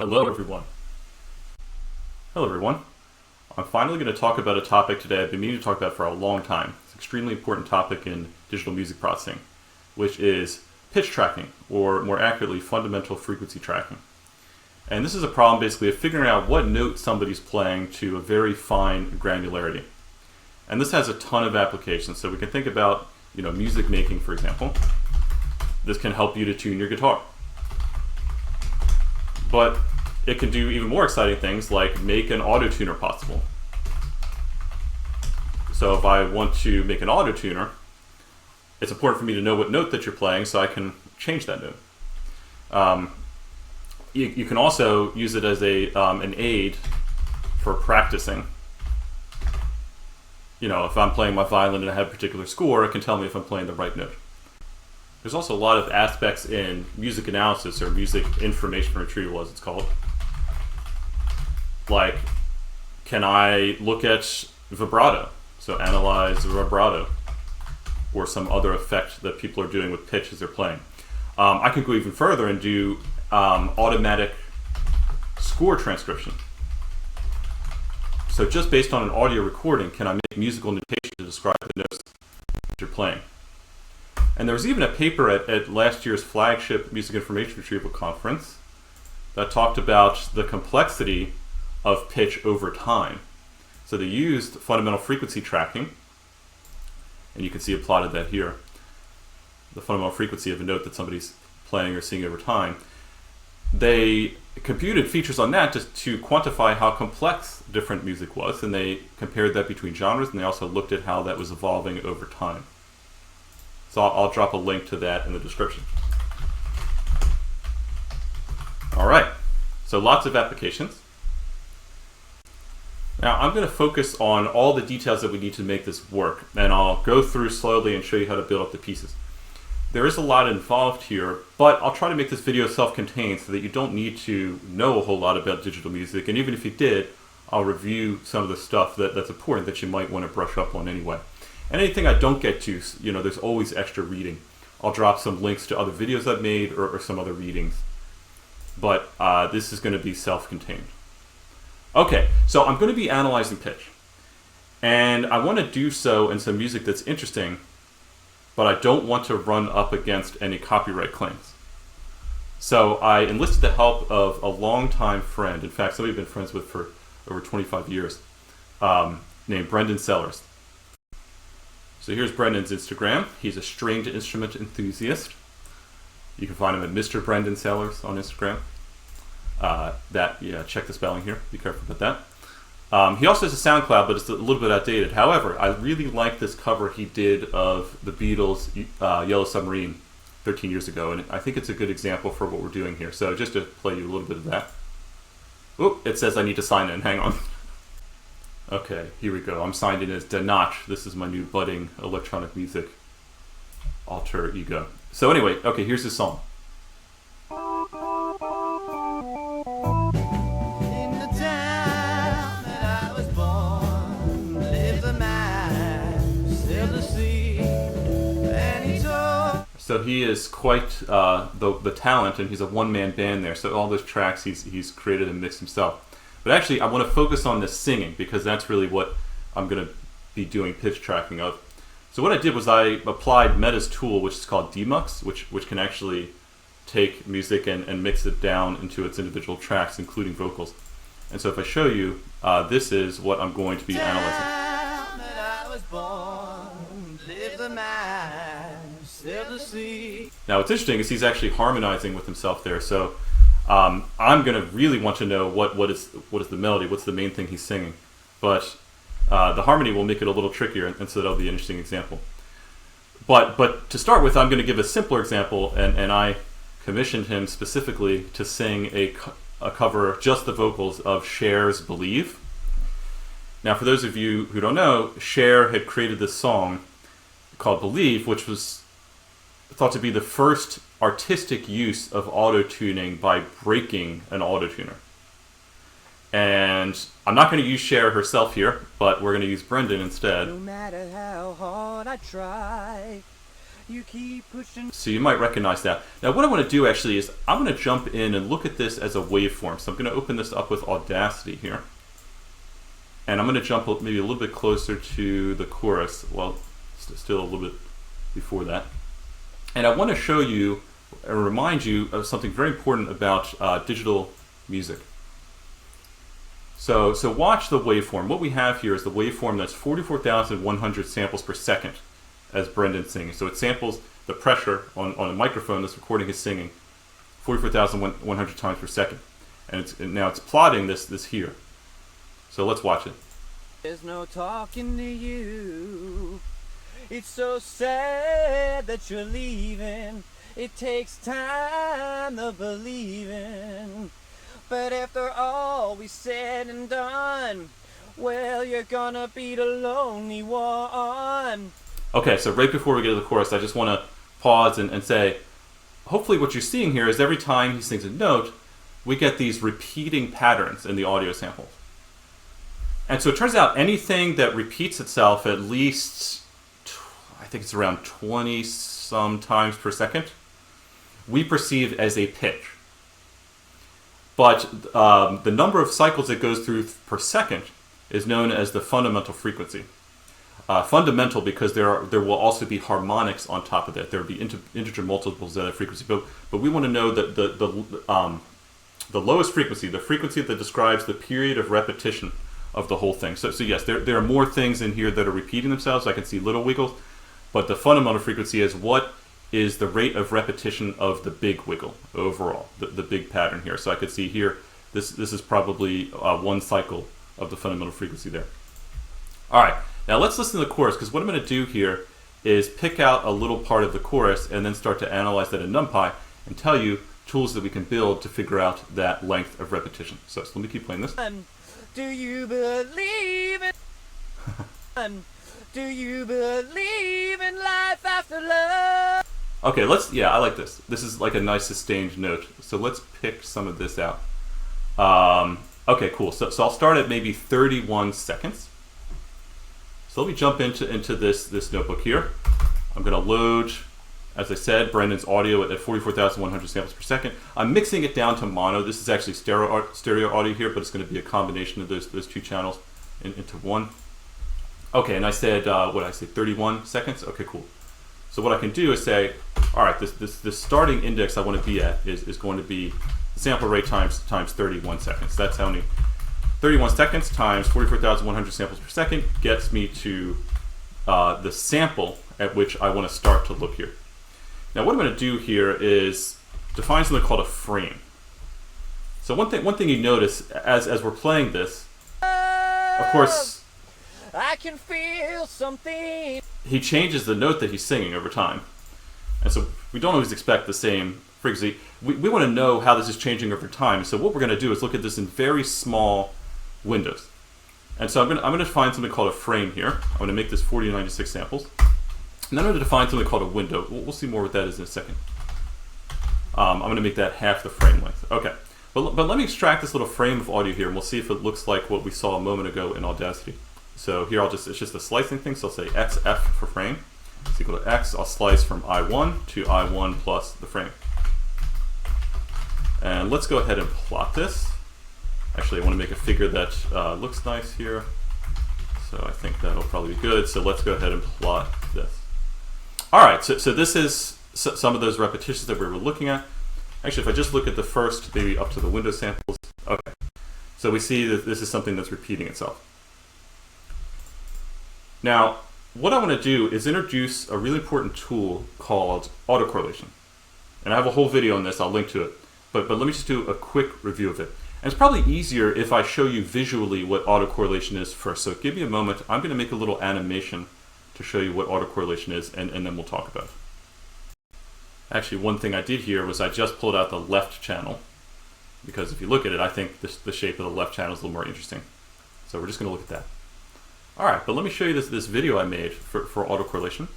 Hello everyone. Hello everyone. I'm finally going to talk about a topic today I've been meaning to talk about for a long time. It's an extremely important topic in digital music processing, which is pitch tracking, or more accurately, fundamental frequency tracking. And this is a problem basically of figuring out what note somebody's playing to a very fine granularity. And this has a ton of applications. So we can think about, music making, for example. This can help you to tune your guitar. But it can do even more exciting things like make an autotuner possible. So if I want to make an autotuner, it's important for me to know what note that you're playing so I can change that note. You can also use it as an aid for practicing. If I'm playing my violin and I have a particular score, it can tell me if I'm playing the right note. There's also a lot of aspects in music analysis, or music information retrieval as it's called. Like, can I look at vibrato? So analyze vibrato, or some other effect that people are doing with pitch as they're playing. I can go even further and do automatic score transcription. So just based on an audio recording, can I make musical notation to describe the notes that you're playing? And there was even a paper at last year's flagship Music Information Retrieval Conference that talked about the complexity of pitch over time. So they used fundamental frequency tracking, and you can see it plotted that here, the fundamental frequency of a note that somebody's playing or singing over time. They computed features on that just to quantify how complex different music was, and they compared that between genres, and they also looked at how that was evolving over time. So I'll drop a link to that in the description. All right, so lots of applications. Now I'm going to focus on all the details that we need to make this work, and I'll go through slowly and show you how to build up the pieces. There is a lot involved here, but I'll try to make this video self-contained so that you don't need to know a whole lot about digital music, and even if you did, I'll review some of the stuff that's important that you might want to brush up on anyway. And anything I don't get to, there's always extra reading. I'll drop some links to other videos I've made or some other readings. But this is going to be self-contained. Okay, so I'm going to be analyzing pitch. And I want to do so in some music that's interesting, but I don't want to run up against any copyright claims. So I enlisted the help of a longtime friend, in fact, somebody I've been friends with for over 25 years, named Brendan Sellers. So here's Brendan's Instagram. He's a stringed instrument enthusiast. You can find him at Mr. Brendan Sellers on Instagram. Check the spelling here. Be careful about that. He also has a SoundCloud, but it's a little bit outdated. However, I really like this cover he did of the Beatles' Yellow Submarine 13 years ago, and I think it's a good example for what we're doing here. So just to play you a little bit of that. Oop, it says I need to sign in. Hang on. Okay, here we go. I'm signed in as Danach. This is my new budding electronic music alter ego. So anyway, okay, here's the song. So he is quite the talent, and he's a one-man band there. So all those tracks he's created and mixed himself. But actually, I want to focus on the singing because that's really what I'm going to be doing pitch tracking of. So what I did was I applied Meta's tool, which is called Demux, which can actually take music and mix it down into its individual tracks, including vocals. And so if I show you, this is what I'm going to be analyzing. Now what's interesting is he's actually harmonizing with himself there. So I'm going to really want to know what is the melody, what's the main thing he's singing. But the harmony will make it a little trickier, and so that'll be an interesting example. But to start with, I'm going to give a simpler example, and I commissioned him specifically to sing a cover of just the vocals of Cher's Believe. Now for those of you who don't know, Cher had created this song called Believe, which was thought to be the first artistic use of auto-tuning by breaking an autotuner. And I'm not going to use Cher herself here, but we're going to use Brendan instead. No matter how hard I try, You keep pushing. So you might recognize that. Now what I want to do actually is I'm going to jump in and look at this as a waveform. So I'm going to open this up with Audacity here. And I'm going to jump maybe a little bit closer to the chorus. Well, still a little bit before that. And I want to show you and remind you of something very important about digital music. So watch the waveform. What we have here is the waveform that's 44,100 samples per second as Brendan's singing. So it samples the pressure on a microphone that's recording his singing 44,100 times per second. And now it's plotting this here. So let's watch it. There's no talking to you. It's so sad that you're leaving. It takes time to believe in. But after all we said and done, well, you're gonna be the lonely one. Okay, so right before we get to the chorus, I just want to pause and say, hopefully what you're seeing here is every time he sings a note, we get these repeating patterns in the audio samples. And so it turns out anything that repeats itself at least, I think it's around 20 some times per second, we perceive as a pitch. But the number of cycles it goes through per second is known as the fundamental frequency. Fundamental because there will also be harmonics on top of that. There will be integer multiples of that frequency. But we want to know that the lowest frequency, the frequency that describes the period of repetition of the whole thing. So yes, there are more things in here that are repeating themselves. I can see little wiggles. But the fundamental frequency is what is the rate of repetition of the big wiggle overall, the big pattern here. So I could see here, this is probably one cycle of the fundamental frequency there. All right, now let's listen to the chorus, because what I'm going to do here is pick out a little part of the chorus and then start to analyze that in NumPy and tell you tools that we can build to figure out that length of repetition. So let me keep playing this. Do you believe in? Do you believe in life after love? Okay, I like this. This is like a nice sustained note. So let's pick some of this out. Okay, cool. So I'll start at maybe 31 seconds. So let me jump into this notebook here. I'm going to load, as I said, Brendan's audio at 44,100 samples per second. I'm mixing it down to mono. This is actually stereo audio here, but it's going to be a combination of those two channels into one. Okay, and I said, what did I say, 31 seconds? Okay, cool. So what I can do is say, all right, this starting index I want to be at is going to be the sample rate times 31 seconds. That's how many, 31 seconds times 44,100 samples per second gets me to the sample at which I want to start to look here. Now what I'm going to do here is define something called a frame. So one thing you notice as we're playing this, of course, I can feel something. He changes the note that he's singing over time. And so we don't always expect the same frequency. We want to know how this is changing over time. So what we're going to do is look at this in very small windows. And so I'm going to define something called a frame here. I'm going to make this 40 to 96 samples. And then I'm going to define something called a window. We'll see more what that is in a second. I'm going to make that half the frame length. Okay. But let me extract this little frame of audio here, and we'll see if it looks like what we saw a moment ago in Audacity. So here it's just a slicing thing, so I'll say xf for frame is equal to x. I'll slice from I1 to I1 plus the frame. And let's go ahead and plot this. Actually, I want to make a figure that looks nice here. So I think that'll probably be good. So let's go ahead and plot this. All right, so this is some of those repetitions that we were looking at. Actually, if I just look at the first, maybe up to the window samples. Okay, so we see that this is something that's repeating itself. Now, what I want to do is introduce a really important tool called autocorrelation. And I have a whole video on this, I'll link to it. But let me just do a quick review of it. And it's probably easier if I show you visually what autocorrelation is first. So give me a moment, I'm going to make a little animation to show you what autocorrelation is, and then we'll talk about it. Actually, one thing I did here was I just pulled out the left channel, because if you look at it, I think the shape of the left channel is a little more interesting. So we're just going to look at that. All right, but let me show you this video I made for autocorrelation.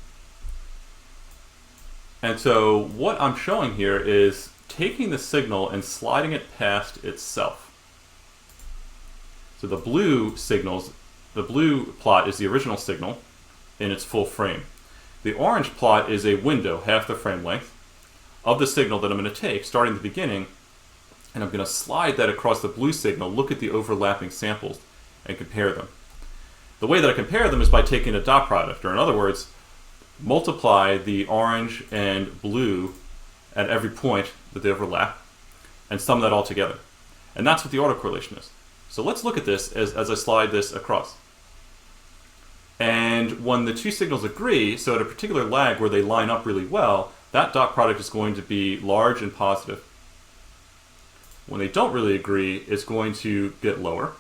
And so what I'm showing here is taking the signal and sliding it past itself. So the blue signals, the blue plot is the original signal in its full frame. The orange plot is a window, half the frame length, of the signal that I'm going to take, starting at the beginning, and I'm going to slide that across the blue signal, look at the overlapping samples, and compare them. The way that I compare them is by taking a dot product, or in other words, multiply the orange and blue at every point that they overlap, and sum that all together. And that's what the autocorrelation is. So let's look at this as I slide this across. And when the two signals agree, so at a particular lag where they line up really well, that dot product is going to be large and positive. When they don't really agree, it's going to get lower.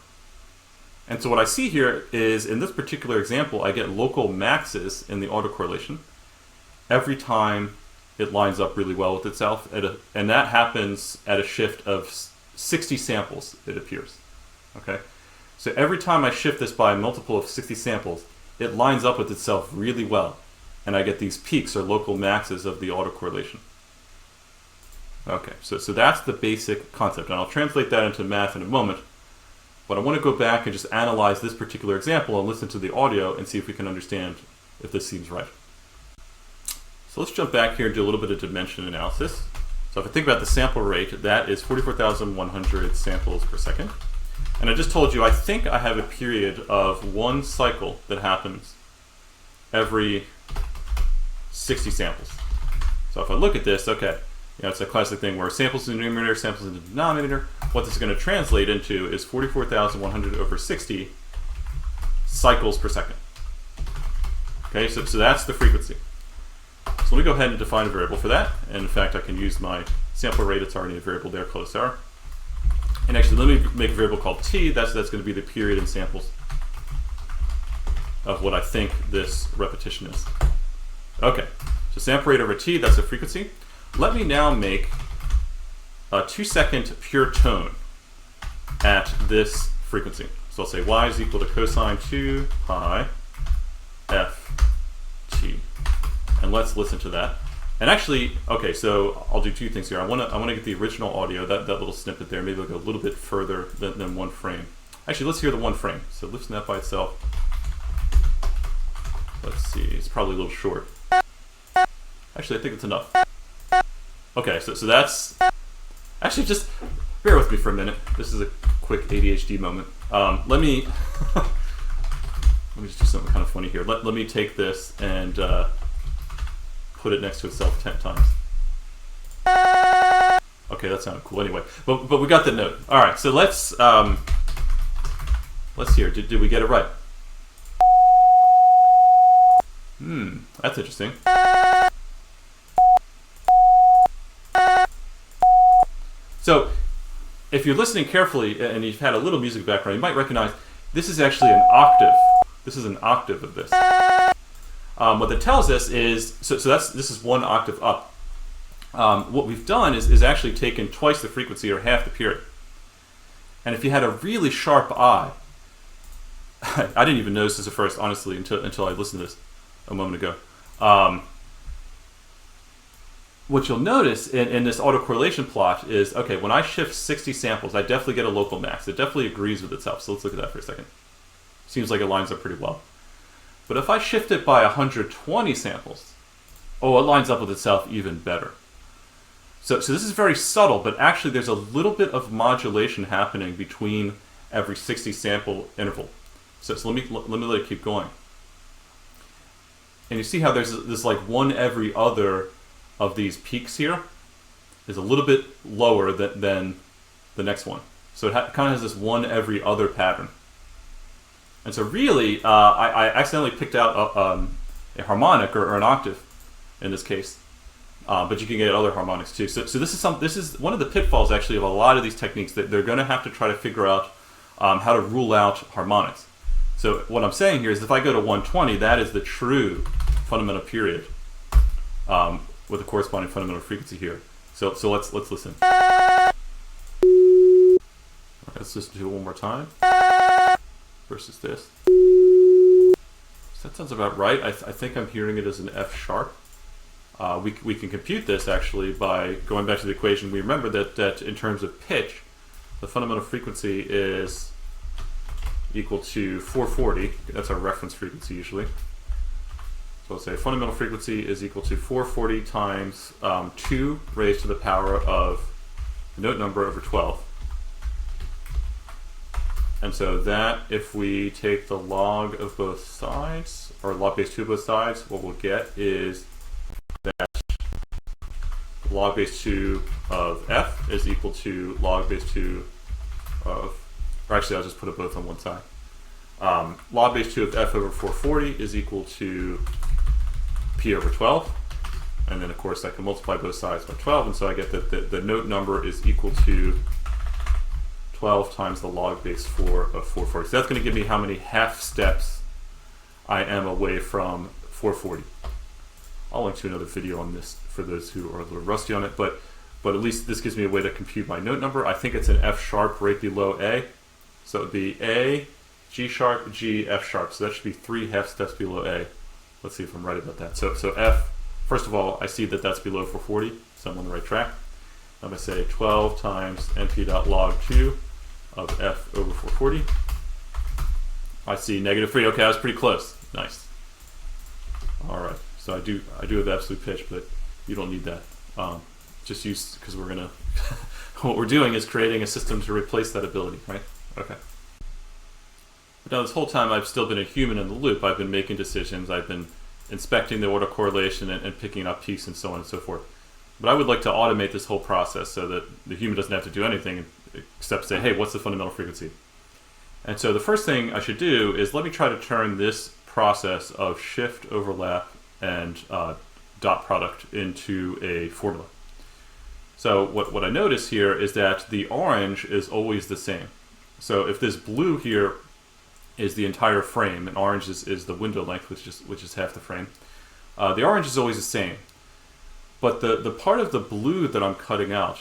And so what I see here is, in this particular example, I get local maxes in the autocorrelation every time it lines up really well with itself, and that happens at a shift of 60 samples, it appears. Okay? So every time I shift this by a multiple of 60 samples, it lines up with itself really well, and I get these peaks or local maxes of the autocorrelation. Okay, so that's the basic concept, and I'll translate that into math in a moment, but I want to go back and just analyze this particular example and listen to the audio and see if we can understand if this seems right. So let's jump back here and do a little bit of dimension analysis. So if I think about the sample rate, that is 44,100 samples per second. And I just told you, I think I have a period of one cycle that happens every 60 samples. So if I look at this, okay, it's a classic thing where samples in the numerator, samples in the denominator. What this is going to translate into is 44,100 over 60 cycles per second. Okay, so that's the frequency. So let me go ahead and define a variable for that. And in fact, I can use my sample rate. It's already a variable there, close R. And actually, let me make a variable called t. That's going to be the period in samples of what I think this repetition is. Okay, so sample rate over t, that's the frequency. Let me now make a 2-second pure tone at this frequency. So I'll say y is equal to cosine 2 pi f t. And let's listen to that. And actually, okay, so I'll do two things here. I want to get the original audio, that little snippet there. Maybe I'll go a little bit further than one frame. Actually, let's hear the one frame. So listen to that by itself. Let's see, it's probably a little short. Actually, I think it's enough. Okay, so that's... Actually, just bear with me for a minute. This is a quick ADHD moment. Let me just do something kind of funny here. Let me take this and put it next to itself 10 times. Okay, that sounded cool anyway. But we got the note. All right, so let's hear. Did we get it right? That's interesting. So, if you're listening carefully and you've had a little music background, you might recognize this is actually an octave. This is an octave of this. What that tells us is, this is one octave up. What we've done is actually taken twice the frequency or half the period. And if you had a really sharp eye, I didn't even notice this at first, honestly, until I listened to this a moment ago. What you'll notice in this autocorrelation plot is, okay, when I shift 60 samples, I definitely get a local max. It definitely agrees with itself. So let's look at that for a second. Seems like it lines up pretty well. But if I shift it by 120 samples, it lines up with itself even better. So this is very subtle, but actually there's a little bit of modulation happening between every 60 sample interval. So let me let it keep going. And you see how there's this like one every other of these peaks here is a little bit lower than the next one. So it kind of has this one every other pattern. And so really, I accidentally picked out a harmonic or an octave in this case, but you can get other harmonics too. So this is one of the pitfalls actually of a lot of these techniques, that they're going to have to try to figure out how to rule out harmonics. So what I'm saying here is if I go to 120, that is the true fundamental period with a corresponding fundamental frequency here. So let's listen. Let's listen to it one more time. Versus this. So that sounds about right. I think I'm hearing it as an F sharp. We can compute this actually by going back to the equation. We remember that in terms of pitch, the fundamental frequency is equal to 440. That's our reference frequency usually. So let's say fundamental frequency is equal to 440 times 2 raised to the power of the note number over 12. And so that, if we take the log of both sides, or log base 2 of both sides, what we'll get is that log base 2 of f is equal to log base 2 of, or actually I'll just put it both on one side. Log base 2 of f over 440 is equal to p over 12. And then of course I can multiply both sides by 12, and so I get that the note number is equal to 12 times the log base 4 of 440. So that's going to give me how many half steps I am away from 440. I'll link to another video on this for those who are a little rusty on it, but at least this gives me a way to compute my note number. I think it's an F sharp right below A. So it would be A, G sharp, G, F sharp. So that should be 3 half steps below A. Let's see if I'm right about that. So F, first of all, I see that that's below 440, so I'm on the right track. I'm going to say 12 times np.log 2 of f over 440. I see -3. Okay, I was pretty close. Nice. All right. So I do have absolute pitch, but you don't need that. Just use, because we're gonna what we're doing is creating a system to replace that ability, right? Okay. But now this whole time I've still been a human in the loop. I've been making decisions. I've been inspecting the autocorrelation and picking up peaks and so on and so forth. But I would like to automate this whole process so that the human doesn't have to do anything except say, hey, what's the fundamental frequency? And so the first thing I should do is let me try to turn this process of shift, overlap, and dot product into a formula. So what I notice here is that the orange is always the same. So if this blue here is the entire frame, and orange is the window length, which is half the frame, the orange is always the same. But the part of the blue that I'm cutting out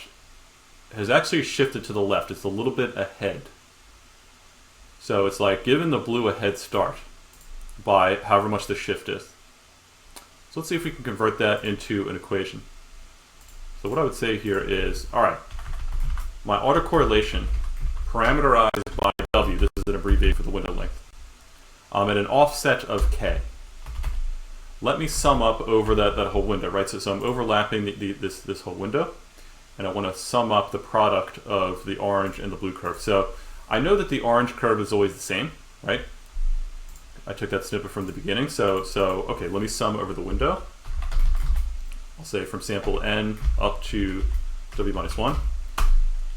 has actually shifted to the left. It's a little bit ahead. So it's like giving the blue a head start by however much the shift is. So let's see if we can convert that into an equation. So what I would say here is, all right, my autocorrelation parameterized by W, this is an abbreviation for the window length, at an offset of K. Let me sum up over that whole window, right? So I'm overlapping this whole window, and I want to sum up the product of the orange and the blue curve. So I know that the orange curve is always the same, right? I took that snippet from the beginning. So okay, let me sum over the window. I'll say from sample n up to w minus 1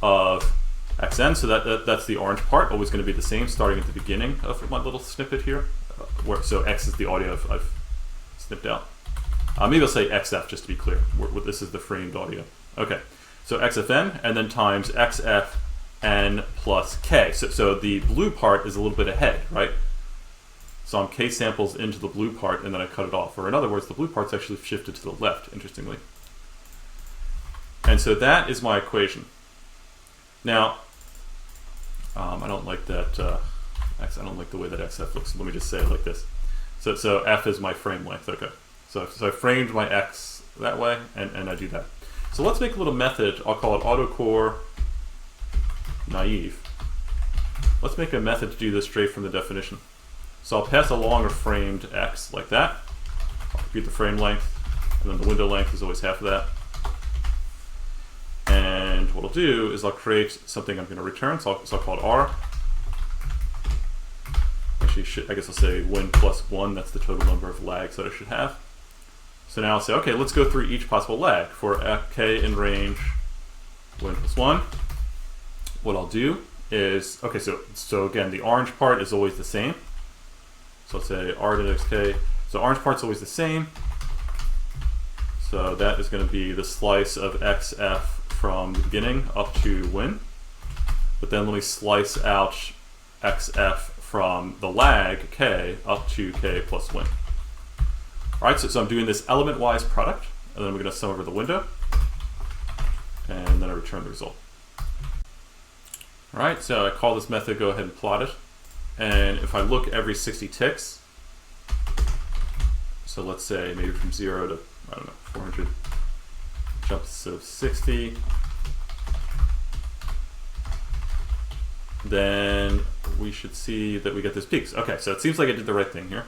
of xn. So that's the orange part, always going to be the same, starting at the beginning of my little snippet here. So x is the audio I've snipped out. Maybe I'll say xf just to be clear. This is the framed audio. Okay, so xfn, and then times xfn plus k. So the blue part is a little bit ahead, right? So I'm k samples into the blue part, and then I cut it off. Or in other words, the blue part's actually shifted to the left, interestingly. And so that is my equation. Now, I don't like that. I don't like the way that xf looks. Let me just say it like this. So f is my frame length. Okay. So I framed my x that way, and I do that. So let's make a little method. I'll call it autocore naive. Let's make a method to do this straight from the definition. So I'll pass along a framed x like that. I'll compute the frame length, and then the window length is always half of that. And what I'll do is I'll create something I'm going to return. So I'll call it r. Actually, I guess I'll say win plus 1. That's the total number of lags that I should have. So now I'll say, okay, let's go through each possible lag. For k in range win plus 1, what I'll do is, okay, so again, the orange part is always the same. So I'll say r.xk. So orange part's always the same. So that is going to be the slice of xf from the beginning up to win. But then let me slice out xf from the lag k up to k plus win. All right, so I'm doing this element-wise product, and then we're going to sum over the window, and then I return the result. All right, so I call this method, go ahead and plot it. And if I look every 60 ticks, so let's say maybe from 0 to, I don't know, 400 jumps of 60, then we should see that we get those peaks. Okay, so it seems like I did the right thing here.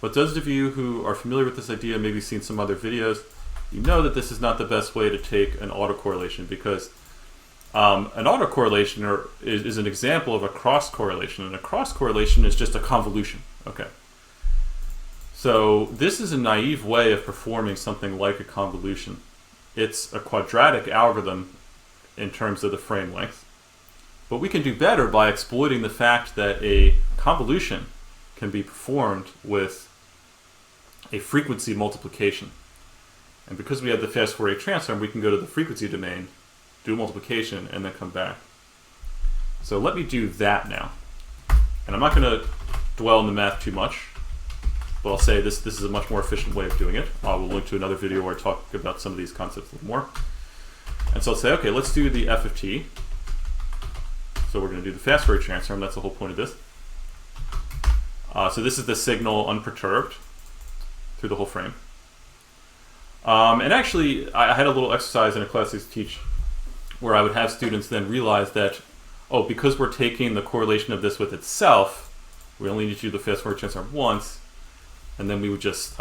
But those of you who are familiar with this idea, maybe seen some other videos, you know that this is not the best way to take an autocorrelation, because an autocorrelation is an example of a cross correlation, and a cross correlation is just a convolution. Okay. So this is a naive way of performing something like a convolution. It's a quadratic algorithm in terms of the frame length, but we can do better by exploiting the fact that a convolution can be performed with a frequency multiplication. And because we have the fast Fourier transform, we can go to the frequency domain, do multiplication, and then come back. So let me do that now. And I'm not going to dwell in the math too much, but I'll say this is a much more efficient way of doing it. I will link to another video where I talk about some of these concepts a little more. And so I'll say, okay, let's do the f of t. So we're going to do the fast Fourier transform. That's the whole point of this. So this is the signal unperturbed through the whole frame. And actually, I had a little exercise in a class I used to teach where I would have students then realize that, oh, because we're taking the correlation of this with itself, we only need to do the fast Fourier transform once, and then we would just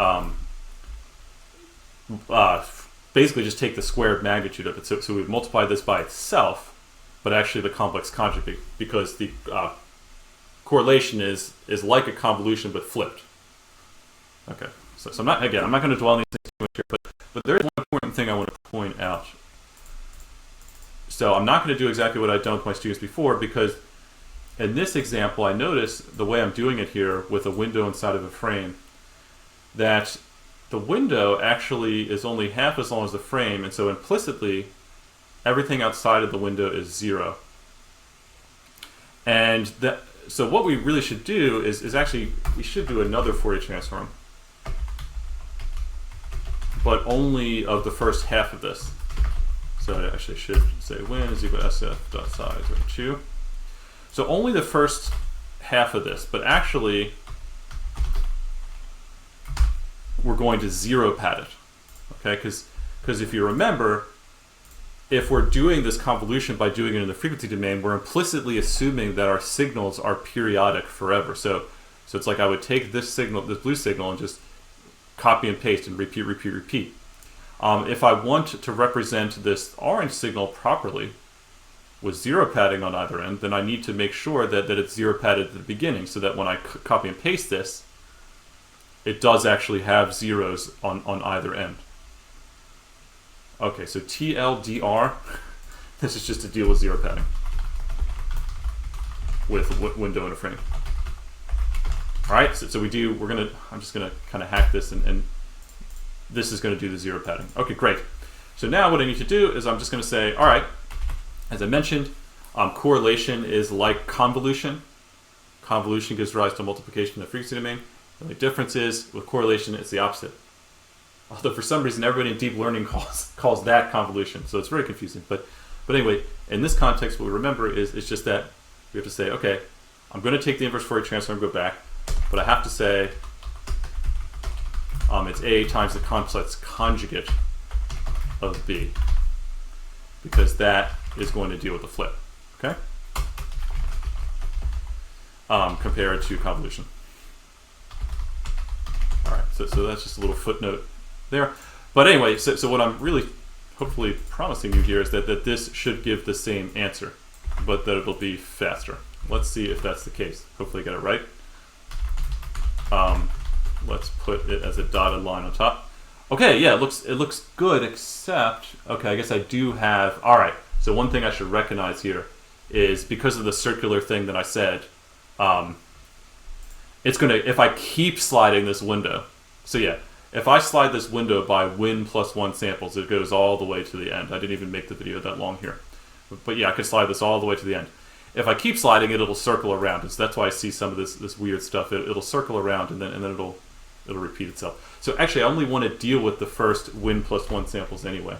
basically just take the squared magnitude of it. So we would multiply this by itself, but actually the complex conjugate, because the correlation is like a convolution but flipped. Okay, so I'm not going to dwell on these things too much here, but there is one important thing I want to point out. So I'm not going to do exactly what I've done with my students before, because in this example I notice the way I'm doing it here with a window inside of a frame, that the window actually is only half as long as the frame, and so implicitly everything outside of the window is 0. And so what we really should do is actually, we should do another Fourier transform, but only of the first half of this. So I actually should say YIN is equal to SF.size over 2. So only the first half of this, but actually we're going to 0 pad it. Okay, because if you remember, if we're doing this convolution by doing it in the frequency domain, we're implicitly assuming that our signals are periodic forever. So it's like I would take this signal, this blue signal, and just copy and paste and repeat, repeat, repeat. If I want to represent this orange signal properly with 0 padding on either end, then I need to make sure that it's 0 padded at the beginning, so that when I copy and paste this, it does actually have zeros on either end. Okay, so TLDR, this is just to deal with 0 padding with a window and a frame. All right, so I'm just gonna kind of hack this, and this is gonna do the 0 padding. Okay, great. So now what I need to do is I'm just gonna say, all right, as I mentioned, correlation is like convolution. Convolution gives rise to multiplication in the frequency domain. The only difference is with correlation, it's the opposite. Although for some reason everybody in deep learning calls that convolution, so it's very confusing. But anyway, in this context, what we remember is it's just that we have to say, okay, I'm going to take the inverse Fourier transform and go back, but I have to say it's A times the complex conjugate of B, because that is going to deal with the flip, okay? Compared to convolution. All right, so that's just a little footnote there. But anyway, so what I'm really hopefully promising you here is that this should give the same answer, but that it'll be faster. Let's see if that's the case. Hopefully I got it right. Let's put it as a dotted line on top. Okay, yeah, it looks good, except, okay, I guess I do have, all right, so one thing I should recognize here is because of the circular thing that I said, it's gonna, if I keep sliding this window, so yeah, if I slide this window by YIN plus 1 samples, it goes all the way to the end. I didn't even make the video that long here. But yeah, I can slide this all the way to the end. If I keep sliding it, it'll circle around. So that's why I see some of this weird stuff. It'll circle around, and then it'll repeat itself. So actually, I only want to deal with the first YIN plus 1 samples anyway.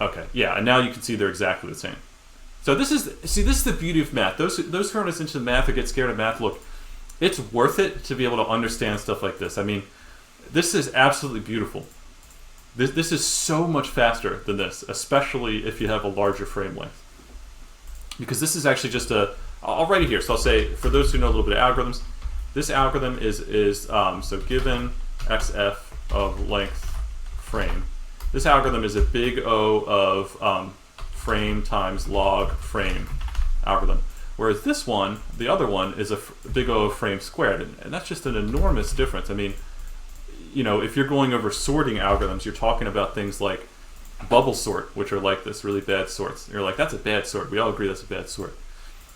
Okay, yeah, and now you can see they're exactly the same. So this is the beauty of math. Those who are into math or get scared of math, look, it's worth it to be able to understand stuff like this. I mean, this is absolutely beautiful. This is so much faster than this, especially if you have a larger frame length. Because this is actually just a I'll write it here. So I'll say, for those who know a little bit of algorithms, this algorithm is so given xf of length frame, this algorithm is a big O of frame times log frame algorithm. Whereas this one, the other one, is a big O of frame squared. And that's just an enormous difference. I mean, you know, if you're going over sorting algorithms, you're talking about things like bubble sort, which are like this, really bad sorts. You're like, that's a bad sort. We all agree that's a bad sort.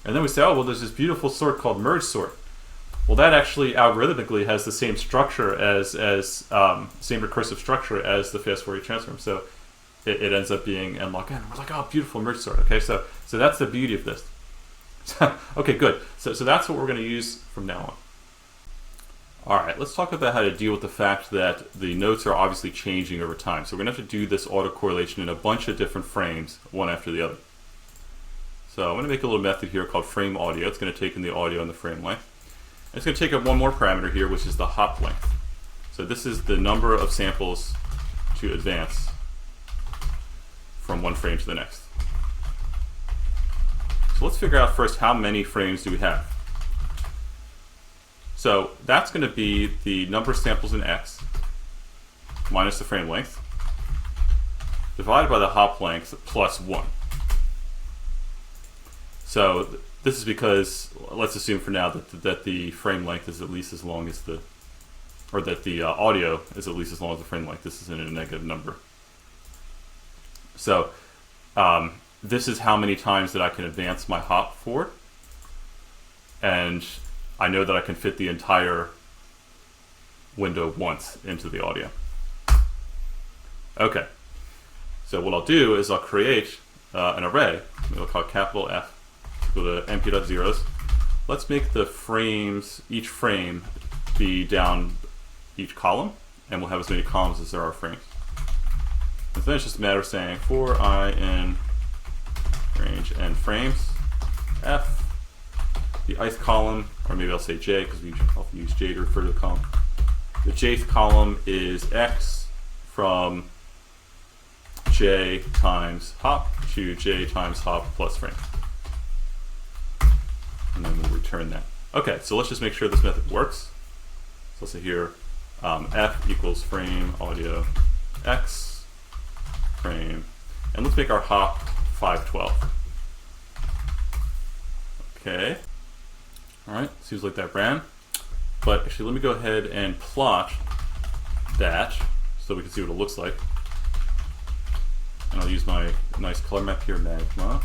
And then we say, oh, well, there's this beautiful sort called merge sort. Well, that actually algorithmically has the same structure same recursive structure as the fast Fourier transform. So it ends up being n log n. We're like, oh, beautiful merge sort. Okay, so that's the beauty of this. Okay, good. So that's what we're going to use from now on. All right, let's talk about how to deal with the fact that the notes are obviously changing over time. So we're going to have to do this autocorrelation in a bunch of different frames, one after the other. So I'm going to make a little method here called frame audio. It's going to take in the audio and the frame length. And it's going to take up one more parameter here, which is the hop length. So this is the number of samples to advance from one frame to the next. So let's figure out first how many frames do we have. So that's going to be the number of samples in x minus the frame length divided by the hop length plus 1. So this is because, let's assume for now that the frame length is at least as long as that the audio is at least as long as the frame length. This isn't a negative number. So this is how many times that I can advance my hop forward. And I know that I can fit the entire window once into the audio. Okay, so what I'll do is I'll create an array. We'll call it capital F, equal to np.zeros. Let's make the frames, each frame, be down each column, and we'll have as many columns as there are frames. And then it's just a matter of saying for I in range n frames, F, the ith column, or maybe I'll say j because we often use j to refer to the column. The jth column is x from j times hop to j times hop plus frame. And then we'll return that. Okay, so let's just make sure this method works. So let's say here f equals frame audio x frame, and let's make our hop 512. Okay. All right, seems like that ran. But actually, let me go ahead and plot that so we can see what it looks like. And I'll use my nice color map here, Magma.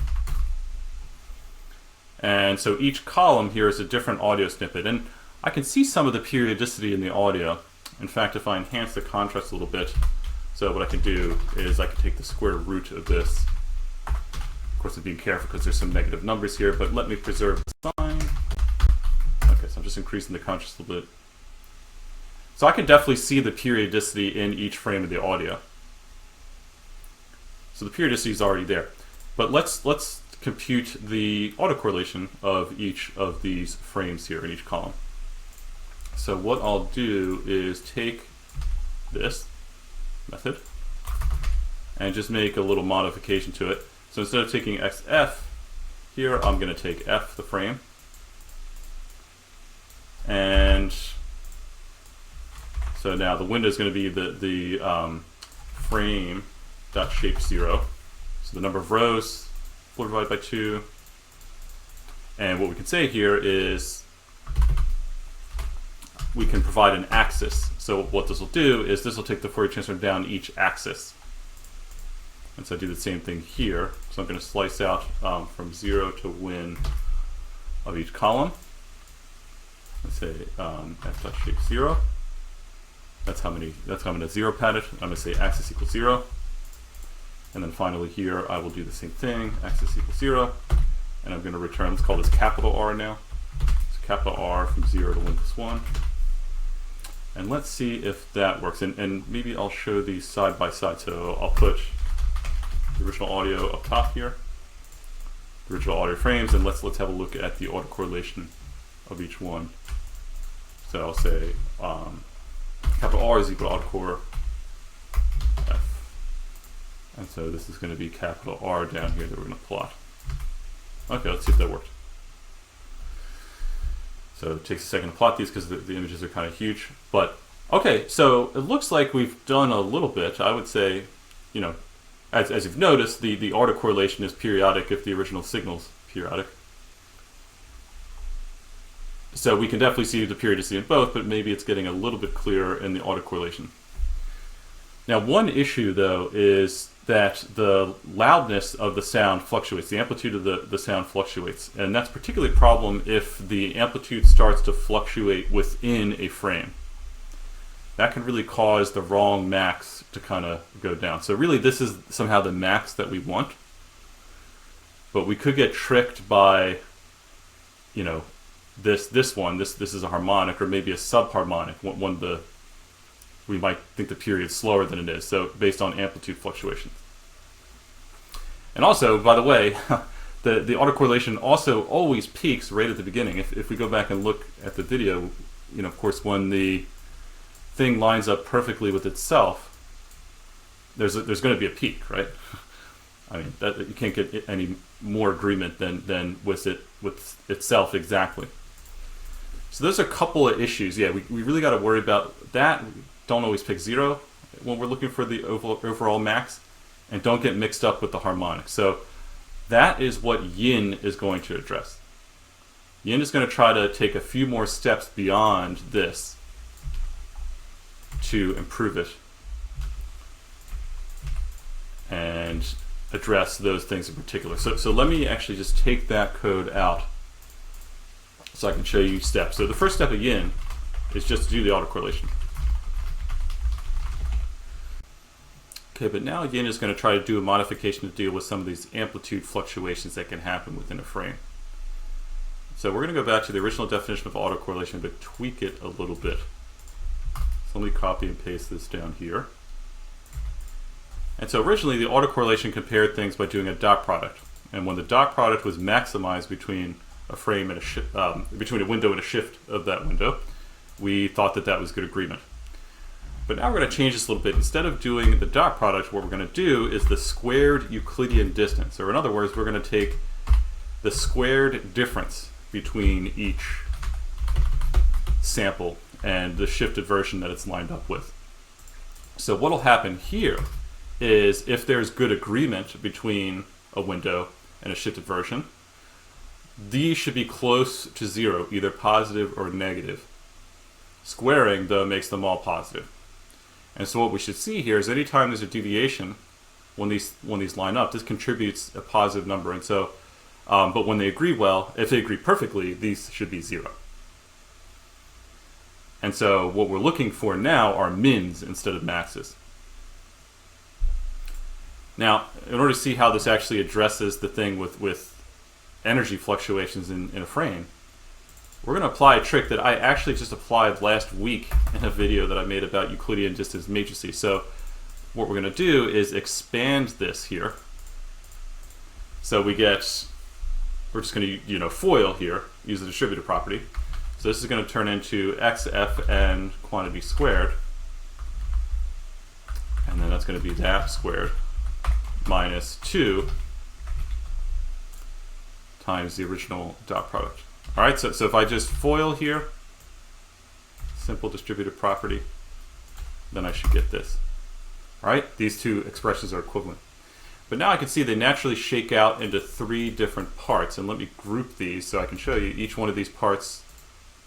And so each column here is a different audio snippet. And I can see some of the periodicity in the audio. In fact, if I enhance the contrast a little bit, so what I can do is I can take the square root of this. Of course, I'm being careful because there's some negative numbers here, but let me preserve the sign. Okay, so I'm just increasing the contrast a little bit. So I can definitely see the periodicity in each frame of the audio. So the periodicity is already there. But let's compute the autocorrelation of each of these frames here in each column. So what I'll do is take this method and just make a little modification to it. So instead of taking xf here, I'm going to take f, the frame, and so now the window is going to be the frame dot shape 0. So the number of rows 4 divided by 2, and what we can say here is we can provide an axis. So what this will do is this will take the Fourier transform down each axis. And so I do the same thing here. So I'm going to slice out from 0 to win of each column. Let's say f.shape 0. That's how I'm going to zero pad it. I'm going to say axis equals 0. And then finally here I will do the same thing, axis equals 0. And I'm going to return, let's call this capital R now. So capital R from 0 to win plus 1. And let's see if that works. And maybe I'll show these side by side. So I'll put the original audio up top here, the original audio frames, and let's have a look at the autocorrelation of each one. So I'll say capital R is equal to autocorr F. And so this is going to be capital R down here that we're going to plot. Okay, let's see if that worked. So it takes a second to plot these because the images are kind of huge. But okay, so it looks like we've done a little bit. I would say, you know, as you've noticed, the autocorrelation is periodic if the original signal's periodic. So we can definitely see the periodicity in both, but maybe it's getting a little bit clearer in the autocorrelation. Now, one issue, though, is that the loudness of the sound fluctuates. The amplitude of the sound fluctuates. And that's particularly a problem if the amplitude starts to fluctuate within a frame. That can really cause the wrong max to kind of go down. So really, this is somehow the max that we want. But we could get tricked by, you know, this is a harmonic or maybe a subharmonic. We might think the period's slower than it is, so based on amplitude fluctuations. And also, by the way, the autocorrelation also always peaks right at the beginning. If we go back and look at the video, you know, of course, when the thing lines up perfectly with itself, there's going to be a peak, right? I mean, you can't get any more agreement than with itself exactly. So those are a couple of issues. Yeah, we really got to worry about that. Don't always pick 0 when we're looking for the overall max, and don't get mixed up with the harmonic. So that is what YIN is going to address. YIN is going to try to take a few more steps beyond this to improve it and address those things in particular. So let me actually just take that code out so I can show you steps. So the first step of YIN is just to do the autocorrelation. Okay, but now YIN is going to try to do a modification to deal with some of these amplitude fluctuations that can happen within a frame. So we're going to go back to the original definition of autocorrelation, but tweak it a little bit. So let me copy and paste this down here. And so originally the autocorrelation compared things by doing a dot product. And when the dot product was maximized between a frame and between a window and a shift of that window, we thought that that was good agreement. But now we're going to change this a little bit. Instead of doing the dot product, what we're going to do is the squared Euclidean distance. Or in other words, we're going to take the squared difference between each sample and the shifted version that it's lined up with. So what will happen here is if there's good agreement between a window and a shifted version, these should be close to 0, either positive or negative. Squaring, though, makes them all positive. And so what we should see here is anytime there's a deviation, when these line up, this contributes a positive number. And so, but when they agree well, if they agree perfectly, these should be 0. And so what we're looking for now are mins instead of maxes. Now, in order to see how this actually addresses the thing with energy fluctuations in a frame, we're going to apply a trick that I actually just applied last week in a video that I made about Euclidean distance matrices. So what we're going to do is expand this here. So we're just going to FOIL here, use the distributive property. So this is going to turn into xfn quantity squared, and then that's going to be that squared minus 2 times the original dot product. All right, so if I just FOIL here, simple distributive property, then I should get this. All right, these two expressions are equivalent. But now I can see they naturally shake out into 3 different parts, and let me group these so I can show you each one of these parts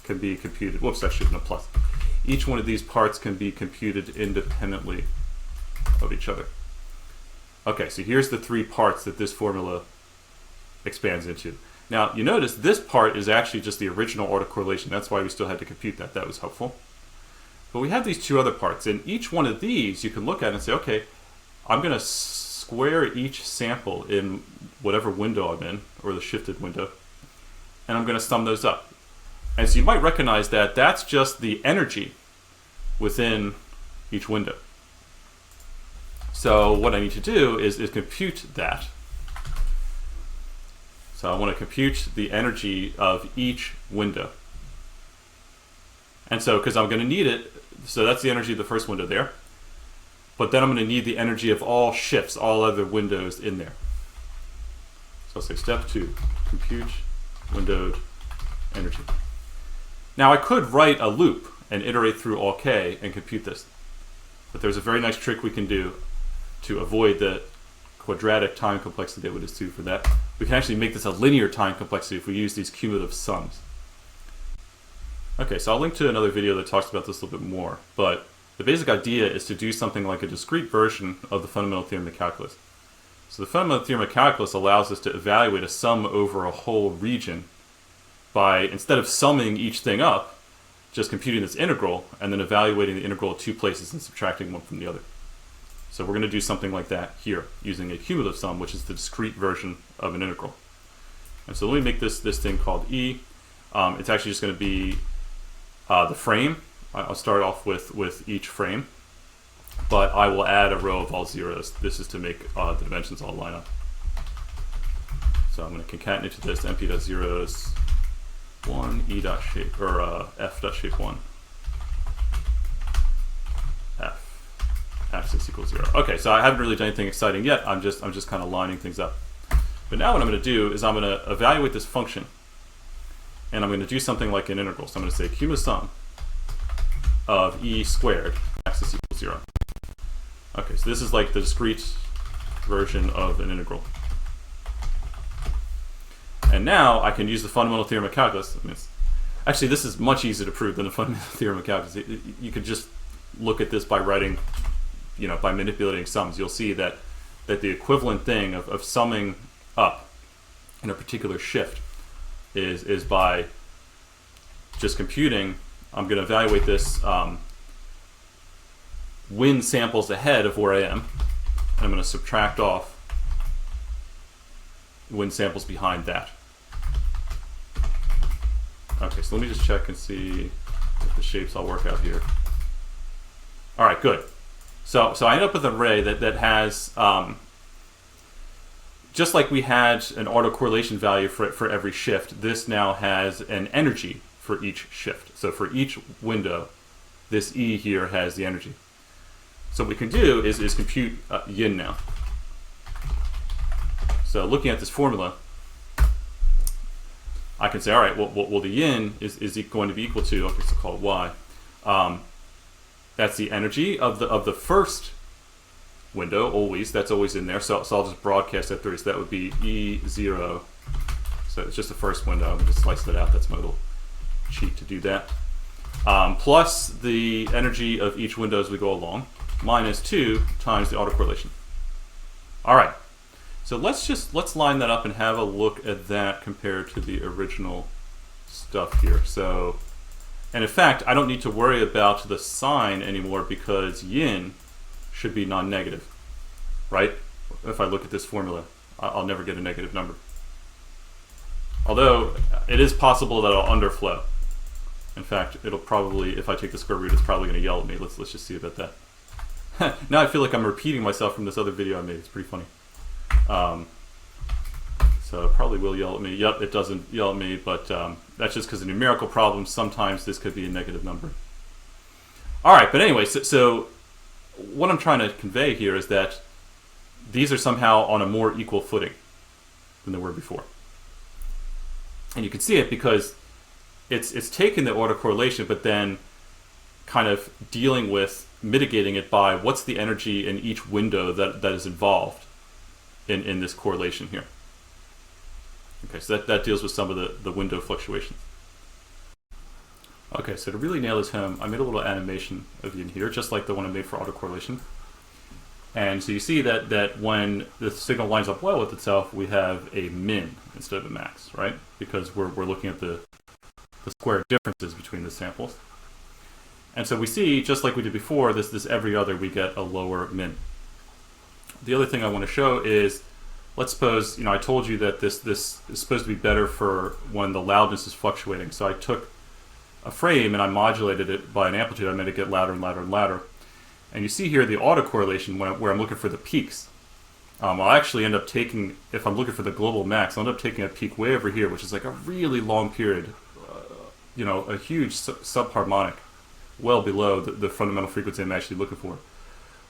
can be computed. Whoops, that should have been a plus. Each one of these parts can be computed independently of each other. Okay, so here's the 3 parts that this formula expands into. Now, you notice this part is actually just the original autocorrelation. That's why we still had to compute that. That was helpful. But we have these 2 other parts, and each one of these you can look at and say, okay, I'm going to square each sample in whatever window I'm in, or the shifted window, and I'm going to sum those up. And so you might recognize that that's just the energy within each window. So what I need to do is compute that. So I want to compute the energy of each window. And so, because I'm going to need it, so that's the energy of the first window there. But then I'm going to need the energy of all shifts, all other windows in there. So I'll say step 2, compute windowed energy. Now I could write a loop and iterate through all k and compute this. But there's a very nice trick we can do to avoid the quadratic time complexity that would ensue for that. We can actually make this a linear time complexity if we use these cumulative sums. Okay, so I'll link to another video that talks about this a little bit more, but the basic idea is to do something like a discrete version of the fundamental theorem of calculus. So the fundamental theorem of calculus allows us to evaluate a sum over a whole region by, instead of summing each thing up, just computing this integral and then evaluating the integral at two places and subtracting one from the other. So we're going to do something like that here using a cumulative sum, which is the discrete version of an integral. And so let me make this thing called E. It's actually just going to be the frame. I'll start off with each frame, but I will add a row of all zeros. This is to make the dimensions all line up. So I'm going to concatenate to this mp.zeros 1 e dot shape, or f dot shape 1 f axis equals 0. Okay, so I haven't really done anything exciting yet. I'm just kind of lining things up. But now what I'm going to do is I'm going to evaluate this function, and I'm going to do something like an integral. So I'm going to say cumulative sum of e squared axis equals 0. Okay, so this is like the discrete version of an integral. And now I can use the fundamental theorem of calculus. I mean, actually, this is much easier to prove than the fundamental theorem of calculus. You could just look at this by writing, by manipulating sums. You'll see that the equivalent thing of summing up in a particular shift is by just computing. I'm going to evaluate this YIN samples ahead of where I am, and I'm going to subtract off YIN samples behind that. Okay, so let me just check and see if the shapes all work out here. All right, good. So I end up with an array that has, just like we had an autocorrelation value for every shift, this now has an energy for each shift. So for each window, this E here has the energy. So what we can do is compute YIN now. So looking at this formula, I can say, all right, well the YIN is going to be equal to, okay, so call it Y. That's the energy of the first window, always. That's always in there. So I'll just broadcast that through. So that would be E0. So it's just the first window. I'm going to slice that out. That's my little cheat to do that. Plus the energy of each window as we go along, minus 2 times the autocorrelation. All right. So let's line that up and have a look at that compared to the original stuff here. So, and in fact, I don't need to worry about the sign anymore because YIN should be non-negative, right? If I look at this formula, I'll never get a negative number. Although it is possible that I'll underflow. In fact, it'll probably, if I take the square root, it's probably going to yell at me. Let's just see about that. Now I feel like I'm repeating myself from this other video I made. It's pretty funny. So it probably will yell at me. Yep, it doesn't yell at me, but that's just because of numerical problems. Sometimes this could be a negative number. All right, but anyway, so what I'm trying to convey here is that these are somehow on a more equal footing than they were before. And you can see it because it's taken the autocorrelation, but then kind of dealing with mitigating it by what's the energy in each window that is involved in this correlation here. Okay, so that deals with some of the window fluctuations. Okay, so to really nail this home, I made a little animation of YIN here, just like the one I made for autocorrelation. And so you see that when the signal lines up well with itself, we have a min instead of a max, right? Because we're looking at the square differences between the samples. And so we see, just like we did before, this every other, we get a lower min. The other thing I want to show is, let's suppose, I told you that this is supposed to be better for when the loudness is fluctuating. So I took a frame and I modulated it by an amplitude. I made it get louder and louder and louder. And you see here the autocorrelation where I'm looking for the peaks. I'll actually end up taking, if I'm looking for the global max, I'll end up taking a peak way over here, which is like a really long period, a huge subharmonic, well below the fundamental frequency I'm actually looking for.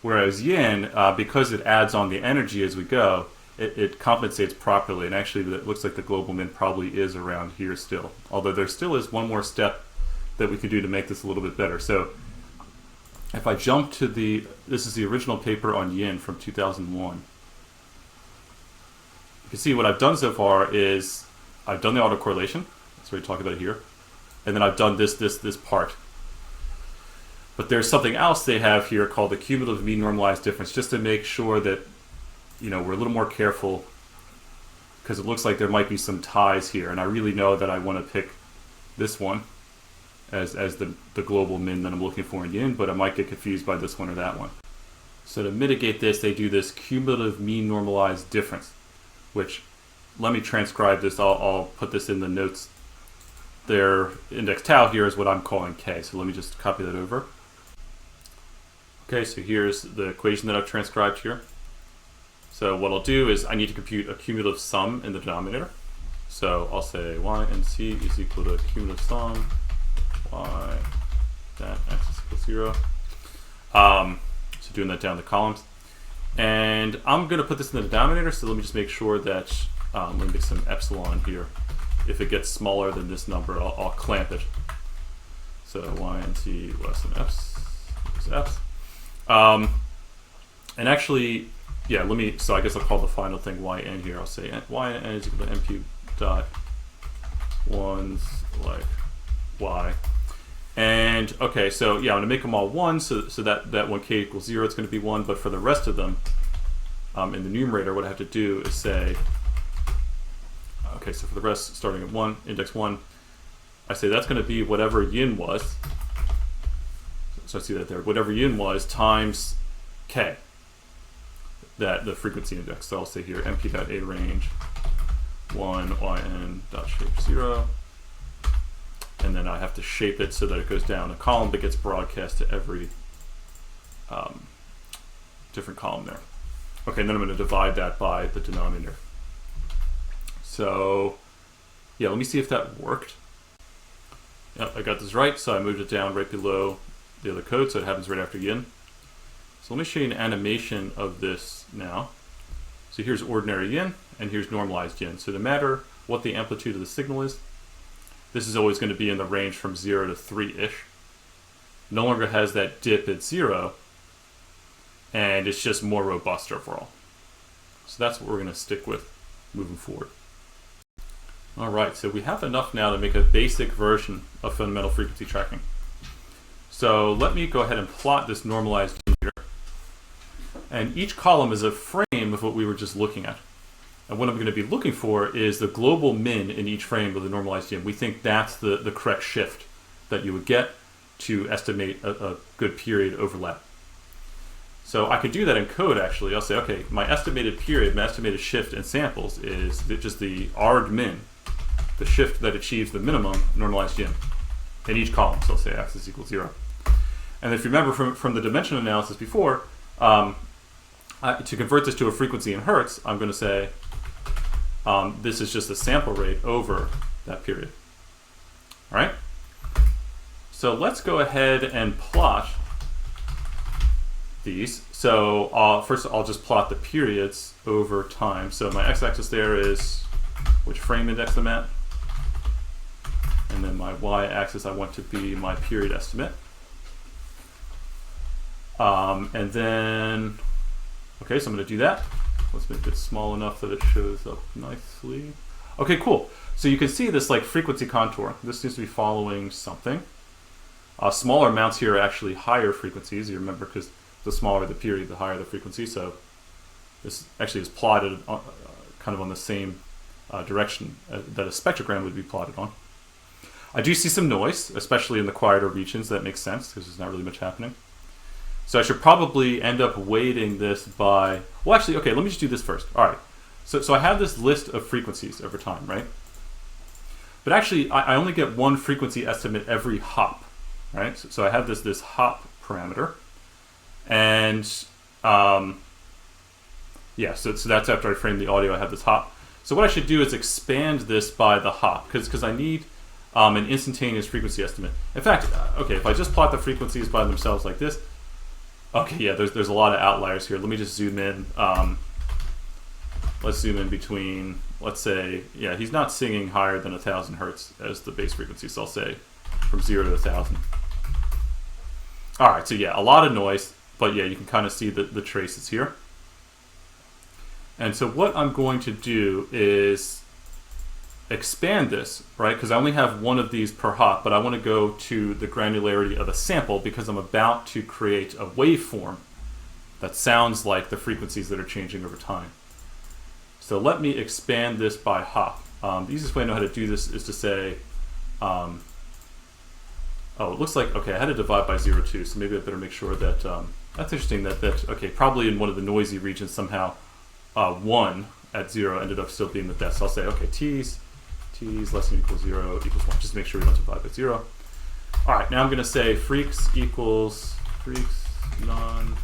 Whereas YIN, because it adds on the energy as we go, it compensates properly, and actually it looks like the global min probably is around here still. Although there still is one more step that we can do to make this a little bit better. So if I jump to this is the original paper on YIN from 2001. You can see what I've done so far is I've done the autocorrelation. That's what we talk about here. And then I've done this part. But there's something else they have here called the cumulative mean normalized difference, just to make sure that, you know, we're a little more careful, because it looks like there might be some ties here, and I really know that I want to pick this one as the global min that I'm looking for in YIN, but I might get confused by this one or that one. So to mitigate this, they do this cumulative mean normalized difference, which, let me transcribe this, I'll put this in the notes. Their index tau here is what I'm calling k, so let me just copy that over. Okay, so here's the equation that I've transcribed here. So what I'll do is I need to compute a cumulative sum in the denominator. So I'll say y and c is equal to cumulative sum y that x is equal to 0. So doing that down the columns. And I'm going to put this in the denominator, so let me just make sure that, let me make some epsilon here. If it gets smaller than this number, I'll clamp it. So y and c less than x is x. And actually, yeah, so I guess I'll call the final thing yn here. I'll say yn is equal to nq dot 1's like y. And okay, so yeah, I'm going to make them all 1, so that 1k equals 0, it's going to be 1, but for the rest of them, in the numerator, what I have to do is say, okay, so for the rest, starting at 1, index 1, I say that's going to be whatever yin was. So I see that there, whatever yin was times k, the frequency index. So I'll say here mp.a range 1 yn dot shape 0, and then I have to shape it so that it goes down a column that gets broadcast to every different column there. Okay, and then I'm going to divide that by the denominator. So yeah, let me see if that worked. Yep, I got this right, so I moved it down right below the other code, so it happens right after yin. So let me show you an animation of this now. So here's ordinary yin, and here's normalized yin. So no matter what the amplitude of the signal is, this is always going to be in the range from 0 to 3-ish. No longer has that dip at 0, and it's just more robust overall. So that's what we're going to stick with moving forward. All right, so we have enough now to make a basic version of fundamental frequency tracking. So let me go ahead and plot this normalized yin here. And each column is a frame of what we were just looking at. And what I'm going to be looking for is the global min in each frame of the normalized yin. We think that's the correct shift that you would get to estimate a good period overlap. So I could do that in code, actually. I'll say, okay, my estimated period, my estimated shift in samples is just the arg min, the shift that achieves the minimum normalized yin in each column. So I'll say x is equal to 0. And if you remember from the dimension analysis before, to convert this to a frequency in hertz, I'm going to say this is just the sample rate over that period. All right? So let's go ahead and plot these. So first I'll just plot the periods over time. So my x-axis there is which frame index I'm at. And then my y-axis I want to be my period estimate. And then, okay, so I'm going to do that. Let's make it small enough that it shows up nicely. Okay, cool. So you can see this like frequency contour. This seems to be following something. Smaller amounts here are actually higher frequencies. You remember, because the smaller the period, the higher the frequency. So this actually is plotted kind of on the same direction that a spectrogram would be plotted on. I do see some noise, especially in the quieter regions. That makes sense because there's not really much happening. So I should probably end up weighting this by, well actually, okay, let me just do this first. All right, so I have this list of frequencies over time, right? But actually, I only get one frequency estimate every hop, right? So I have this hop parameter. And yeah, so that's after I frame the audio, I have this hop. So what I should do is expand this by the hop, because I need an instantaneous frequency estimate. In fact, okay, if I just plot the frequencies by themselves like this, okay, yeah, there's a lot of outliers here. Let me just zoom in. Let's zoom in between, let's say, yeah, he's not singing higher than 1,000 hertz as the base frequency, so I'll say from 0 to 1,000. All right, so yeah, a lot of noise, but yeah, you can kind of see the traces here. And so what I'm going to do is expand this, right? Because I only have one of these per hop, but I want to go to the granularity of a sample because I'm about to create a waveform that sounds like the frequencies that are changing over time. So let me expand this by hop. The easiest way I know how to do this is to say, oh, it looks like, okay, I had to divide by 0 too, so maybe I better make sure that, that's interesting that, okay, probably in one of the noisy regions somehow 1 at 0 ended up still being the best. So I'll say, okay, t's less than or equals 0 equals 1, just to make sure we don't divide by 0. All right, now I'm going to say freaks equals freaks none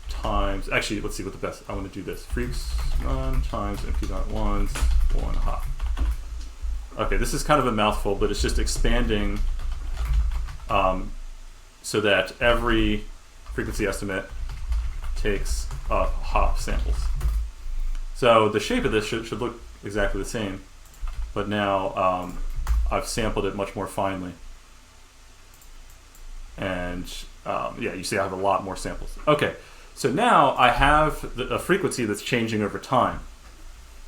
times, actually, let's see what the best, I want to do this. Freaks none times MP.1's 1 hop. Okay, this is kind of a mouthful, but it's just expanding so that every frequency estimate takes up hop samples. So the shape of this should look exactly the same, but now I've sampled it much more finely. And yeah, you see I have a lot more samples. Okay, so now I have a frequency that's changing over time.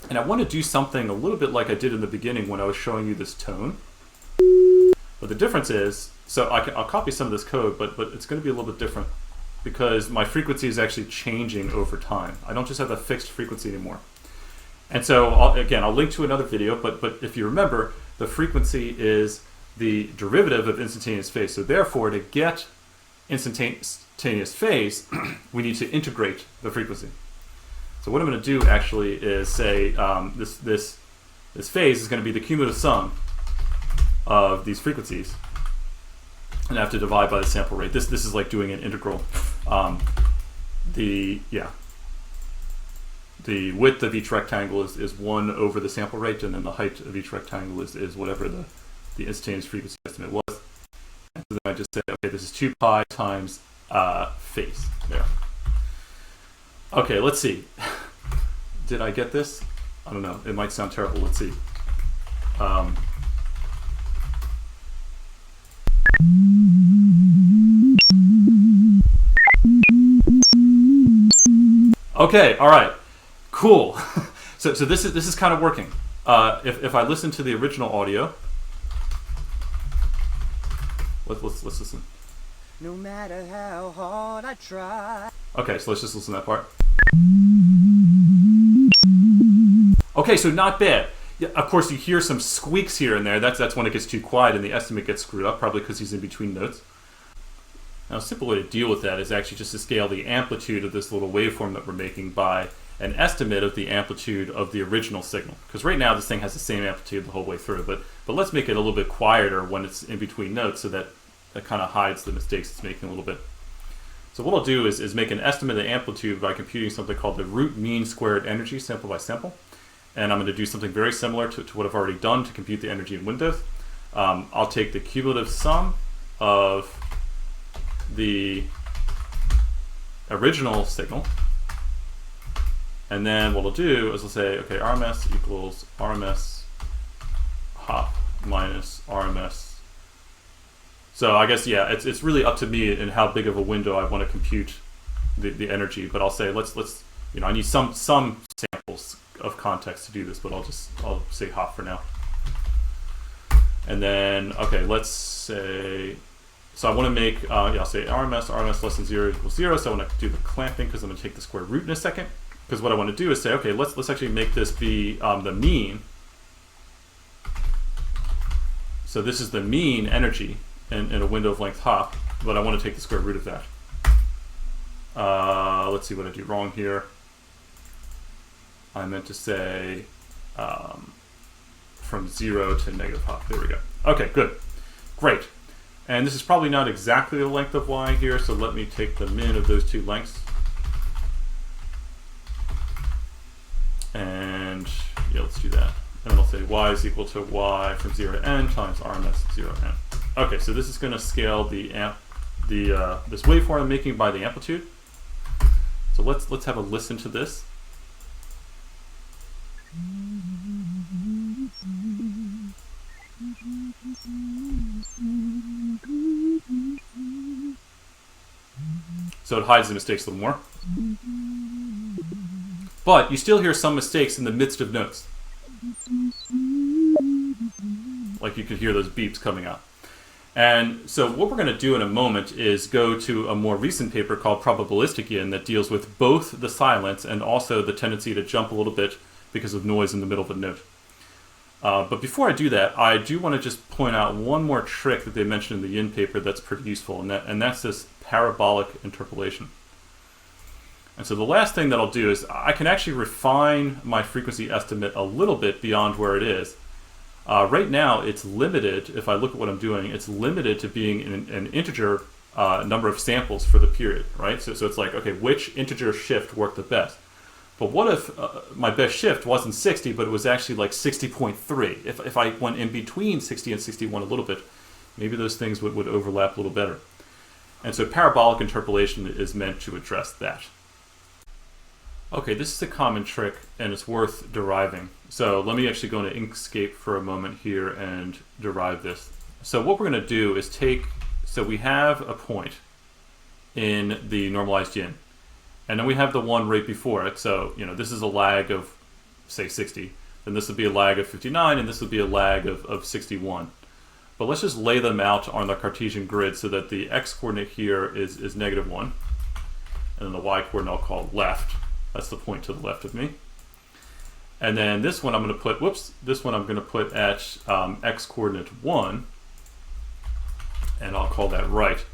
And I want to do something a little bit like I did in the beginning when I was showing you this tone. But the difference is, so I'll copy some of this code, but it's going to be a little bit different because my frequency is actually changing over time. I don't just have a fixed frequency anymore. And so, I'll link to another video, but if you remember, the frequency is the derivative of instantaneous phase. So therefore, to get instantaneous phase, we need to integrate the frequency. So what I'm going to do actually is say this phase is going to be the cumulative sum of these frequencies, and I have to divide by the sample rate. This is like doing an integral. The width of each rectangle is 1 over the sample rate, and then the height of each rectangle is whatever the instantaneous frequency estimate was. And so then I just say, okay, this is 2 pi times phase there. Okay, let's see. Did I get this? I don't know. It might sound terrible. Let's see. Okay, all right, cool. so this is kind of working. If I listen to the original audio, let's listen. No matter how hard I try. Okay, so let's just listen to that part. Okay, so not bad. Yeah, of course, you hear some squeaks here and there. That's when it gets too quiet and the estimate gets screwed up, probably because he's in between notes. Now, a simple way to deal with that is actually just to scale the amplitude of this little waveform that we're making by an estimate of the amplitude of the original signal. Because right now, this thing has the same amplitude the whole way through, but let's make it a little bit quieter when it's in between notes so that kind of hides the mistakes it's making a little bit. So what I'll do is make an estimate of the amplitude by computing something called the root mean squared energy sample by sample. And I'm going to do something very similar to what I've already done to compute the energy in Windows. I'll take the cumulative sum of the original signal, and then what I'll do is I'll say, okay, RMS equals RMS hop minus RMS. So I guess, yeah, it's really up to me in how big of a window I want to compute the energy, but I'll say let's I need some samples of context to do this, but I'll say hop for now. And then, okay, let's say, so I want to make, I'll say RMS less than 0 equals 0, so I want to do the clamping because I'm going to take the square root in a second. Because what I want to do is say, okay, let's actually make this be the mean. So this is the mean energy in a window of length hop, but I want to take the square root of that. Let's see what I do wrong here. I meant to say from 0 to negative hop. There we go. Okay, good. Great. And this is probably not exactly the length of y here, so let me take the min of those two lengths. And yeah, let's do that. And then I'll say y is equal to y from 0 to n times RMS 0 to n. Okay, so this is going to scale this waveform I'm making by the amplitude. So let's have a listen to this. So it hides the mistakes a little more. But you still hear some mistakes in the midst of notes. Like you could hear those beeps coming out. And so what we're going to do in a moment is go to a more recent paper called Probabilistic Yin that deals with both the silence and also the tendency to jump a little bit because of noise in the middle of a note. But before I do that, I do want to just point out one more trick that they mentioned in the Yin paper that's pretty useful, and that's this parabolic interpolation. And so the last thing that I'll do is I can actually refine my frequency estimate a little bit beyond where it is. Right now, it's limited, if I look at what I'm doing, it's limited to being an integer number of samples for the period, right? So it's like, okay, which integer shift worked the best? But what if my best shift wasn't 60, but it was actually like 60.3? If I went in between 60 and 61 a little bit, maybe those things would overlap a little better. And so parabolic interpolation is meant to address that. Okay, this is a common trick, and it's worth deriving. So let me actually go into Inkscape for a moment here and derive this. So what we're going to do is so we have a point in the normalized yin, and then we have the one right before it. So, this is a lag of, say, 60. Then this would be a lag of 59, and this would be a lag of 61. But let's just lay them out on the Cartesian grid so that the x-coordinate here is -1, and then the y-coordinate I'll call left. That's the point to the left of me. And then this one I'm going to put, this one I'm going to put at x-coordinate 1, and I'll call that right.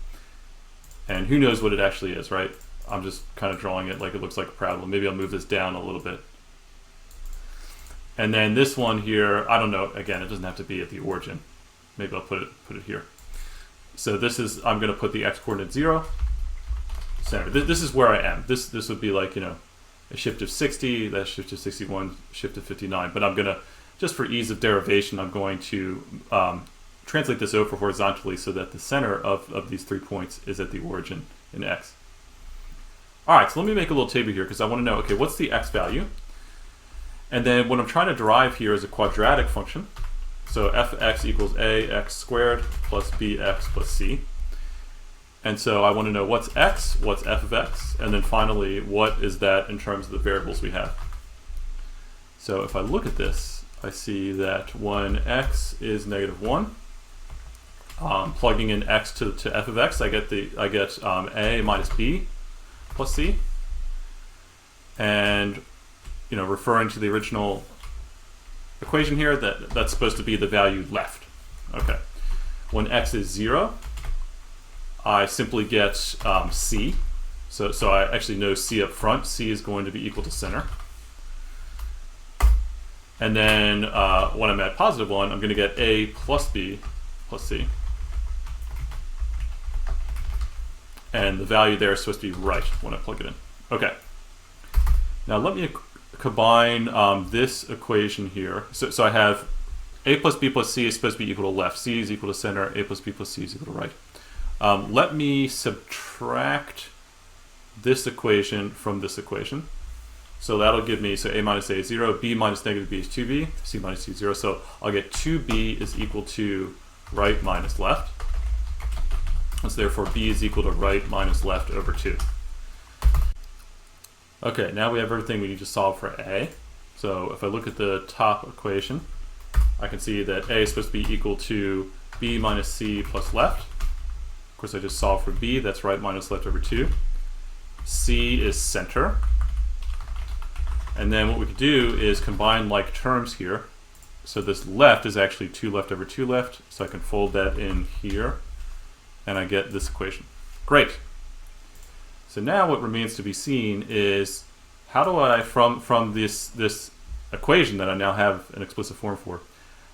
And who knows what it actually is, right? I'm just kind of drawing it like it looks like a parabola. Maybe I'll move this down a little bit. And then this one here, I don't know, again, it doesn't have to be at the origin. Maybe I'll put it here. So this is, I'm going to put the x-coordinate 0, center. This is where I am. This would be like, a shift of 60, that shift of 61, shift of 59. But I'm going to, just for ease of derivation, I'm going to translate this over horizontally so that the center of these 3 points is at the origin in x. All right, so let me make a little table here because I want to know, okay, what's the x value? And then what I'm trying to derive here is a quadratic function. So f of x equals ax squared plus bx plus c. And so I want to know what's x, what's f of x, and then finally, what is that in terms of the variables we have. So if I look at this, I see that when x is -1, plugging in x to f of x, I get a minus b plus c. And referring to the original equation here, that's supposed to be the value left. Okay. When x is 0, I simply get c. So I actually know c up front. C is going to be equal to center. And then when I'm at +1, I'm going to get a plus b plus c. And the value there is supposed to be right when I plug it in. Okay. Now let me combine this equation here. So I have a plus b plus c is supposed to be equal to left. C is equal to center. A plus b plus c is equal to right. Let me subtract this equation from this equation. So that'll give me, so a minus a is 0, b minus -b is 2b, c minus c is 0. So I'll get 2b is equal to right minus left. And so therefore b is equal to right minus left over 2. Okay, now we have everything we need to solve for a. So if I look at the top equation, I can see that a is supposed to be equal to b minus c plus left. Of course, I just solved for b, that's right minus left over 2. C is center. And then what we could do is combine like terms here. So this left is actually 2 left over 2 left, so I can fold that in here, and I get this equation. Great. So now what remains to be seen is how do I, from this equation that I now have an explicit form for,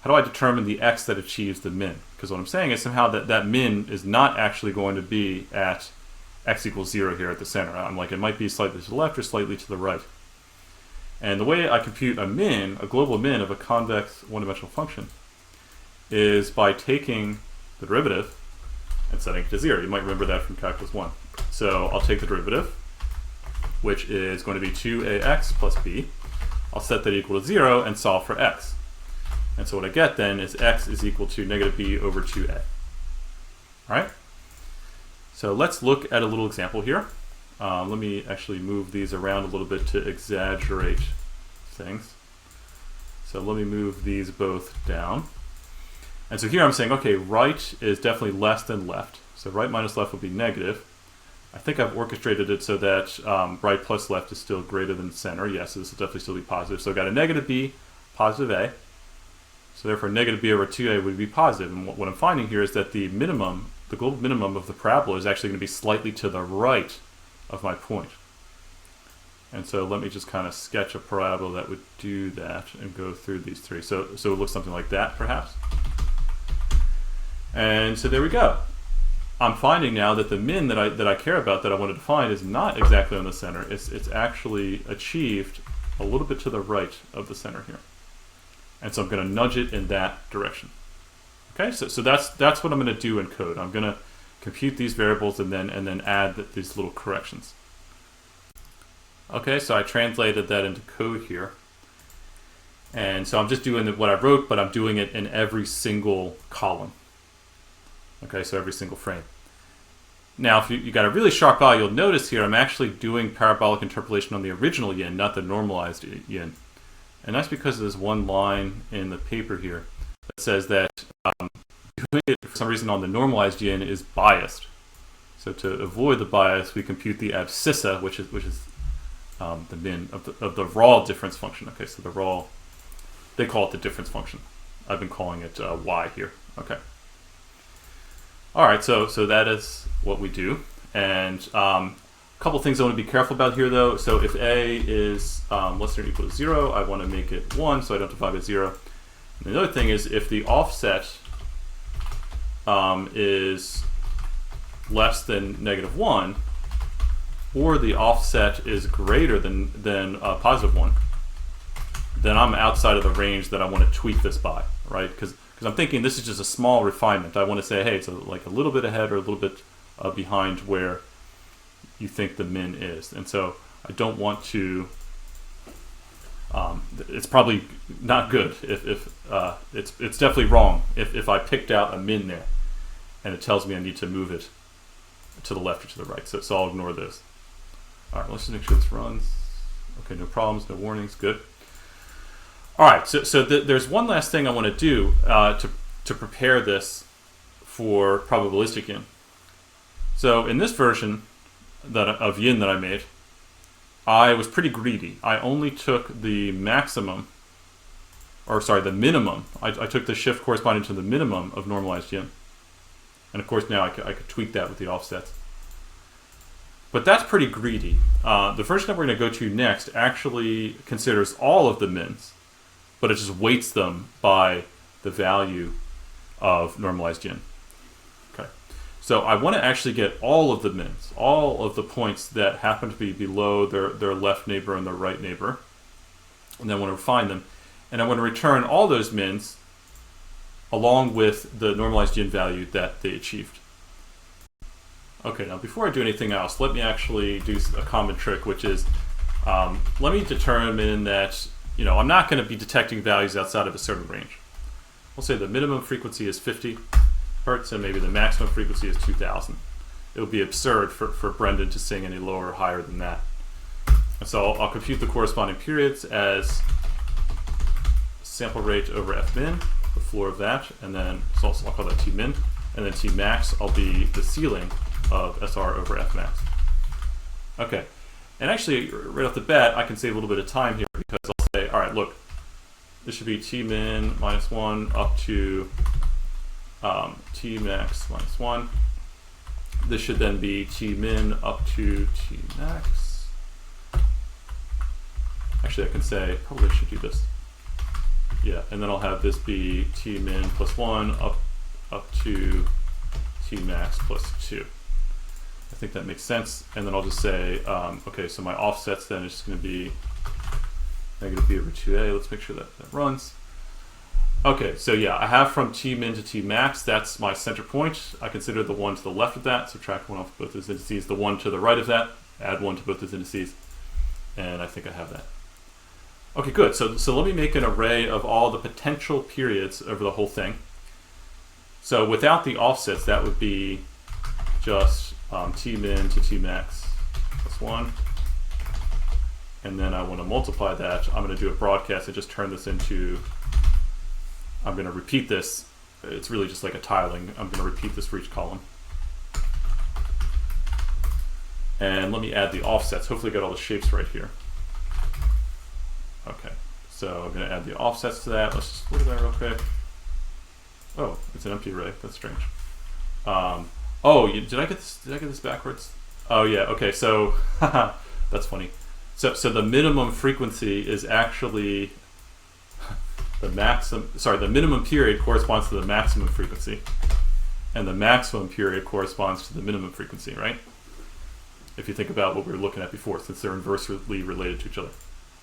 how do I determine the x that achieves the min? Because what I'm saying is somehow that min is not actually going to be at x equals 0 here at the center. I'm like, it might be slightly to the left or slightly to the right. And the way I compute a min, a global min of a convex one-dimensional function, is by taking the derivative and setting it to 0. You might remember that from calculus 1. So I'll take the derivative, which is going to be 2ax plus b. I'll set that equal to 0 and solve for x. And so what I get then is x is equal to -b over 2a. All right? So let's look at a little example here. Let me actually move these around a little bit to exaggerate things. So let me move these both down. And so here I'm saying, okay, right is definitely less than left. So right minus left would be negative. I think I've orchestrated it so that right plus left is still greater than center. Yes, so this will definitely still be positive. So I've got a negative b, positive a. So therefore negative b over 2a would be positive. And what I'm finding here is that the minimum, the global minimum of the parabola is actually going to be slightly to the right of my point. And so let me just kind of sketch a parabola that would do that and go through these three. So it looks something like that, perhaps. And so there we go. I'm finding now that the min that I care about, that I wanted to find, is not exactly on the center. It's actually achieved a little bit to the right of the center here. And so I'm going to nudge it in that direction. Okay, so that's what I'm going to do in code. I'm going to compute these variables and then add these little corrections. Okay, so I translated that into code here. And so I'm just doing what I wrote, but I'm doing it in every single column. Okay, so every single frame. Now, if you got a really sharp eye, you'll notice here I'm actually doing parabolic interpolation on the original yin, not the normalized yin. And that's because there's one line in the paper here that says that doing it for some reason on the normalized yin is biased. So to avoid the bias, we compute the abscissa, which is the min of the raw difference function. Okay, so the raw, they call it the difference function. I've been calling it y here. Okay. All right, so that is what we do. And a couple things I want to be careful about here, though. So if a is less than or equal to 0, I want to make it 1, so I don't divide by 0. And the other thing is if the offset is less than -1, or the offset is greater than positive 1, then I'm outside of the range that I want to tweak this by, right? Because I'm thinking this is just a small refinement. I want to say, hey, it's like a little bit ahead or a little bit behind where you think the min is. And so I don't want to, it's probably not good if it's definitely wrong if I picked out a min there and it tells me I need to move it to the left or to the right. So I'll ignore this. All right, let's just make sure this runs. Okay, no problems, no warnings, good. All right, so there's one last thing I want to do to prepare this for probabilistic yin. So in this version of yin that I made, I was pretty greedy. I only took the maximum, or sorry, the minimum. I took the shift corresponding to the minimum of normalized yin. And of course now I could tweak that with the offsets. But that's pretty greedy. The version that we're going to go to next actually considers all of the mins, but it just weights them by the value of normalized yin. Okay, so I want to actually get all of the mins, all of the points that happen to be below their left neighbor and their right neighbor, and then I want to refine them, and I want to return all those mins along with the normalized yin value that they achieved. Okay, now before I do anything else, let me actually do a common trick, which is let me determine that I'm not going to be detecting values outside of a certain range. We'll say the minimum frequency is 50 hertz and maybe the maximum frequency is 2000. It would be absurd for Brendan to sing any lower or higher than that. And so I'll compute the corresponding periods as sample rate over f min, the floor of that, and then so I'll call that t min, and then t max will be the ceiling of SR over f max. Okay, and actually right off the bat I can save a little bit of time here because I'll say, all right, look, this should be t min minus 1 up to t max minus 1. This should then be t min up to t max. Actually, I can say, probably I should do this. Yeah, and then I'll have this be t min plus 1 up to t max plus 2. I think that makes sense. And then I'll just say, okay, so my offsets then is just going to be negative b over 2a. Let's make sure that runs. Okay, so yeah, I have from t min to t max, that's my center point. I consider the one to the left of that, subtract 1 off both those indices, the one to the right of that, add 1 to both those indices, and I think I have that. Okay, good. So let me make an array of all the potential periods over the whole thing. So without the offsets, that would be just t min to t max plus 1. And then I want to multiply that. I'm going to do a broadcast and just turn this into, I'm going to repeat this. It's really just like a tiling. I'm going to repeat this for each column. And let me add the offsets. Hopefully I got all the shapes right here. Okay, so I'm going to add the offsets to that. Let's just split it out real quick. Oh, it's an empty array. That's strange. Did I get this backwards? Oh yeah. Okay, so that's funny. So the minimum frequency is actually the maximum. Sorry, the minimum period corresponds to the maximum frequency, and the maximum period corresponds to the minimum frequency, right? If you think about what we were looking at before, since they're inversely related to each other.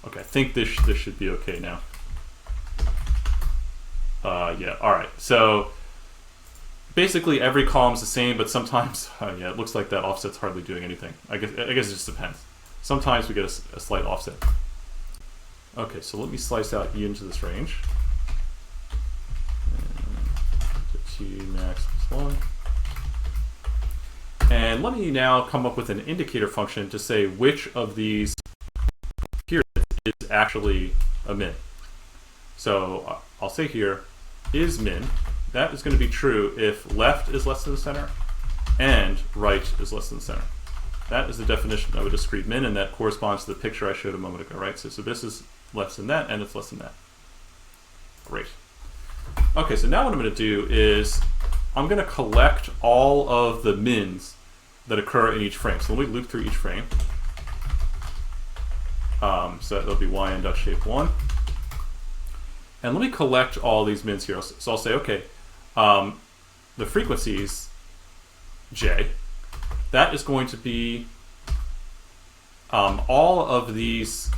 Okay, I think this should be okay now. Yeah, all right. So basically every column is the same, but sometimes, yeah, it looks like that offset's hardly doing anything. I guess it just depends. Sometimes we get a slight offset. Okay, so let me slice out E into this range. T max plus 1. And let me now come up with an indicator function to say which of these periods is actually a min. So I'll say here, is min. That is going to be true if left is less than the center and right is less than the center. That is the definition of a discrete min, and that corresponds to the picture I showed a moment ago, right? So this is less than that, and it's less than that. Great. Okay, so now what I'm going to do is I'm going to collect all of the mins that occur in each frame. So let me loop through each frame. So that'll be YIN.shape1. And let me collect all these mins here. So I'll say, okay, the frequencies, J, that is going to be all of these,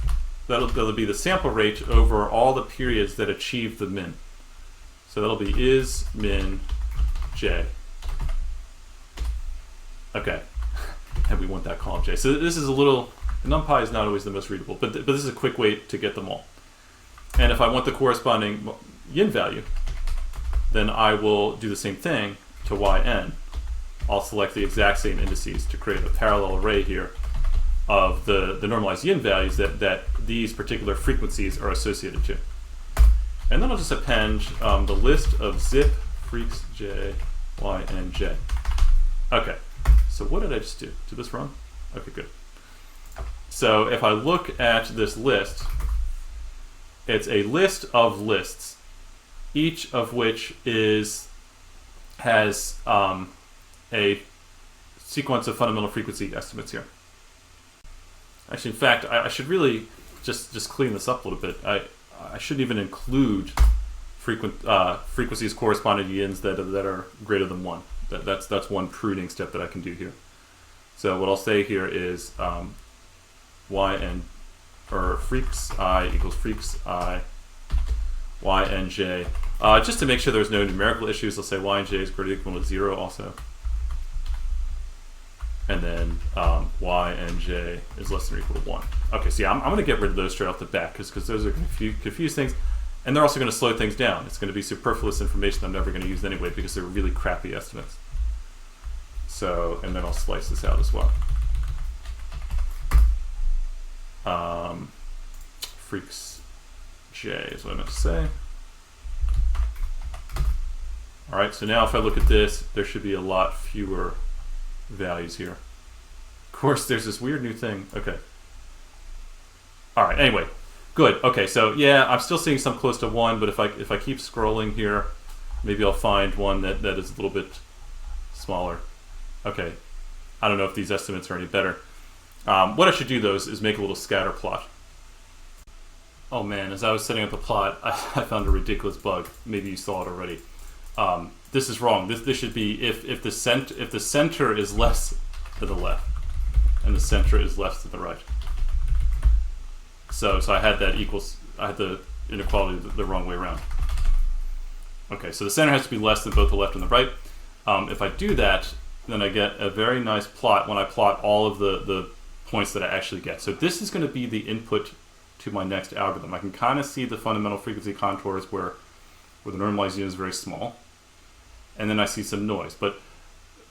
that'll be the sample rate over all the periods that achieve the min. So that'll be is min J. Okay, and we want that column J. So this is a little, NumPy is not always the most readable, but this is a quick way to get them all. And if I want the corresponding yin value, then I will do the same thing to YN. I'll select the exact same indices to create a parallel array here of the normalized yin values that these particular frequencies are associated to. And then I'll just append the list of zip freaks J, Y, and J. Okay, so what did I just do? Did this run? Okay, good. So if I look at this list, it's a list of lists, each of which has a sequence of fundamental frequency estimates here. Actually, in fact, I should really just clean this up a little bit. I shouldn't even include frequencies corresponding to yins that are greater than 1. That's one pruning step that I can do here. So what I'll say here is YN, or freaks I equals freaks I, YNJ. Just to make sure there's no numerical issues, I'll say YNJ is greater than or equal to 0 also. And then YNJ is less than or equal to 1. Okay, so yeah, I'm going to get rid of those straight off the bat because those are going to confuse things. And they're also going to slow things down. It's going to be superfluous information I'm never going to use anyway because they're really crappy estimates. So, and then I'll slice this out as well. Freaks J is what I meant to say. All right, so now if I look at this, there should be a lot fewer values here. Of course, there's this weird new thing. Okay. All right, anyway, good. Okay, so yeah, I'm still seeing some close to 1, but if I keep scrolling here, maybe I'll find one that is a little bit smaller. Okay, I don't know if these estimates are any better. What I should do, though, is make a little scatter plot. Oh man, as I was setting up the plot, I found a ridiculous bug. Maybe you saw it already. This is wrong. This should be if the center is less to the left, and the center is less to the right. So I had that equals. I had the inequality the wrong way around. Okay, so the center has to be less than both the left and the right. If I do that, then I get a very nice plot when I plot all of the points that I actually get. So this is going to be the input to my next algorithm. I can kind of see the fundamental frequency contours where the normalized yin is very small, and then I see some noise. But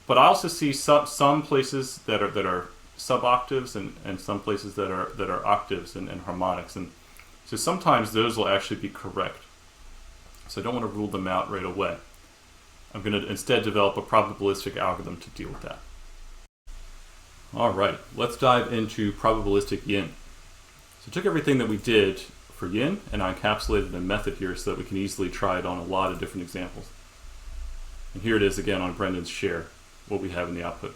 I also see some places that are sub-octaves and some places that are octaves and harmonics. And so sometimes those will actually be correct. So I don't want to rule them out right away. I'm going to instead develop a probabilistic algorithm to deal with that. All right, let's dive into probabilistic yin. So I took everything that we did for yin and I encapsulated a method here so that we can easily try it on a lot of different examples. And here it is again on Brendan's Cher, what we have in the output.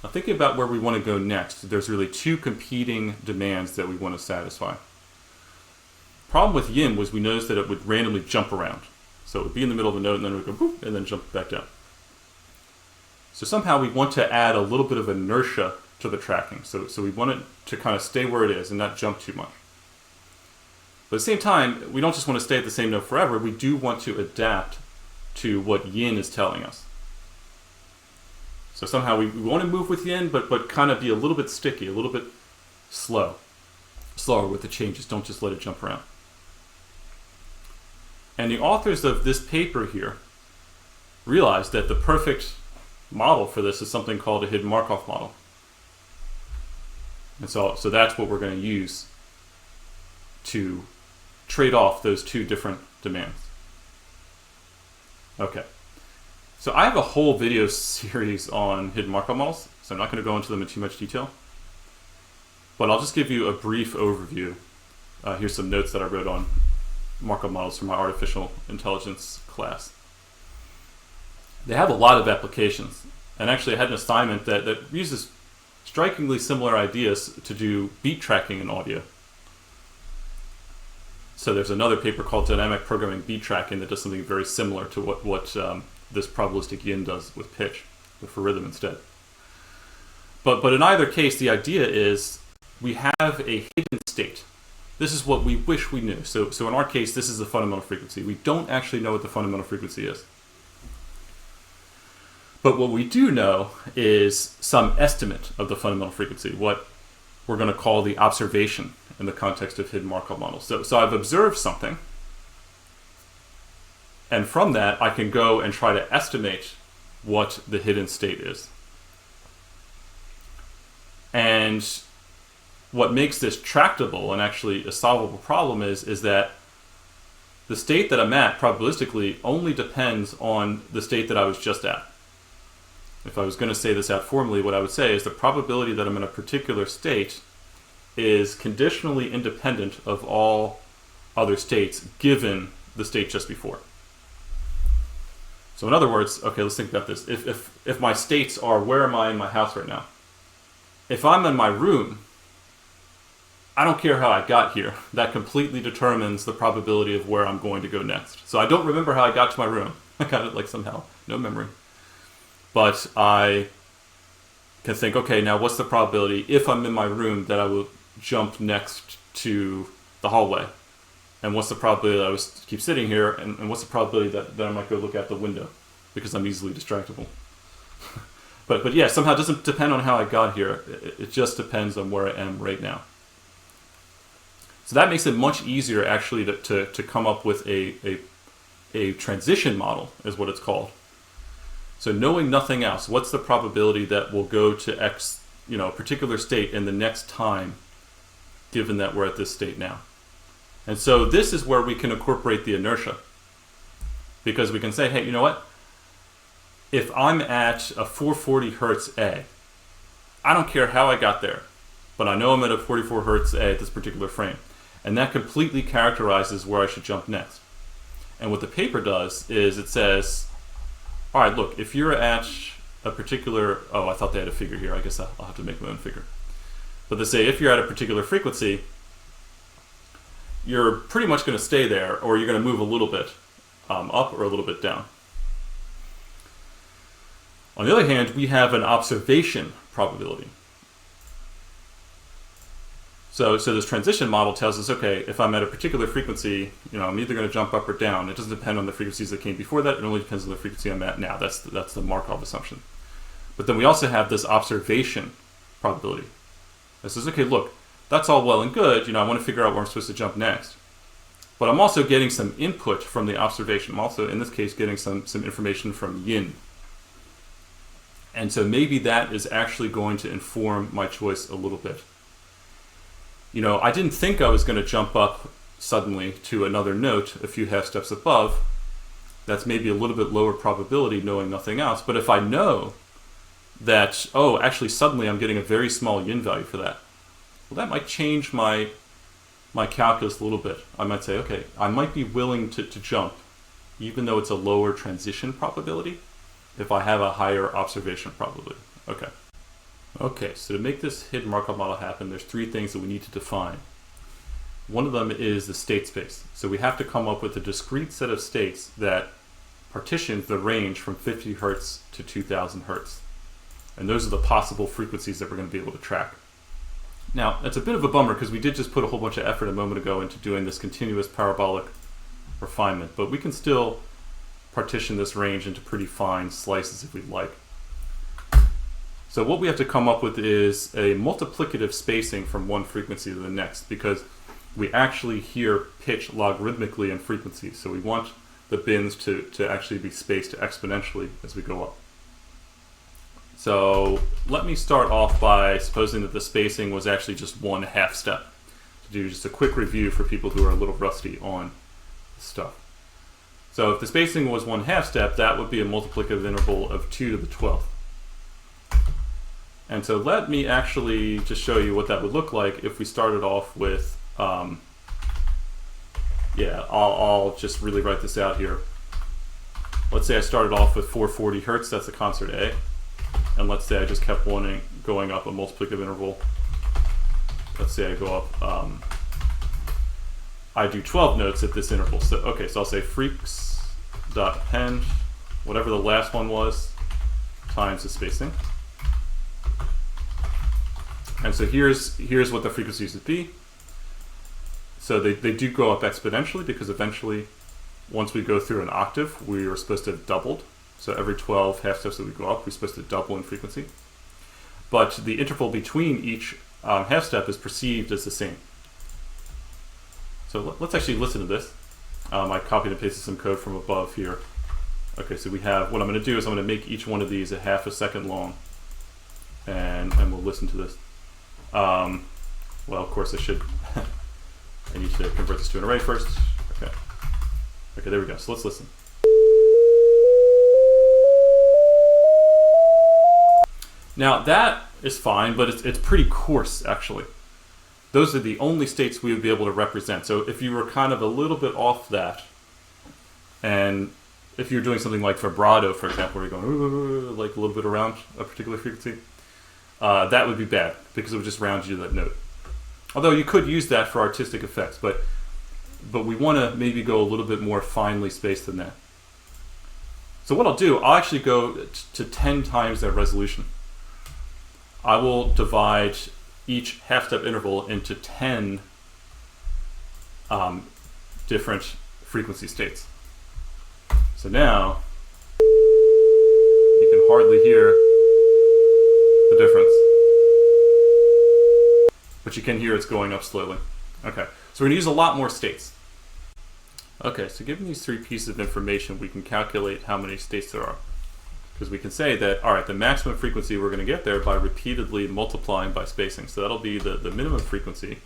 Now thinking about where we want to go next, there's really two competing demands that we want to satisfy. Problem with yin was we noticed that it would randomly jump around. So it would be in the middle of a note and then it would go boop and then jump back down. So somehow we want to add a little bit of inertia to the tracking. So we want it to kind of stay where it is and not jump too much. But at the same time, we don't just want to stay at the same note forever. We do want to adapt to what yin is telling us. So somehow we want to move with yin, but kind of be a little bit sticky, a little bit slower with the changes. Don't just let it jump around. And the authors of this paper here realized that the perfect model for this is something called a Hidden Markov Model. And so that's what we're going to use to trade off those two different demands. Okay. So I have a whole video series on hidden Markov models, so I'm not going to go into them in too much detail. But I'll just give you a brief overview. Here's some notes that I wrote on Markov models from my artificial intelligence class. They have a lot of applications. And actually I had an assignment that uses strikingly similar ideas to do beat tracking in audio. So there's another paper called Dynamic Programming Beat Tracking that does something very similar to what this probabilistic yin does with pitch, but for rhythm instead. But in either case, the idea is we have a hidden state. This is what we wish we knew. So in our case, this is the fundamental frequency. We don't actually know what the fundamental frequency is. But what we do know is some estimate of the fundamental frequency, what we're going to call the observation in the context of hidden Markov models. So I've observed something, and from that I can go and try to estimate what the hidden state is. And what makes this tractable and actually a solvable problem is that the state that I'm at probabilistically only depends on the state that I was just at. If I was going to say this out formally, what I would say is the probability that I'm in a particular state is conditionally independent of all other states given the state just before. So in other words, okay, let's think about this. If my states are, where am I in my house right now? If I'm in my room, I don't care how I got here. That completely determines the probability of where I'm going to go next. So I don't remember how I got to my room. I got it like somehow, no memory. But I can think, okay, now what's the probability if I'm in my room that I will jump next to the hallway? And what's the probability that I will keep sitting here? And what's the probability that I might go look out the window because I'm easily distractible? but yeah, somehow it doesn't depend on how I got here. It just depends on where I am right now. So that makes it much easier actually to come up with a transition model, is what it's called. So knowing nothing else, what's the probability that we'll go to X, a particular state in the next time, given that we're at this state now? And so this is where we can incorporate the inertia. Because we can say, hey, you know what? If I'm at a 440 hertz A, I don't care how I got there, but I know I'm at a 44 hertz A at this particular frame. And that completely characterizes where I should jump next. And what the paper does is it says, all right, look, if you're at a particular, oh, I thought they had a figure here. I guess I'll have to make my own figure. But they say if you're at a particular frequency, you're pretty much going to stay there, or you're going to move a little bit up or a little bit down. On the other hand, we have an observation probability. So this transition model tells us, okay, if I'm at a particular frequency, I'm either going to jump up or down. It doesn't depend on the frequencies that came before that. It only depends on the frequency I'm at now. That's the Markov assumption. But then we also have this observation probability. It says, okay, look, that's all well and good. I want to figure out where I'm supposed to jump next. But I'm also getting some input from the observation. I'm also, in this case, getting some information from yin. And so maybe that is actually going to inform my choice a little bit. You know, I didn't think I was going to jump up suddenly to another note a few half steps above. That's maybe a little bit lower probability knowing nothing else. But if I know that, oh, actually suddenly I'm getting a very small yin value for that, well, that might change my calculus a little bit. I might say, okay, I might be willing to jump, even though it's a lower transition probability, if I have a higher observation probability. Okay, so to make this hidden Markov model happen, there's three things that we need to define. One of them is the state space. So we have to come up with a discrete set of states that partitions the range from 50 hertz to 2000 hertz. And those are the possible frequencies that we're going to be able to track. Now, that's a bit of a bummer because we did just put a whole bunch of effort a moment ago into doing this continuous parabolic refinement, but we can still partition this range into pretty fine slices if we'd like. So what we have to come up with is a multiplicative spacing from one frequency to the next, because we actually hear pitch logarithmically in frequency. So we want the bins to actually be spaced exponentially as we go up. So let me start off by supposing that the spacing was actually just one half step. To do just a quick review for people who are a little rusty on stuff. So if the spacing was one half step, that would be a multiplicative interval of 2 to the 12th. And so let me actually just show you what that would look like if we started off with, I'll just really write this out here. Let's say I started off with 440 hertz, that's the concert A. And let's say I just kept going up a multiplicative interval. Let's say I go up, I do 12 notes at this interval. So I'll say freaks.append, whatever the last one was, times the spacing. And so here's what the frequencies would be. So they do go up exponentially because eventually, once we go through an octave, we are supposed to have doubled. So every 12 half steps that we go up, we're supposed to double in frequency. But the interval between each half step is perceived as the same. So let's actually listen to this. I copied and pasted some code from above here. Okay, so we have, what I'm going to do is I'm going to make each one of these a half a second long. And we'll listen to this. Well, of course I should, I need to convert this to an array first. Okay, there we go. So let's listen. Now that is fine, but it's pretty coarse actually. Those are the only states we would be able to represent. So if you were kind of a little bit off that, and if you're doing something like vibrato, for example, where you're going like a little bit around a particular frequency, that would be bad because it would just round you to that note. Although you could use that for artistic effects, but we want to maybe go a little bit more finely spaced than that. So what I'll do, I'll actually go to 10 times that resolution. I will divide each half-step interval into 10 different frequency states. So now you can hardly hear the difference, but you can hear it's going up slowly. Okay, so we're going to use a lot more states. Okay, so given these three pieces of information, we can calculate how many states there are. Because we can say that, all right, the maximum frequency we're going to get there by repeatedly multiplying by spacing. So that'll be the minimum frequency,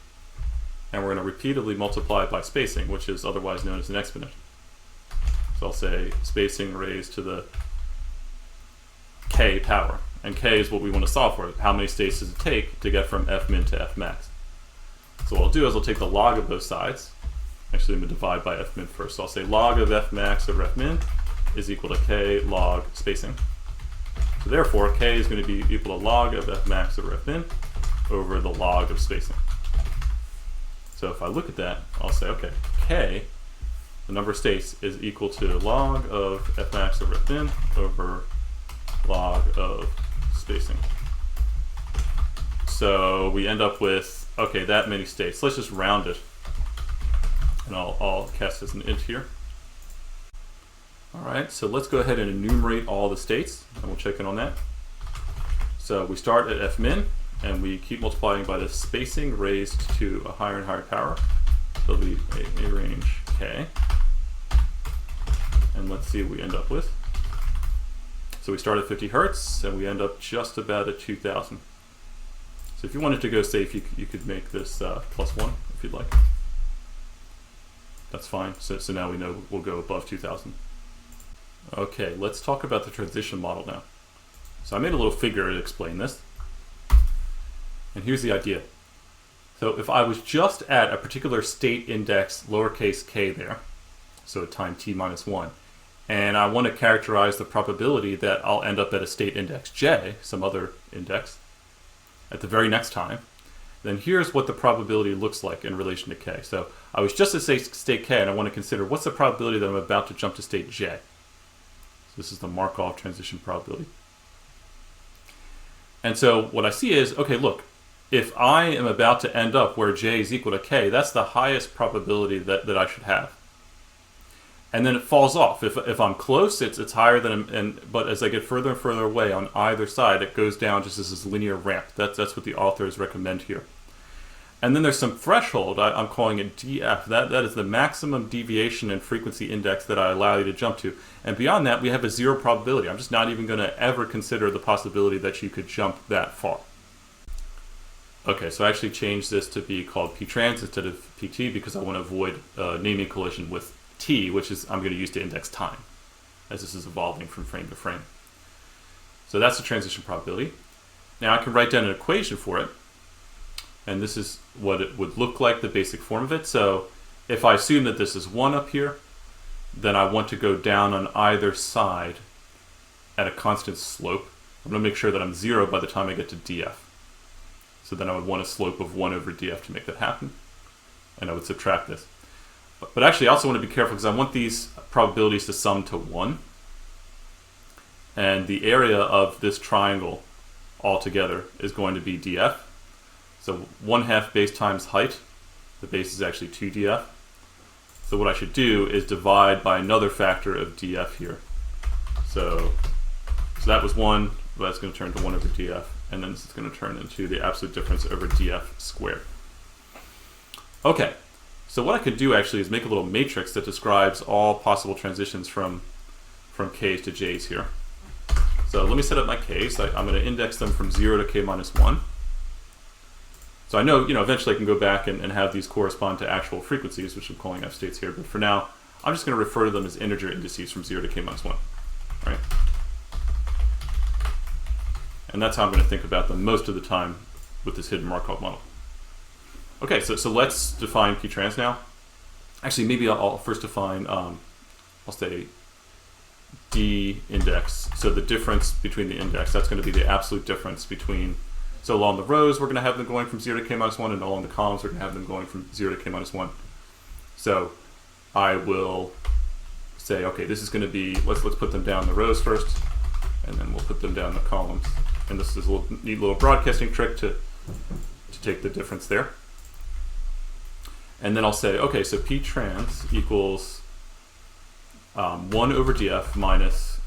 and we're going to repeatedly multiply by spacing, which is otherwise known as an exponent. So I'll say spacing raised to the k power. And k is what we want to solve for. How many states does it take to get from f min to f max? So what I'll do is I'll take the log of those sides. Actually, I'm going to divide by f min first. So I'll say log of f max over f min is equal to k log spacing. So therefore, k is going to be equal to log of f max over f min over the log of spacing. So if I look at that, I'll say, okay, k, the number of states, is equal to log of f max over f min over log of spacing. So we end up with, okay, that many states. Let's just round it. And I'll cast as an int here. All right, so let's go ahead and enumerate all the states, and we'll check in on that. So we start at f min, and we keep multiplying by the spacing raised to a higher and higher power. So it'll be a range k. And let's see what we end up with. So we start at 50 hertz, and we end up just about at 2000. So if you wanted to go safe, you could make this +1 if you'd like. That's fine. So now we know we'll go above 2000. Okay, let's talk about the transition model now. So I made a little figure to explain this. And here's the idea. So if I was just at a particular state index, lowercase k there, so at time t minus 1, and I want to characterize the probability that I'll end up at a state index j, some other index, at the very next time, then here's what the probability looks like in relation to k. So I was just at state k, and I want to consider what's the probability that I'm about to jump to state j. So this is the Markov transition probability. And so what I see is, okay, look, if I am about to end up where j is equal to k, that's the highest probability that I should have. And then it falls off. If I'm close, it's higher than, but as I get further and further away on either side, it goes down just as this linear ramp. That's what the authors recommend here. And then there's some threshold, I'm calling it df. That is the maximum deviation in frequency index that I allow you to jump to. And beyond that, we have a 0 probability. I'm just not even going to ever consider the possibility that you could jump that far. Okay, so I actually changed this to be called ptrans instead of pt because I want to avoid naming collision with t, which is I'm going to use to index time, as this is evolving from frame to frame. So that's the transition probability. Now I can write down an equation for it, and this is what it would look like, the basic form of it. So if I assume that this is 1 up here, then I want to go down on either side at a constant slope. I'm going to make sure that I'm 0 by the time I get to df. So then I would want a slope of 1 over df to make that happen, and I would subtract this. But actually I also want to be careful because I want these probabilities to sum to 1. And the area of this triangle altogether is going to be df. So 1/2 base times height. The base is actually 2df. So what I should do is divide by another factor of df here. So that was 1, but that's going to turn to 1 over df. And then this is going to turn into the absolute difference over df squared. Okay. So what I could do actually is make a little matrix that describes all possible transitions from k's to j's here. So let me set up my k's. I'm going to index them from 0 to k minus 1. So I know, eventually I can go back and have these correspond to actual frequencies, which I'm calling f states here. But for now, I'm just going to refer to them as integer indices from 0 to k minus 1. All right? And that's how I'm going to think about them most of the time with this hidden Markov model. Okay, so let's define ptrans now. Actually, maybe I'll first define, I'll say d index. So the difference between the index, that's going to be the absolute difference between, so along the rows, we're going to have them going from 0 to k minus 1, and along the columns, we're going to have them going from 0 to k minus 1. So I will say, okay, this is going to be, let's put them down the rows first, and then we'll put them down the columns. And this is a neat little broadcasting trick to take the difference there. And then I'll say, okay, so ptrans equals 1 over df minus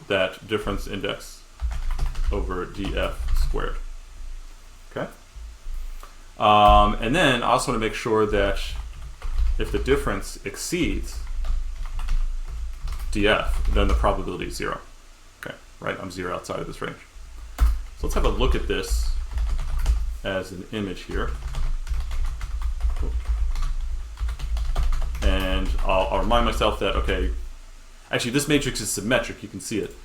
that difference index over df squared. Okay? And then I also want to make sure that if the difference exceeds df, then the probability is 0. Okay, right? I'm 0 outside of this range. So let's have a look at this as an image here. And I'll remind myself that, okay, actually this matrix is symmetric, you can see it,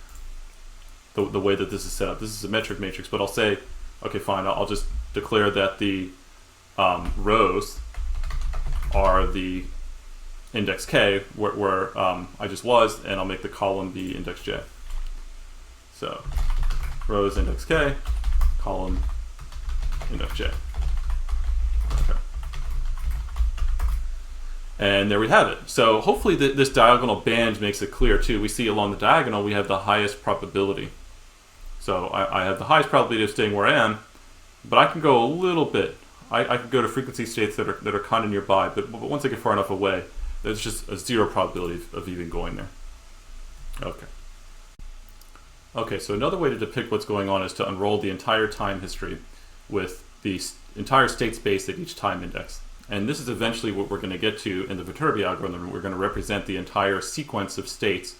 the way that this is set up. This is a symmetric matrix, but I'll say, okay, fine, I'll just declare that the rows are the index k, where I just was, and I'll make the column be index j. So rows index k, column index j. Okay. And there we have it. So hopefully this diagonal band makes it clear too. We see along the diagonal we have the highest probability. So I have the highest probability of staying where I am, but I can go a little bit. I can go to frequency states that are kind of nearby, but once I get far enough away, there's just a 0 probability of even going there. Okay. Okay, so another way to depict what's going on is to unroll the entire time history with the entire state space at each time index. And this is eventually what we're going to get to in the Viterbi algorithm. We're going to represent the entire sequence of states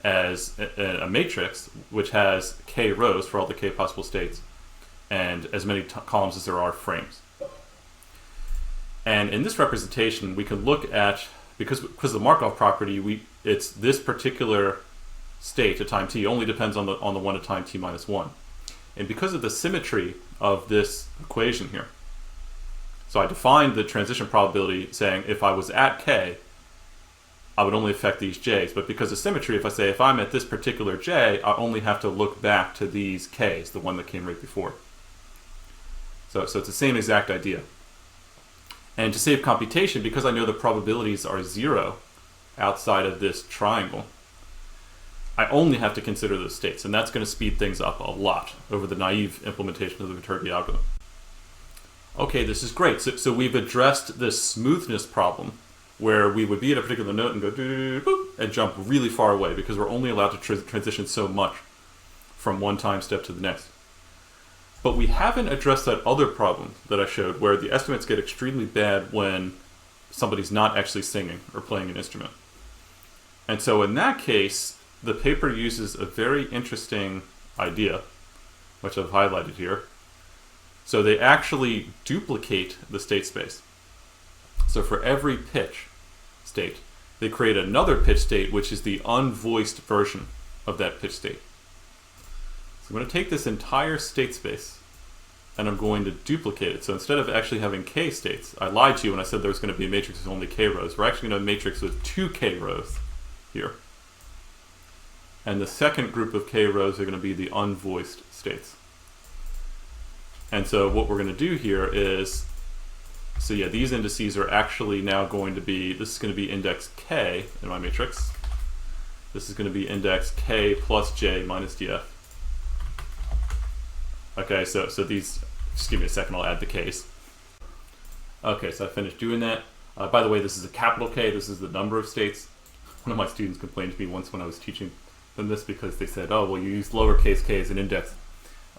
as a matrix which has k rows for all the k possible states and as many columns as there are frames. And in this representation, we can look at, because of the Markov property, it's this particular state at time t only depends on the one at time t minus 1. And because of the symmetry of this equation here, so I defined the transition probability saying if I was at k, I would only affect these j's. But because of symmetry, if I say if I'm at this particular j, I only have to look back to these k's, the one that came right before. So it's the same exact idea. And to save computation, because I know the probabilities are 0 outside of this triangle, I only have to consider those states, and that's going to speed things up a lot over the naive implementation of the Viterbi algorithm. Okay, this is great. So we've addressed this smoothness problem where we would be at a particular note and go boop, and jump really far away because we're only allowed to transition so much from one time step to the next. But we haven't addressed that other problem that I showed where the estimates get extremely bad when somebody's not actually singing or playing an instrument. And so in that case, the paper uses a very interesting idea, which I've highlighted here. So they actually duplicate the state space. So for every pitch state, they create another pitch state, which is the unvoiced version of that pitch state. So I'm going to take this entire state space and I'm going to duplicate it. So instead of actually having k states, I lied to you when I said there was going to be a matrix with only k rows. We're actually going to have a matrix with 2 k rows here. And the second group of k rows are going to be the unvoiced states. And so what we're going to do here is, so yeah, these indices are actually now going to be, this is going to be index k in my matrix. This is going to be index k plus j minus df. Okay, so these, just give me a second, I'll add the k's. Okay, so I finished doing that. By the way, this is a capital K, this is the number of states. One of my students complained to me once when I was teaching them this because they said, oh, well, you use lowercase k as an index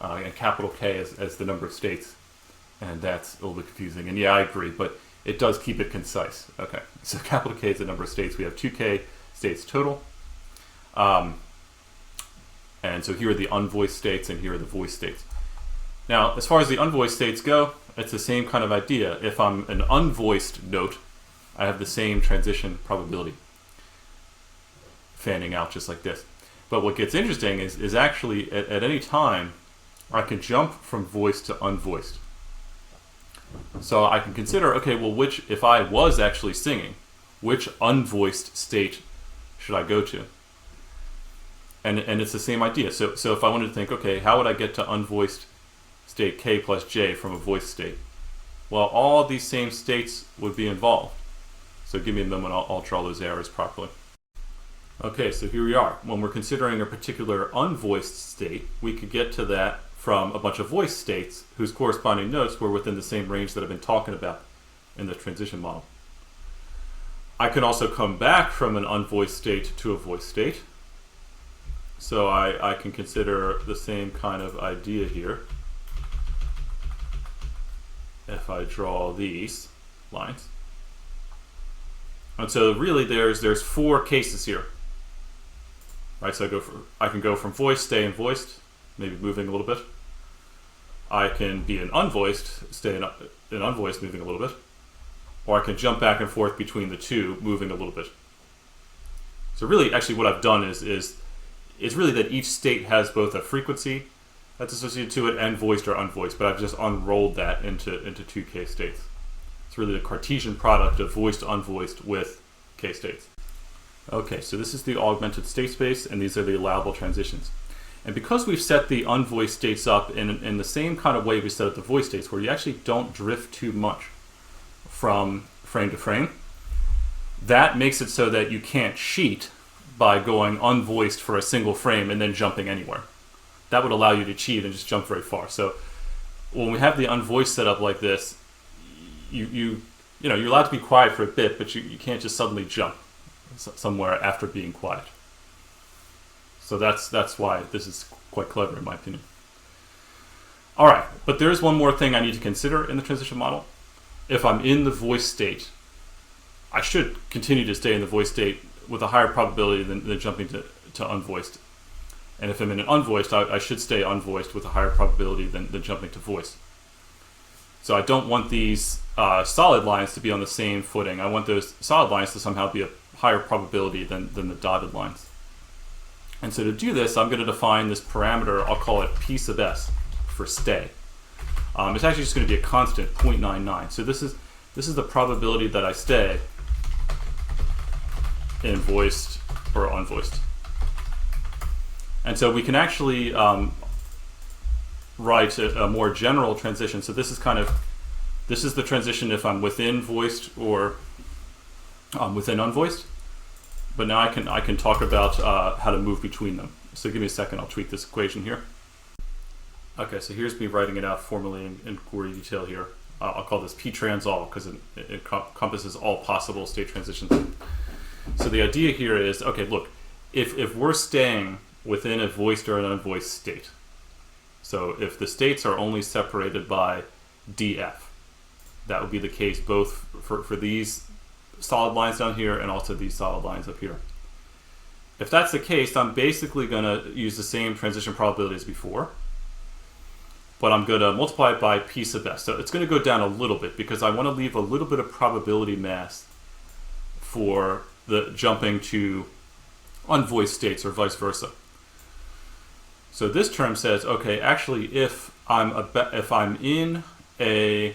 and capital K as the number of states. And that's a little bit confusing. And yeah, I agree, but it does keep it concise. Okay, so capital K is the number of states. We have 2k states total. And so here are the unvoiced states and here are the voiced states. Now, as far as the unvoiced states go, it's the same kind of idea. If I'm an unvoiced note, I have the same transition probability fanning out just like this. But what gets interesting is actually at any time, I can jump from voiced to unvoiced. So I can consider, okay, well, if I was actually singing, which unvoiced state should I go to? And it's the same idea. So if I wanted to think, okay, how would I get to unvoiced state k plus j from a voiced state? Well, all these same states would be involved. So give me a moment, I'll draw those arrows properly. Okay, so here we are. When we're considering a particular unvoiced state, we could get to that from a bunch of voiced states whose corresponding notes were within the same range that I've been talking about in the transition model. I can also come back from an unvoiced state to a voiced state. So I can consider the same kind of idea here if I draw these lines. And so really there's 4 cases here. Right, so I can go from voiced, stay in voiced, maybe moving a little bit. I can be an unvoiced, stay in unvoiced, moving a little bit. Or I can jump back and forth between the two, moving a little bit. So really, actually what I've done is really that each state has both a frequency that's associated to it and voiced or unvoiced, but I've just unrolled that into 2 k states. It's really the Cartesian product of voiced unvoiced with k states. Okay, so this is the augmented state space, and these are the allowable transitions. And because we've set the unvoiced states up in the same kind of way we set up the voiced states, where you actually don't drift too much from frame to frame, that makes it so that you can't cheat by going unvoiced for a single frame and then jumping anywhere. That would allow you to cheat and just jump very far. So when we have the unvoiced set up like this, you're allowed to be quiet for a bit, but you can't just suddenly jump somewhere after being quiet. So that's why this is quite clever in my opinion. All right, but there's one more thing I need to consider in the transition model. If I'm in the voice state, I should continue to stay in the voice state with a higher probability than jumping to unvoiced. And if I'm in an unvoiced, I should stay unvoiced with a higher probability than jumping to voiced. So I don't want these solid lines to be on the same footing. I want those solid lines to somehow be a higher probability than the dotted lines. And so to do this, I'm going to define this parameter. I'll call it P sub s for stay. It's actually just going to be a constant, 0.99. So this is the probability that I stay in voiced or unvoiced. And so we can actually write a more general transition. So this is the transition if I'm within voiced or within unvoiced. But now I can talk about how to move between them. So give me a second, I'll tweak this equation here. Okay, so here's me writing it out formally in gory detail here. I'll call this P trans all because it encompasses all possible state transitions. So the idea here is, okay, look, if we're staying within a voiced or an unvoiced state, so if the states are only separated by df, that would be the case both for these solid lines down here and also these solid lines up here. If that's the case, I'm basically going to use the same transition probability as before, but I'm going to multiply it by P sub s. So it's going to go down a little bit because I want to leave a little bit of probability mass for the jumping to unvoiced states or vice versa. So this term says, okay, actually, if I'm in a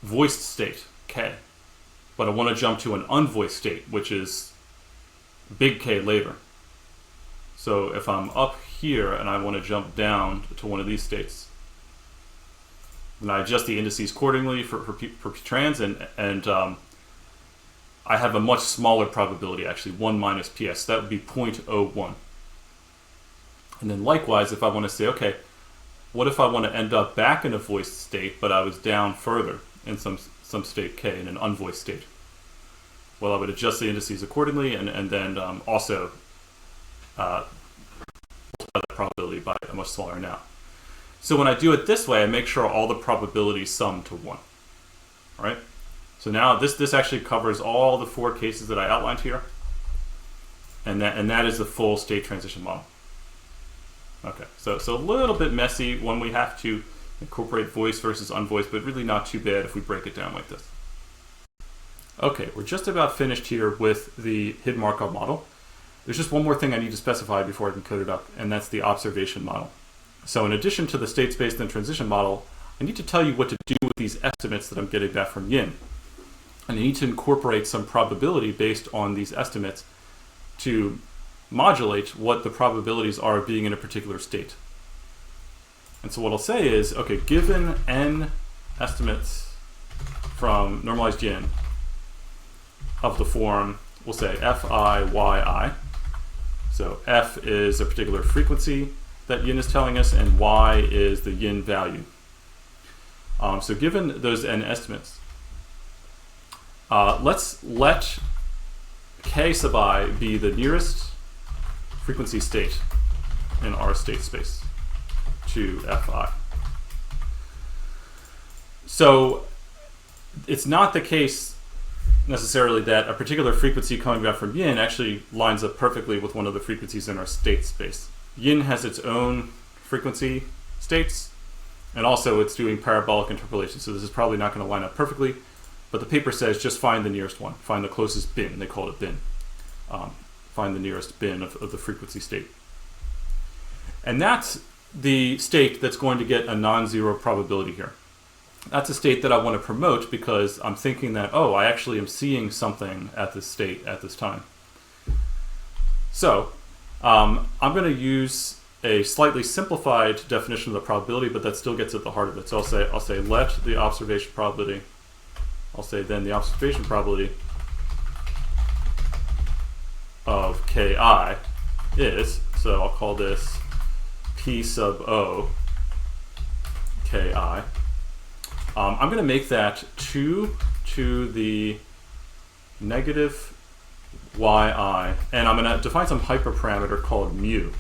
voiced state, K, but I want to jump to an unvoiced state, which is big K later. So if I'm up here and I want to jump down to one of these states, then I adjust the indices accordingly for P trans, and I have a much smaller probability, actually, 1 minus PS. That would be 0.01. And then likewise, if I want to say, okay, what if I want to end up back in a voiced state, but I was down further in some state K, in an unvoiced state? Well, I would adjust the indices accordingly, and then also multiply that probability by a much smaller amount. So when I do it this way, I make sure all the probabilities sum to 1. All right? So now this actually covers all the 4 cases that I outlined here, and that is the full state transition model. Okay, so a little bit messy when we have to incorporate voice versus unvoiced, but really not too bad if we break it down like this. Okay, we're just about finished here with the Hidden Markov model. There's just one more thing I need to specify before I can code it up, and that's the observation model. So in addition to the state space and the transition model, I need to tell you what to do with these estimates that I'm getting back from YIN. And I need to incorporate some probability based on these estimates to modulate what the probabilities are of being in a particular state. And so what I'll say is, okay, given n estimates from normalized YIN of the form, we'll say fi, yi. So f is a particular frequency that YIN is telling us, and y is the YIN value. So given those n estimates, let's let k sub I be the nearest frequency state in our state space to fi. So it's not the case necessarily that a particular frequency coming back from YIN actually lines up perfectly with one of the frequencies in our state space. YIN has its own frequency states, and also it's doing parabolic interpolation, so this is probably not going to line up perfectly, but the paper says just find the nearest one, find the closest bin, they call it bin. Find the nearest bin of the frequency state. And that's the state that's going to get a non-zero probability here. That's a state that I want to promote because I'm thinking that, oh, I actually am seeing something at this state at this time. So I'm going to use a slightly simplified definition of the probability, but that still gets at the heart of it. So I'll say let the observation probability, I'll say then the observation probability of ki is, so I'll call this P sub O ki. I'm going to make that 2 to the negative yi, and I'm going to define some hyperparameter called mu.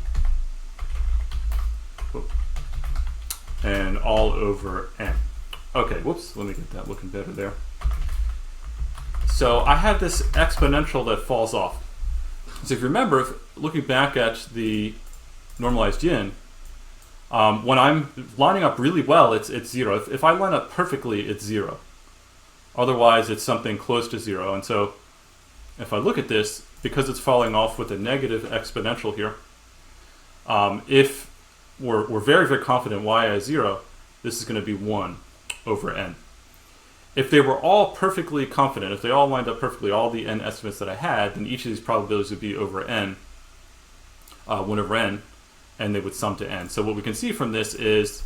And all over n. Okay, whoops, let me get that looking better there. So I have this exponential that falls off. So if you remember, looking back at the normalized yin, when I'm lining up really well, it's 0. If I line up perfectly, it's 0. Otherwise, it's something close to 0. And so if I look at this, because it's falling off with a negative exponential here, if we're very, very confident y is 0, this is going to be 1 over n. If they were all perfectly confident, if they all lined up perfectly, all the n estimates that I had, then each of these probabilities would be over n, 1 over n, and they would sum to n. So what we can see from this is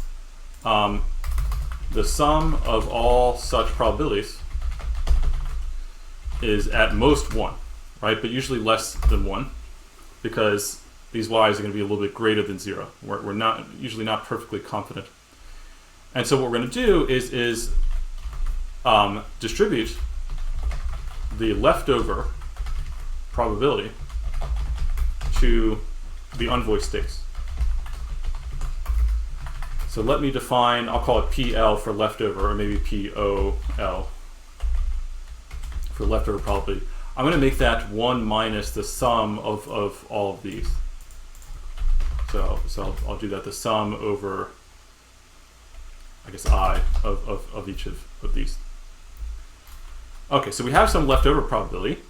the sum of all such probabilities is at most 1, right? But usually less than 1, because these y's are going to be a little bit greater than 0. We're not usually not perfectly confident. And so what we're going to do is distribute the leftover probability to the unvoiced states. So let me define, I'll call it PL for leftover, or maybe POL for leftover probability. I'm going to make that 1 minus the sum of all of these. So I'll do that, the sum over, I guess, I of each of these. Okay, so we have some leftover probability.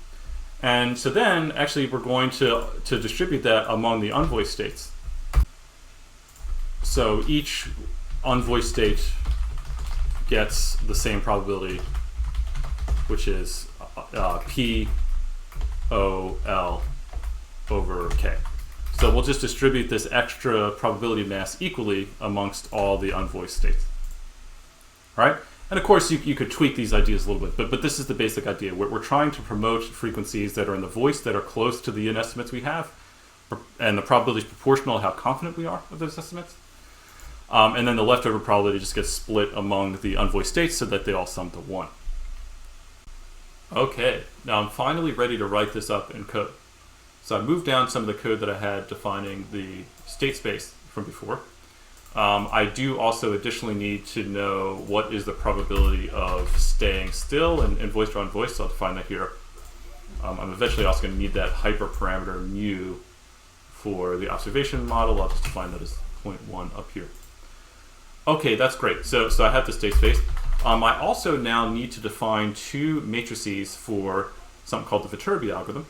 And so then, actually, we're going to distribute that among the unvoiced states. So each unvoiced state gets the same probability, which is P O L over K. So we'll just distribute this extra probability mass equally amongst all the unvoiced states. All right? And of course, you could tweak these ideas a little bit, but this is the basic idea. We're trying to promote frequencies that are in the voice that are close to the yin estimates we have, and the probability is proportional to how confident we are of those estimates. And then the leftover probability just gets split among the unvoiced states so that they all sum to 1. Okay, now I'm finally ready to write this up in code. So I moved down some of the code that I had defining the state space from before. I do also additionally need to know what is the probability of staying still in voiced or unvoiced, so I'll define that here. I'm eventually also going to need that hyperparameter mu for the observation model. I'll just define that as 0.1 up here. Okay, that's great. So I have the state space. I also now need to define 2 matrices for something called the Viterbi algorithm.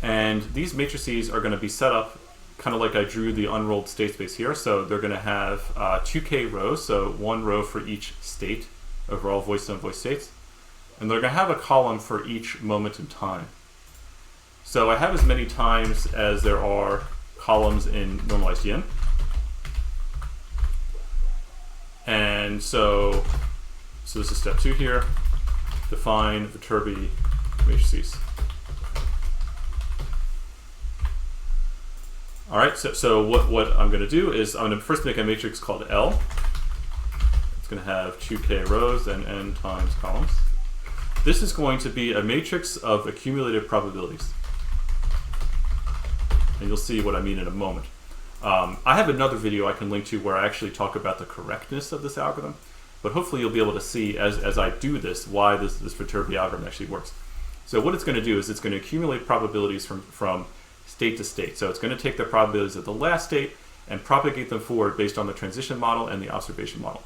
And these matrices are going to be set up kind of like I drew the unrolled state space here. So they're going to have 2k rows, so 1 row for each state over all voiced and unvoiced states. And they're going to have a column for each moment in time. So I have as many times as there are columns in normalized yin. And so this is step 2 here. Define Viterbi matrices. All right, so what I'm going to do is I'm going to first make a matrix called L. It's going to have 2k rows and n times columns. This is going to be a matrix of accumulated probabilities. And you'll see what I mean in a moment. I have another video I can link to where I actually talk about the correctness of this algorithm, but hopefully you'll be able to see as I do this why this Viterbi algorithm actually works. So what it's going to do is it's going to accumulate probabilities from state to state. So it's going to take the probabilities of the last state and propagate them forward based on the transition model and the observation model.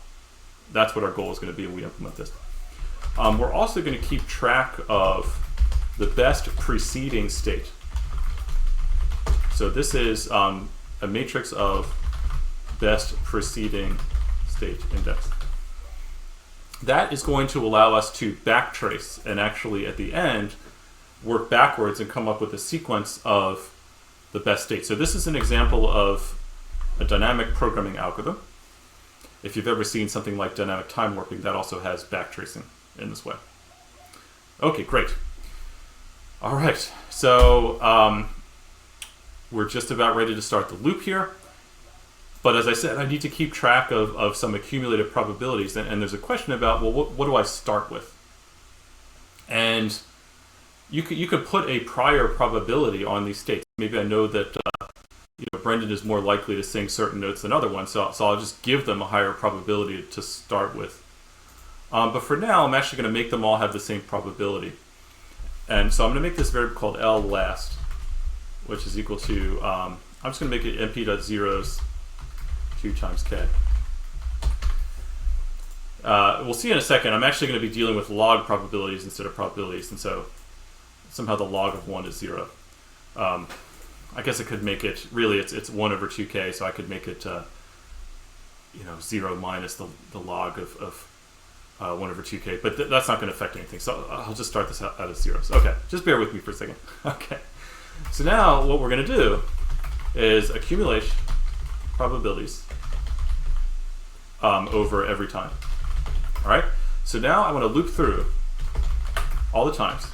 That's what our goal is going to be when we implement this. We're also going to keep track of the best preceding state. So this is a matrix of best preceding state index. That is going to allow us to backtrace and actually at the end work backwards and come up with a sequence of the best state. So this is an example of a dynamic programming algorithm. If you've ever seen something like dynamic time warping, that also has backtracing in this way. Okay, great. All right, so we're just about ready to start the loop here. But as I said, I need to keep track of some accumulated probabilities. And there's a question about, well, what do I start with? And you could put a prior probability on these states. Maybe I know that Brendan is more likely to sing certain notes than other ones, so I'll just give them a higher probability to start with. But for now, I'm actually going to make them all have the same probability. And so I'm going to make this variable called L last. which is equal to, I'm just going to make it np.zeros 2 times k. We'll see in a second, I'm actually going to be dealing with log probabilities instead of probabilities, and so somehow the log of 1 is 0. I guess I could make it, really it's 1 over 2k, so I could make it 0 minus the log of 1 over 2k, but that's not going to affect anything, so I'll just start this out as zeros. Okay, just bear with me for a second. Okay, so now what we're going to do is accumulate probabilities over every time. All right, so now I want to loop through all the times,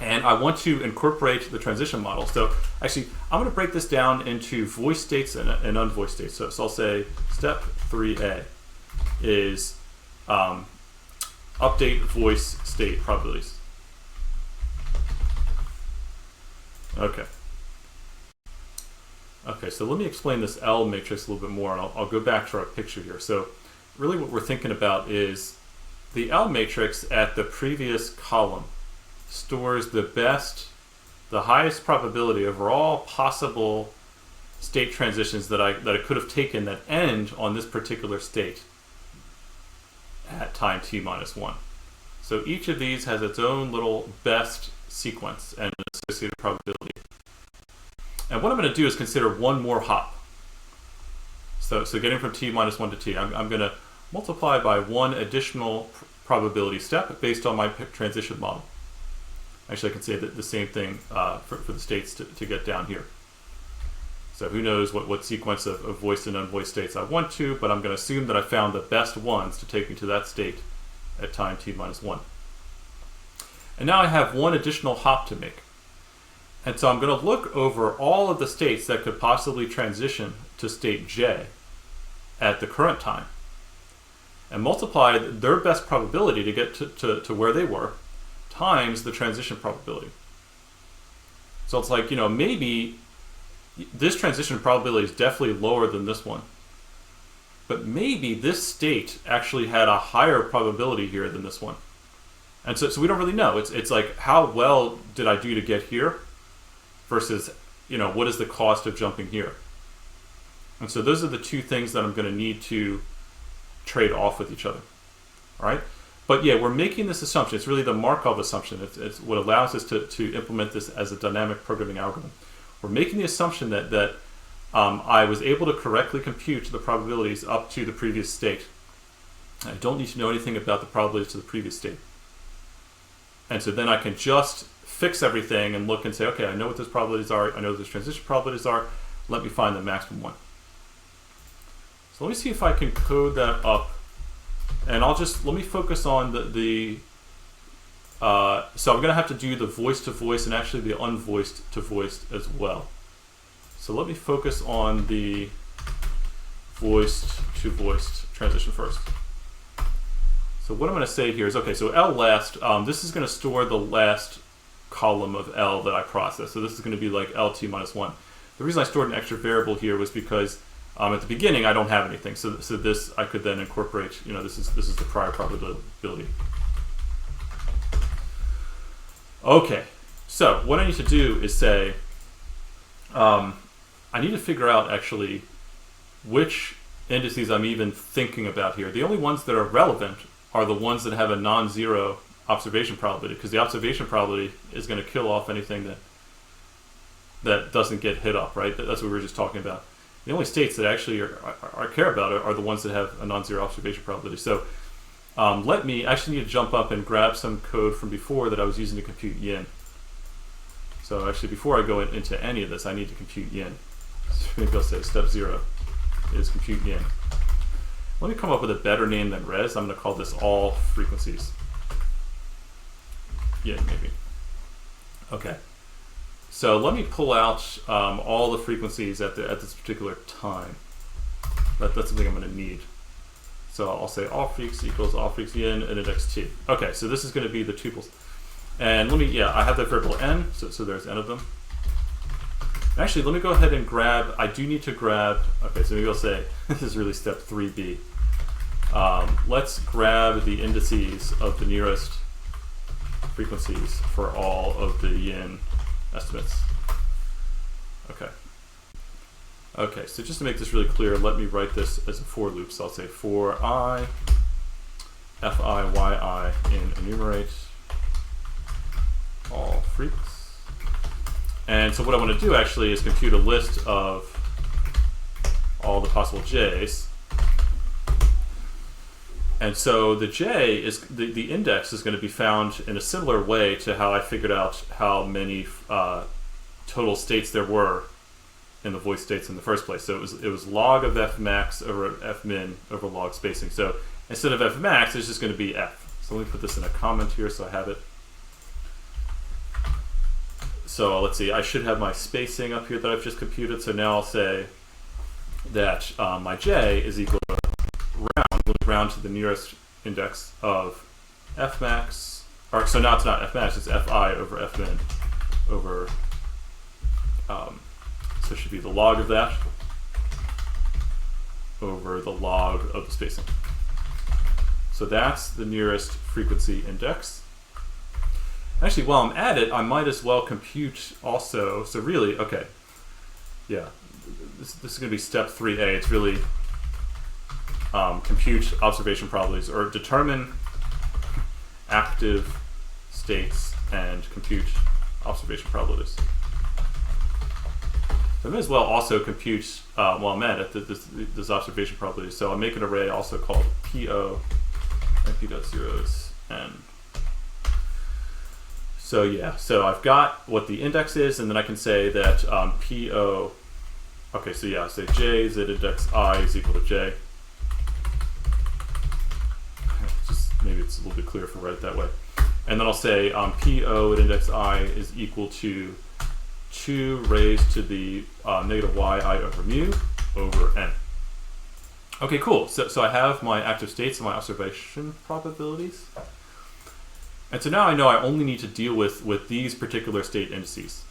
and I want to incorporate the transition model. So actually, I'm going to break this down into voice states and unvoiced states. So I'll say step 3a is update voice state probabilities. Okay. Okay, so let me explain this L matrix a little bit more, and I'll go back to our picture here. So really what we're thinking about is the L matrix at the previous column stores the highest probability over all possible state transitions that I could have taken that end on this particular state at time t minus 1. So each of these has its own little best sequence and an associated probability. And what I'm going to do is consider one more hop. So getting from t minus 1 to t, I'm going to multiply by one additional probability step based on my transition model. Actually, I can say the same thing for the states to get down here. So who knows what sequence of voiced and unvoiced states I want to, but I'm going to assume that I found the best ones to take me to that state at time t minus 1. And now I have one additional hop to make. And so I'm going to look over all of the states that could possibly transition to state j at the current time and multiply their best probability to get to where they were times the transition probability. So it's like, maybe this transition probability is definitely lower than this one, but maybe this state actually had a higher probability here than this one. And so we don't really know. It's like, how well did I do to get here versus, what is the cost of jumping here? And so those are the two things that I'm going to need to trade off with each other. All right? But yeah, we're making this assumption. It's really the Markov assumption. It's what allows us to implement this as a dynamic programming algorithm. We're making the assumption that I was able to correctly compute the probabilities up to the previous state. I don't need to know anything about the probabilities to the previous state. And so then I can just fix everything and look and say, okay, I know what those probabilities are. I know what those transition probabilities are. Let me find the maximum one. So let me see if I can code that up. And let me focus on so I'm going to have to do the voice to voice and actually the unvoiced to voiced as well. So let me focus on the voiced to voiced transition first. So what I'm going to say here is, okay, so L last, this is going to store the last column of L that I process. So this is going to be like LT minus 1. The reason I stored an extra variable here was because at the beginning I don't have anything. So this I could then incorporate, this is the prior probability. Okay, so what I need to do is say, I need to figure out actually which indices I'm even thinking about here. The only ones that are relevant are the ones that have a non-zero observation probability, because the observation probability is going to kill off anything that doesn't get hit up, right? That's what we were just talking about. The only states that actually I care about are the ones that have a non-zero observation probability. So I actually need to jump up and grab some code from before that I was using to compute YIN. So actually, before I go into any of this, I need to compute YIN. So maybe I'll say step 0 is compute YIN. Let me come up with a better name than res. I'm going to call this all frequencies. YIN, maybe. Okay. So let me pull out all the frequencies at this particular time. That's something I'm going to need. So I'll say all freaks equals all freaks YIN and index t. Okay, so this is going to be the tuples. And I have that variable n, so there's n of them. Actually, let me go ahead and grab, I do need to grab, okay, so maybe I'll say, this is really step 3b. Let's grab the indices of the nearest frequencies for all of the YIN estimates. Okay. Okay, so just to make this really clear, let me write this as a for loop. So I'll say for I, fi, yi, in enumerate all freaks. And so what I want to do actually is compute a list of all the possible j's. And so the j is, the index is going to be found in a similar way to how I figured out how many total states there were in the voice states in the first place. So it was log of f max over f min over log spacing. So instead of f max, it's just going to be f. So let me put this in a comment here so I have it. So let's see, I should have my spacing up here that I've just computed. So now I'll say that my j is equal to round to the nearest index of f max, or so now it's not f max, it's fi over f min over, so it should be the log of that over the log of the spacing. So that's the nearest frequency index. Actually, while I'm at it, I might as well compute also, so really, okay, yeah, this is going to be step 3a. It's really compute observation probabilities, or determine active states and compute observation probabilities. So I may as well also compute, while I'm at it, this observation probability. So I'll make an array also called PO and P.zeros n. So yeah, so I've got what the index is, and then I can say that PO, okay, so yeah, say j z index I is equal to j. Just maybe it's a little bit clearer if I write it that way. And then I'll say PO at index I is equal to 2 raised to the negative yi over mu over n. Okay, cool. So I have my active states and my observation probabilities. And so now I know I only need to deal with these particular state indices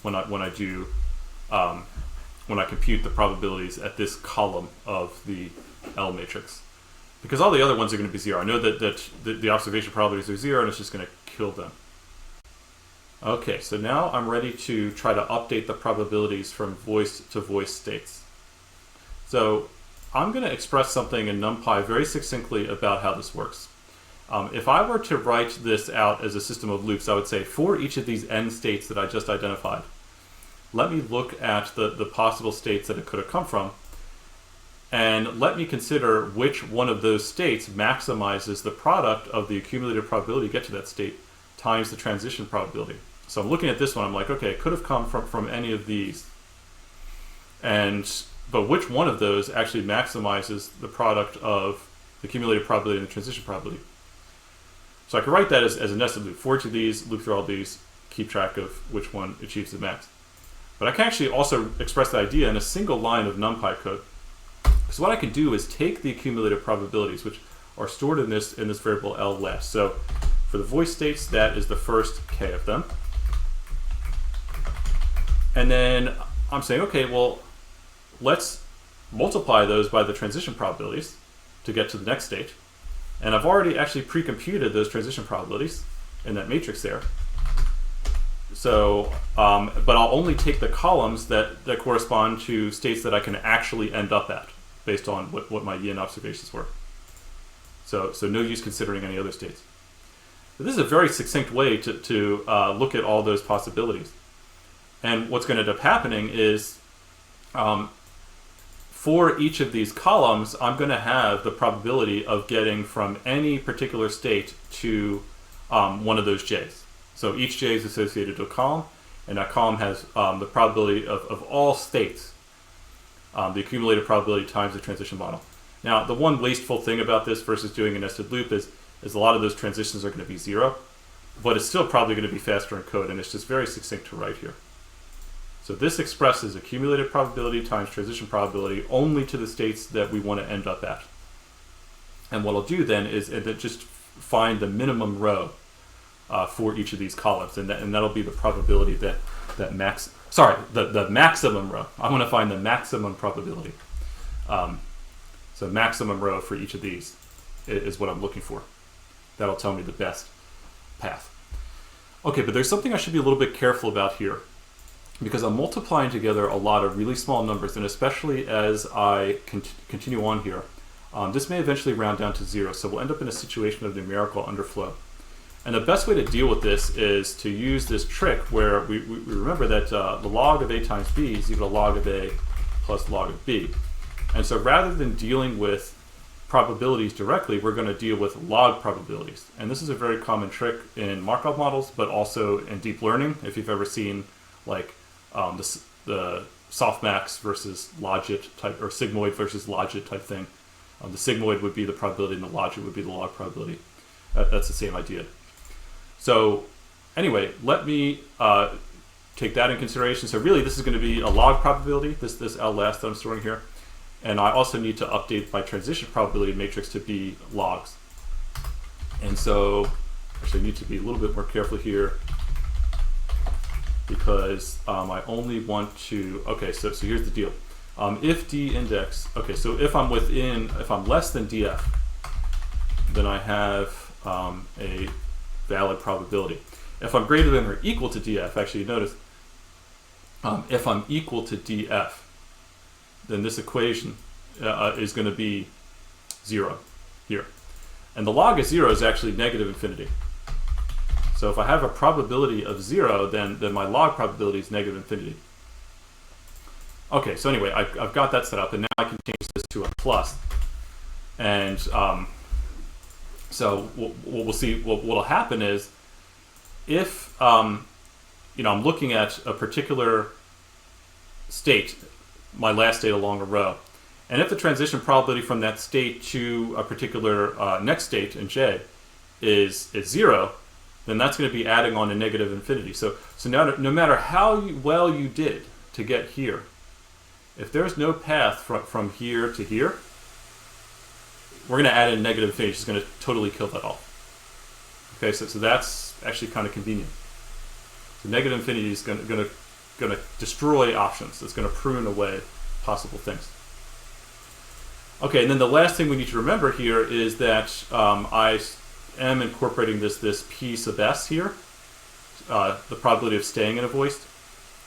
when I compute the probabilities at this column of the L matrix. Because all the other ones are going to be 0. I know that the observation probabilities are 0, and it's just going to kill them. Okay, so now I'm ready to try to update the probabilities from voice to voice states. So I'm going to express something in NumPy very succinctly about how this works. If I were to write this out as a system of loops, I would say for each of these n states that I just identified, let me look at the possible states that it could have come from, and let me consider which one of those states maximizes the product of the accumulated probability to get to that state times the transition probability. So I'm looking at this one, I'm like, okay, it could have come from any of these. But which one of those actually maximizes the product of the accumulated probability and the transition probability? So I could write that as a nested loop. For each of these, loop through all these, keep track of which one achieves the max. But I can actually also express the idea in a single line of NumPy code. So what I can do is take the accumulated probabilities, which are stored in this variable L last. So for the voice states, that is the first k of them. And then I'm saying, okay, well, let's multiply those by the transition probabilities to get to the next state. And I've already actually pre-computed those transition probabilities in that matrix there. So, but I'll only take the columns that correspond to states that I can actually end up at based on what my YIN observations were. So no use considering any other states. But this is a very succinct way to look at all those possibilities. And what's going to end up happening is for each of these columns, I'm going to have the probability of getting from any particular state to one of those j's. So each j is associated to a column, and that column has the probability of all states, the accumulated probability times the transition model. Now, the one wasteful thing about this versus doing a nested loop is a lot of those transitions are going to be 0, but it's still probably going to be faster in code, and it's just very succinct to write here. So this expresses accumulated probability times transition probability only to the states that we want to end up at. And what I'll do then is just find the minimum row for each of these columns, and that'll be the probability the maximum row. I want to find the maximum probability. So maximum row for each of these is what I'm looking for. That'll tell me the best path. Okay, but there's something I should be a little bit careful about here. because I'm multiplying together a lot of really small numbers, and especially as I continue on here, this may eventually round down to 0, so we'll end up in a situation of numerical underflow. And the best way to deal with this is to use this trick where we remember that the log of a times b is equal to log of a plus log of b. And so rather than dealing with probabilities directly, we're going to deal with log probabilities. And this is a very common trick in Markov models, but also in deep learning. If you've ever seen like the softmax versus logit type, or sigmoid versus logit type thing, the sigmoid would be the probability and the logit would be the log probability. That's the same idea. So anyway, let me take that in consideration. So really this is going to be a log probability, this L last that I'm storing here. And I also need to update my transition probability matrix to be logs. And so actually I need to be a little bit more careful here, because I only want to, okay, so here's the deal. If d index, okay, so if I'm less than df, then I have a valid probability. If I'm greater than or equal to df, actually notice, if I'm equal to df, then this equation is going to be 0 here. And the log of 0 is actually negative infinity. So if I have a probability of 0, then my log probability is negative infinity. Okay, so anyway, I've got that set up, and now I can change this to a plus. And so what we'll see, what will happen is, if I'm looking at a particular state, my last state along a row, and if the transition probability from that state to a particular next state in J is 0, then that's going to be adding on to negative infinity. So now, no matter how well you did to get here, if there's no path from here to here, we're going to add in negative infinity, which is going to totally kill that off. Okay, so that's actually kind of convenient. So negative infinity is going to destroy options. It's going to prune away possible things. Okay, and then the last thing we need to remember here is that I am incorporating this P sub s here, the probability of staying in a voiced.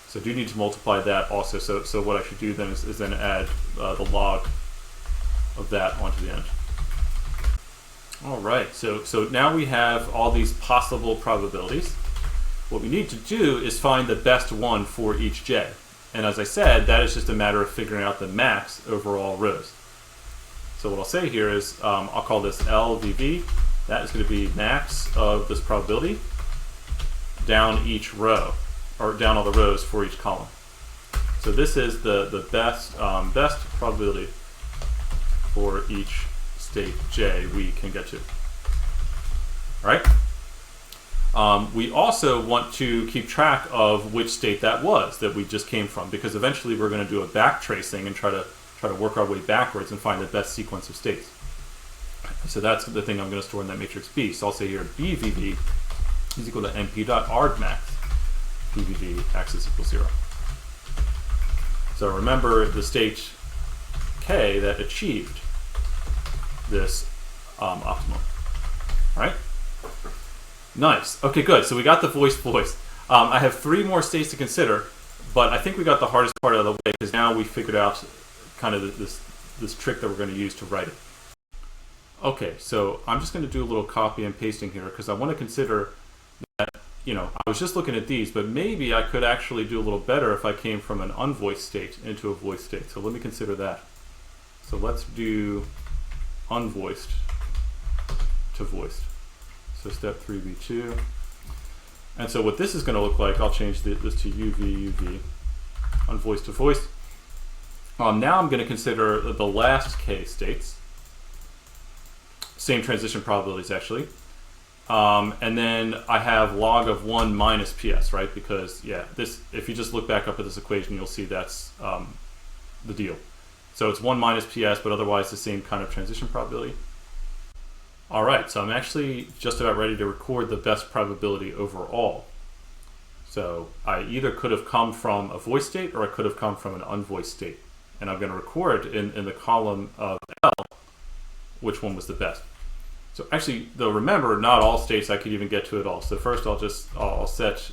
So I do need to multiply that also. So what I should do then is then add the log of that onto the end. All right, so now we have all these possible probabilities. What we need to do is find the best one for each j. And as I said, that is just a matter of figuring out the max over all rows. So what I'll say here is, I'll call this LVV. That is going to be max of this probability down each row, or down all the rows for each column. So this is the best probability for each state j we can get to. All right? We also want to keep track of which state that was that we just came from, because eventually we're going to do a backtracing and try to work our way backwards and find the best sequence of states. So that's the thing I'm going to store in that matrix B. So I'll say here BVV is equal to np.argmax. BVV axis equals 0. So remember the state K that achieved this optimum. All right? Nice. Okay, good. So we got the voice. I have 3 more states to consider, but I think we got the hardest part out of the way, because now we figured out kind of this trick that we're going to use to write it. Okay, so I'm just going to do a little copy and pasting here, because I want to consider that, I was just looking at these, but maybe I could actually do a little better if I came from an unvoiced state into a voiced state. So let me consider that. So let's do unvoiced to voiced. So step 3v2. And so what this is going to look like, I'll change this to UV, unvoiced to voiced. Now I'm going to consider the last K states. Same transition probabilities, actually. And then I have log of 1 minus PS, right? Because, yeah, if you just look back up at this equation, you'll see that's the deal. So it's 1 minus PS, but otherwise the same kind of transition probability. All right, so I'm actually just about ready to record the best probability overall. So I either could have come from a voiced state or I could have come from an unvoiced state. And I'm going to record in the column of L which one was the best. So actually, though, remember, not all states I could even get to at all. So first I'll set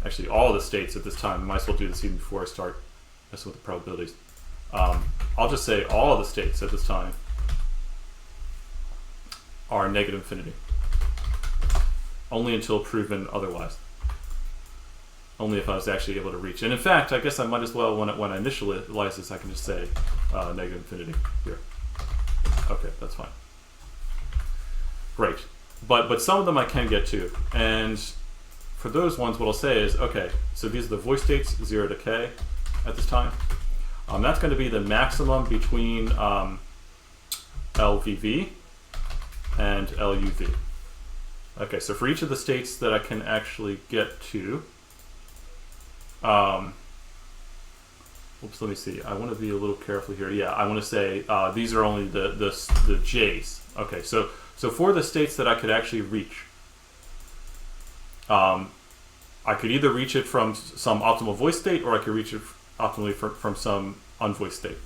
actually all of the states at this time. I might as well do this even before I start messing with the probabilities. I'll just say all of the states at this time are negative infinity. Only until proven otherwise. Only if I was actually able to reach. And in fact, I guess I might as well, when I initialize this, I can just say negative infinity here. Okay, that's fine. Great. But some of them I can get to. And for those ones, what I'll say is, okay, so these are the voice states, 0 to k at this time. That's going to be the maximum between LVV and LUV. Okay, so for each of the states that I can actually get to, oops, let me see. I want to be a little careful here. Yeah, I want to say these are only the J's. Okay, so for the states that I could actually reach, I could either reach it from some optimal voice state, or I could reach it optimally from some unvoiced state.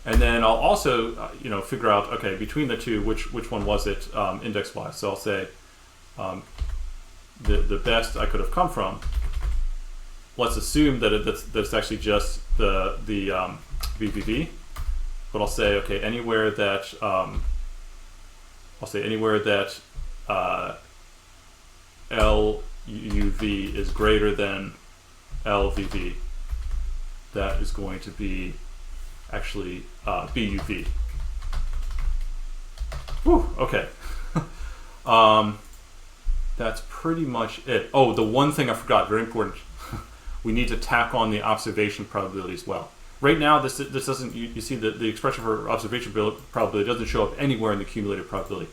And then I'll also, figure out, okay, between the two, which one was it index-wise. So I'll say the best I could have come from. Let's assume that it's actually just the VVV, but I'll say, okay, anywhere that LUV is greater than LVV, that is going to be actually BUV. Whew, okay. That's pretty much it. Oh, the one thing I forgot, very important. We need to tack on the observation probability as well. Right now, this doesn't, you see the expression for observation probability doesn't show up anywhere in the cumulative probability.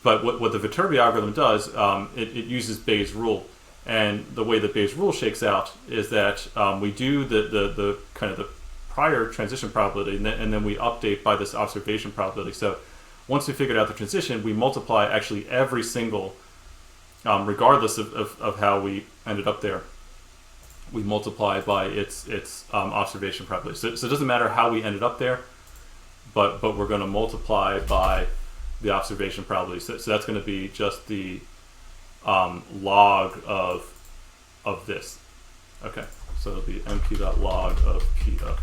But what the Viterbi algorithm does, it uses Bayes' rule. And the way that Bayes' rule shakes out is that we do the kind of the prior transition probability, and then we update by this observation probability. So once we figured out the transition, we multiply actually every single, regardless of how we ended up there, we multiply by its observation probability. So it doesn't matter how we ended up there, but we're going to multiply by the observation probability. So that's going to be just the log of this. Okay, so it'll be np.log of p of.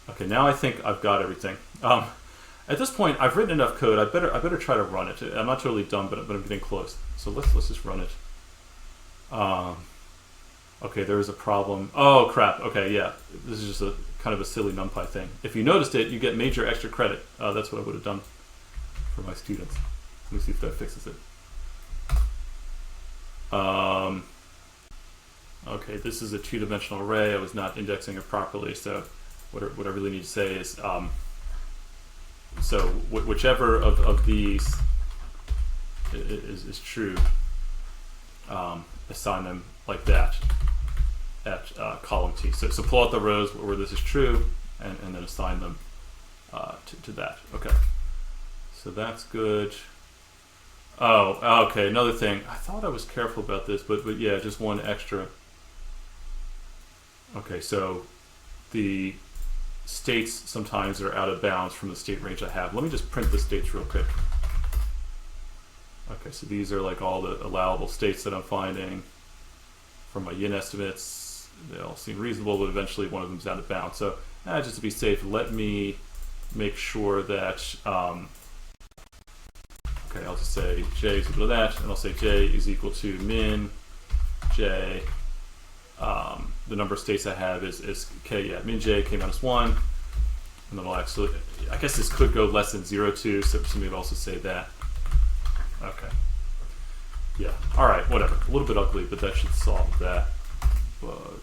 Okay, now I think I've got everything. At this point, I've written enough code. I better try to run it. I'm not totally done, but I'm getting close. So let's just run it. Okay, there is a problem. Oh crap. Okay, yeah, this is just a kind of a silly NumPy thing. If you noticed it, you get major extra credit. That's what I would have done for my students. Let me see if that fixes it. Okay, this is a two-dimensional array. I was not indexing it properly, so what I really need to say is, so whichever of these is true, assign them like that at column T. So pull out the rows where this is true, and then assign them to that. Okay, so that's good. Oh, okay, another thing. I thought I was careful about this, but yeah, just one extra. Okay, so the states sometimes are out of bounds from the state range I have. Let me just print the states real quick. Okay, so these are like all the allowable states that I'm finding from my YIN estimates. They all seem reasonable, but eventually one of them is out of bounds. So just to be safe, let me make sure that, okay, I'll just say j is equal to that, and I'll say j is equal to min j. The number of states I have is k, yeah, min j, k minus 1. And then I'll actually, I guess this could go less than 0 too, so maybe I'll also say that. Okay. Yeah, all right, whatever. A little bit ugly, but that should solve that bug.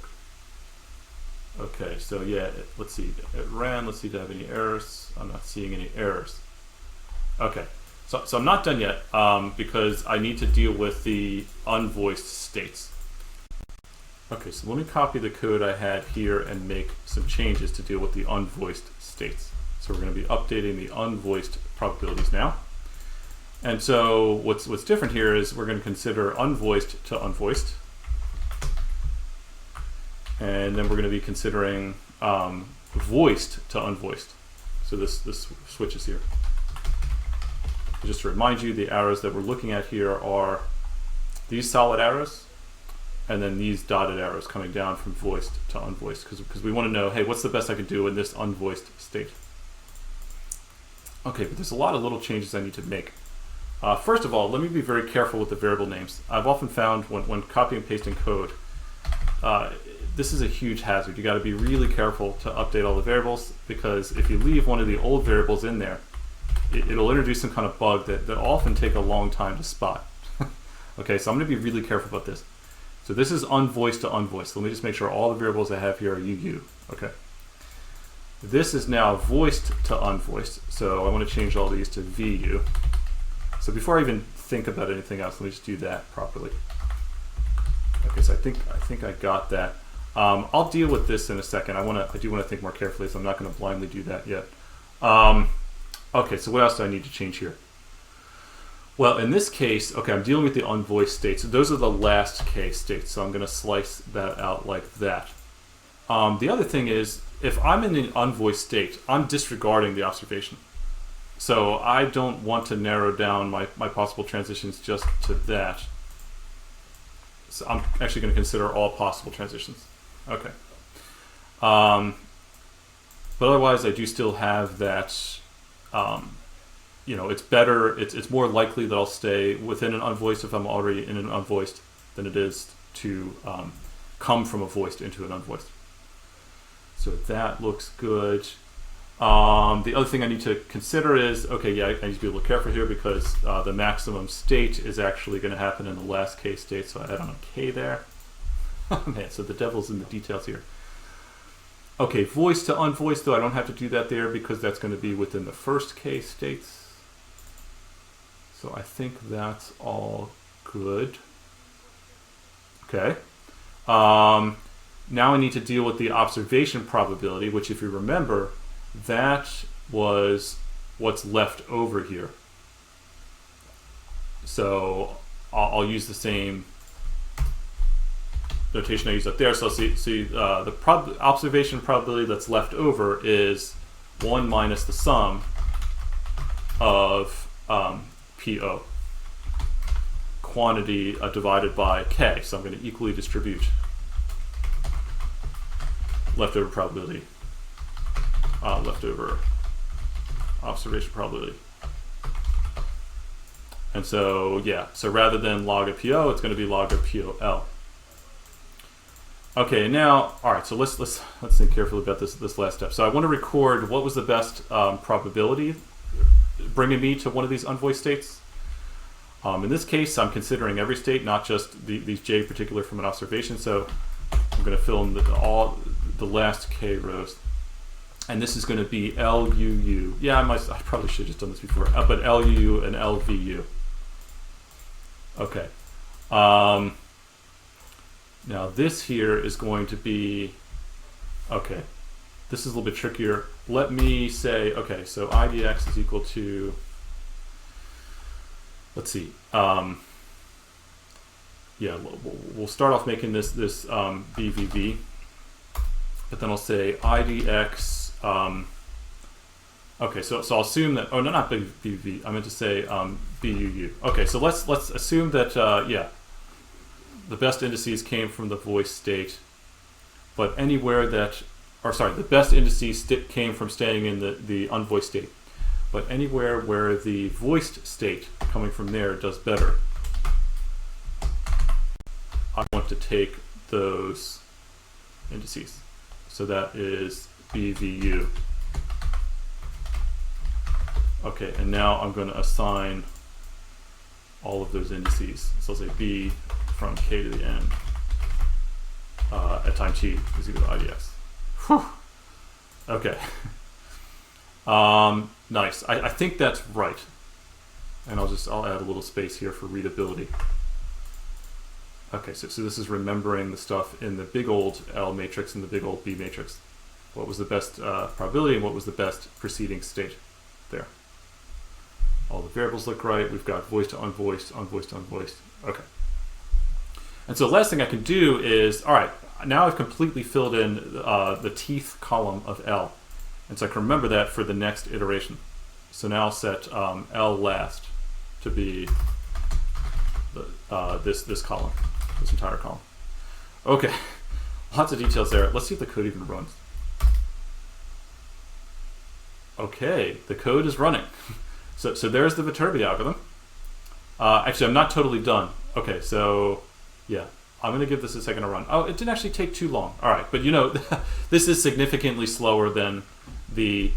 Okay, so yeah, let's see. It ran. Let's see if I have any errors. I'm not seeing any errors. Okay, so I'm not done yet because I need to deal with the unvoiced states. Okay, so let me copy the code I had here and make some changes to deal with the unvoiced states. So we're going to be updating the unvoiced probabilities now. And so what's different here is we're going to consider unvoiced to unvoiced. And then we're going to be considering voiced to unvoiced. So this switches here. Just to remind you, the arrows that we're looking at here are these solid arrows, and then these dotted arrows coming down from voiced to unvoiced, because we want to know, hey, what's the best I can do in this unvoiced state? Okay, but there's a lot of little changes I need to make. First of all, let me be very careful with the variable names. I've often found when copying and pasting code, this is a huge hazard. You got to be really careful to update all the variables, because if you leave one of the old variables in there, it'll introduce some kind of bug that often take a long time to spot. Okay, so I'm going to be really careful about this. So this is unvoiced to unvoiced. Let me just make sure all the variables I have here are UU. Okay. This is now voiced to unvoiced, so I want to change all these to VU. So before I even think about anything else, let me just do that properly. Okay, so I think I got that. I'll deal with this in a second. I do want to think more carefully, so I'm not going to blindly do that yet. Okay, so what else do I need to change here? Well, in this case, okay, I'm dealing with the unvoiced states. So those are the last case states, so I'm going to slice that out like that. The other thing is, if I'm in an unvoiced state, I'm disregarding the observation. So I don't want to narrow down my possible transitions just to that. So I'm actually going to consider all possible transitions. Okay. But otherwise, I do still have that, you know, it's better, it's more likely that I'll stay within an unvoiced if I'm already in an unvoiced than it is to come from a voiced into an unvoiced. So that looks good. The other thing I need to consider is, okay, yeah, I need to be a little careful here because the maximum state is actually going to happen in the last case state, so I add on a K there. Oh man, so the devil's in the details here. Okay, voiced to unvoiced, though I don't have to do that there because that's going to be within the first case states. So I think that's all good. Okay. Now I need to deal with the observation probability, which, if you remember, that was what's left over here. So I'll use the same notation I used up there. So see the observation probability that's left over is 1 minus the sum of PO, quantity divided by K. So I'm going to equally distribute leftover probability, leftover observation probability. And so, yeah, so rather than log of PO, it's going to be log of POL. Okay, now, all right, so let's think carefully about this last step. So I want to record what was the best probability bringing me to one of these unvoiced states. In this case, I'm considering every state, not just these J particular from an observation. So I'm going to fill in all the last K rows. And this is going to be LUU. Yeah, I probably should have just done this before, but LUU and LVU. Okay. Now this here is going to be, okay, this is a little bit trickier. Let me say, okay, so IDX is equal to, let's see, yeah, we'll start off making this BVV, but then I'll say IDX, okay, so I'll assume that, oh no, not BVV, I meant to say BUU. Okay, so let's assume that, yeah, the best indices came from the voiced state, but anywhere that, or sorry, the best indices came from staying in the unvoiced state, but anywhere where the voiced state coming from there does better, I want to take those indices. So that is BVU. Okay, and now I'm going to assign all of those indices. So I'll say B from K to the N at time t is equal to IDX. Whew. Okay. Nice. I think that's right. And I'll add a little space here for readability. Okay, so this is remembering the stuff in the big old L matrix and the big old B matrix. What was the best probability and what was the best preceding state there. All the variables look right. We've got voiced to unvoiced, unvoiced to unvoiced. Okay. And so the last thing I can do is, all right, now I've completely filled in the teeth column of L. And so I can remember that for the next iteration. So now I'll set L last to be this column, this entire column. Okay, lots of details there. Let's see if the code even runs. Okay, the code is running. So there's the Viterbi algorithm. Actually, I'm not totally done. Okay, so yeah, I'm going to give this a second to run. Oh, it didn't actually take too long. All right, but you know, this is significantly slower than the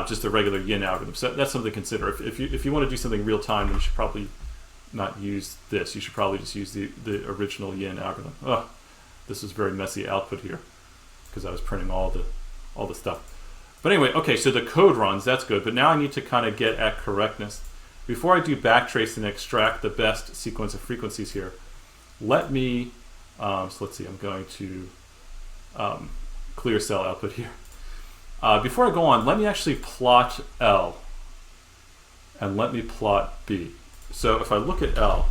just the regular YIN algorithm. So that's something to consider. If you want to do something real time, then you should probably not use this. You should probably just use the original YIN algorithm. Oh, this is very messy output here because I was printing all the stuff. But anyway, okay, so the code runs, that's good, but now I need to kind of get at correctness. Before I do backtrace and extract the best sequence of frequencies here, let me, so let's see, I'm going to clear cell output here. Before I go on, let me actually plot L, and let me plot B. So if I look at L,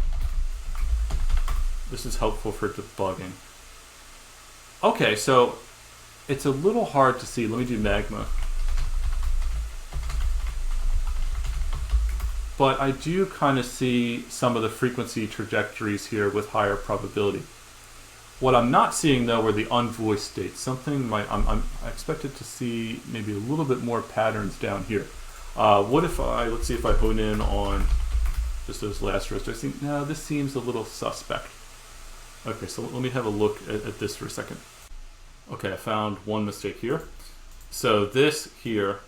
this is helpful for debugging. Okay, so it's a little hard to see. Let me do magma. But I do kind of see some of the frequency trajectories here with higher probability. What I'm not seeing though are the unvoiced states. Something I expected to see maybe a little bit more patterns down here. What if let's see if I hone in on just those last rows. No, this seems a little suspect. Okay, so let me have a look at this for a second. Okay, I found one mistake here. So this here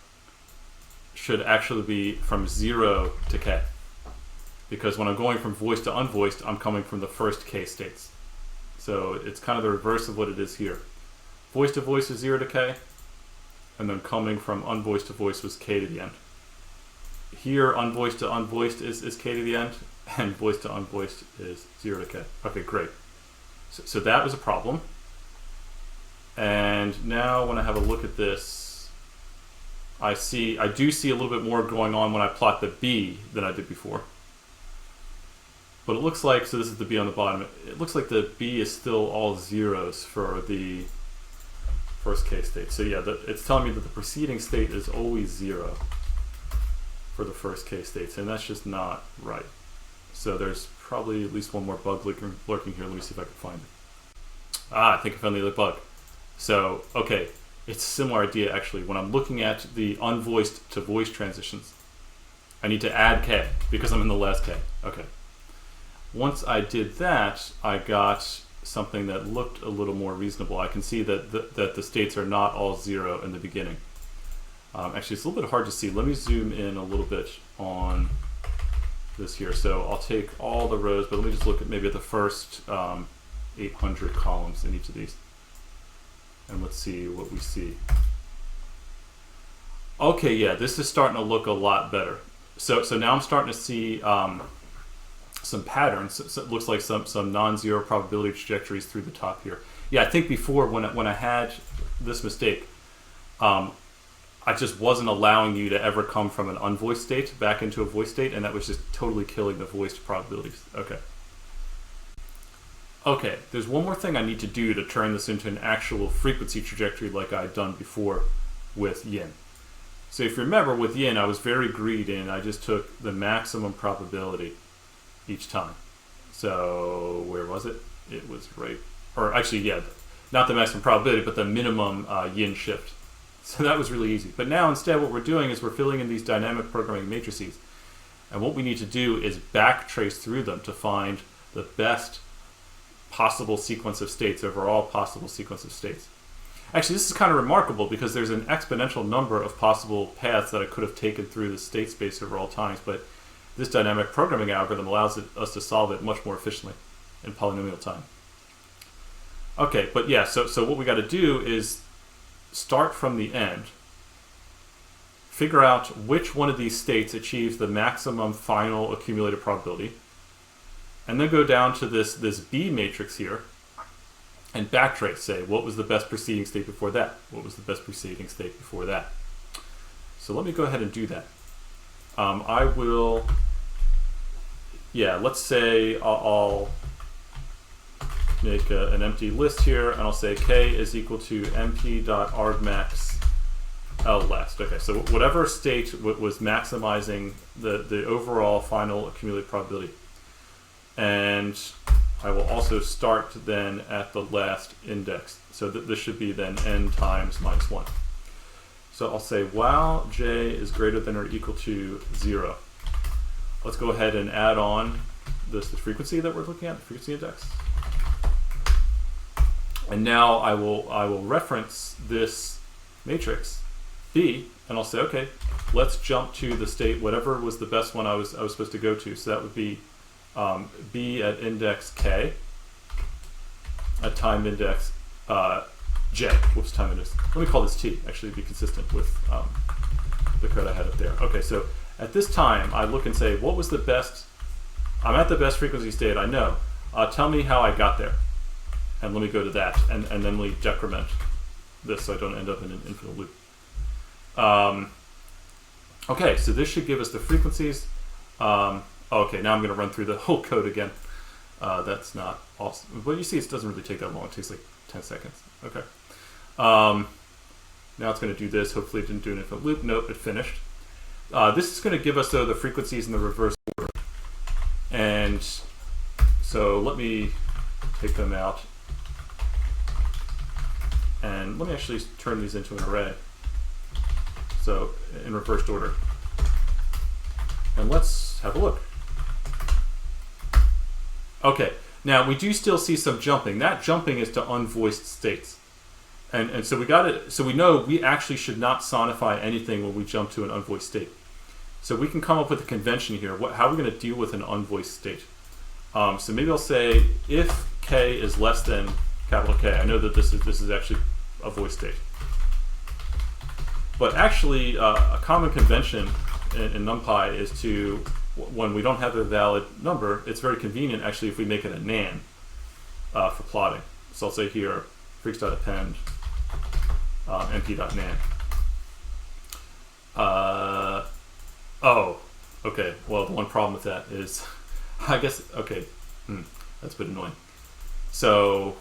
should actually be from 0 to k. Because when I'm going from voiced to unvoiced, I'm coming from the first k states. So it's kind of the reverse of what it is here. Voice to voice is 0 to k, and then coming from unvoiced to voice was k to the end. Here, unvoiced to unvoiced is k to the end, and voice to unvoiced is 0 to k. Okay, great. So that was a problem. And now when I have a look at this, I do see a little bit more going on when I plot the B than I did before. But it looks like, so this is the B on the bottom, it looks like the B is still all zeros for the first k state. So yeah, it's telling me that the preceding state is always 0 for the first k states, and that's just not right. So there's probably at least one more bug lurking here. Let me see if I can find it. I think I found the other bug. So, okay, it's a similar idea actually. When I'm looking at the unvoiced to voice transitions, I need to add k because I'm in the last k. Okay. Once I did that, I got something that looked a little more reasonable. I can see that the states are not all 0 in the beginning. Actually, it's a little bit hard to see. Let me zoom in a little bit on this here. So I'll take all the rows, but let me just look at maybe at the first 800 columns in each of these. And let's see what we see. Okay, yeah, this is starting to look a lot better. So now I'm starting to see some patterns. So it looks like some non-zero probability trajectories through the top here. Yeah, I think before when I had this mistake, I just wasn't allowing you to ever come from an unvoiced state back into a voiced state, and that was just totally killing the voiced probabilities. Okay. Okay, there's one more thing I need to do to turn this into an actual frequency trajectory like I'd done before with YIN. So if you remember, with YIN, I was very greedy and I just took the maximum probability each time. So where was it? It was right, or actually, yeah, not the maximum probability, but the minimum YIN shift. So that was really easy. But now instead what we're doing is we're filling in these dynamic programming matrices. And what we need to do is backtrace through them to find the best possible sequence of states over all possible sequence of states. Actually, this is kind of remarkable because there's an exponential number of possible paths that I could have taken through the state space over all times, but this dynamic programming algorithm allows us to solve it much more efficiently in polynomial time. Okay, but yeah, so what we got to do is start from the end, figure out which one of these states achieves the maximum final accumulated probability, and then go down to this B matrix here and backtrace, say, what was the best preceding state before that? What was the best preceding state before that? So let me go ahead and do that. I will, yeah, let's say I'll make an empty list here, and I'll say k is equal to mp.argmax L last. Okay, so whatever state was maximizing the overall final accumulated probability. and I will also start then at the last index. So this should be then n times -1. So I'll say while j is greater than or equal to 0. Let's go ahead and add on the frequency that we're looking at, the frequency index. And now I will reference this matrix B, and I'll say, okay, let's jump to the state, whatever was the best one I was supposed to go to. So that would be B at index k at time index j. Whoops, time index. Let me call this t, actually, to be consistent with the code I had up there. Okay, so at this time, I look and say, what was the best? I'm at the best frequency state, I know. Tell me how I got there. And let me go to that, and then we decrement this so I don't end up in an infinite loop. Okay, so this should give us the frequencies. Okay, now I'm going to run through the whole code again. That's not awesome. But you see, it doesn't really take that long. It takes like 10 seconds. Okay. Now it's going to do this. Hopefully it didn't do an infinite loop. Nope, it finished. This is going to give us, though, the frequencies in the reverse order. And so let me take them out. And let me actually turn these into an array. So in reversed order. And let's have a look. Okay, now we do still see some jumping. That jumping is to unvoiced states. And so we got it. So we know we actually should not sonify anything when we jump to an unvoiced state. So we can come up with a convention here. How are we going to deal with an unvoiced state? So maybe I'll say if k is less than capital K. I know that this is actually a voiced state. But actually, a common convention in NumPy is to, when we don't have a valid number, it's very convenient actually if we make it a nan for plotting. So I'll say here, freaks.append np.nan. Oh, okay. Well, the one problem with that is, I guess, okay, that's a bit annoying. So,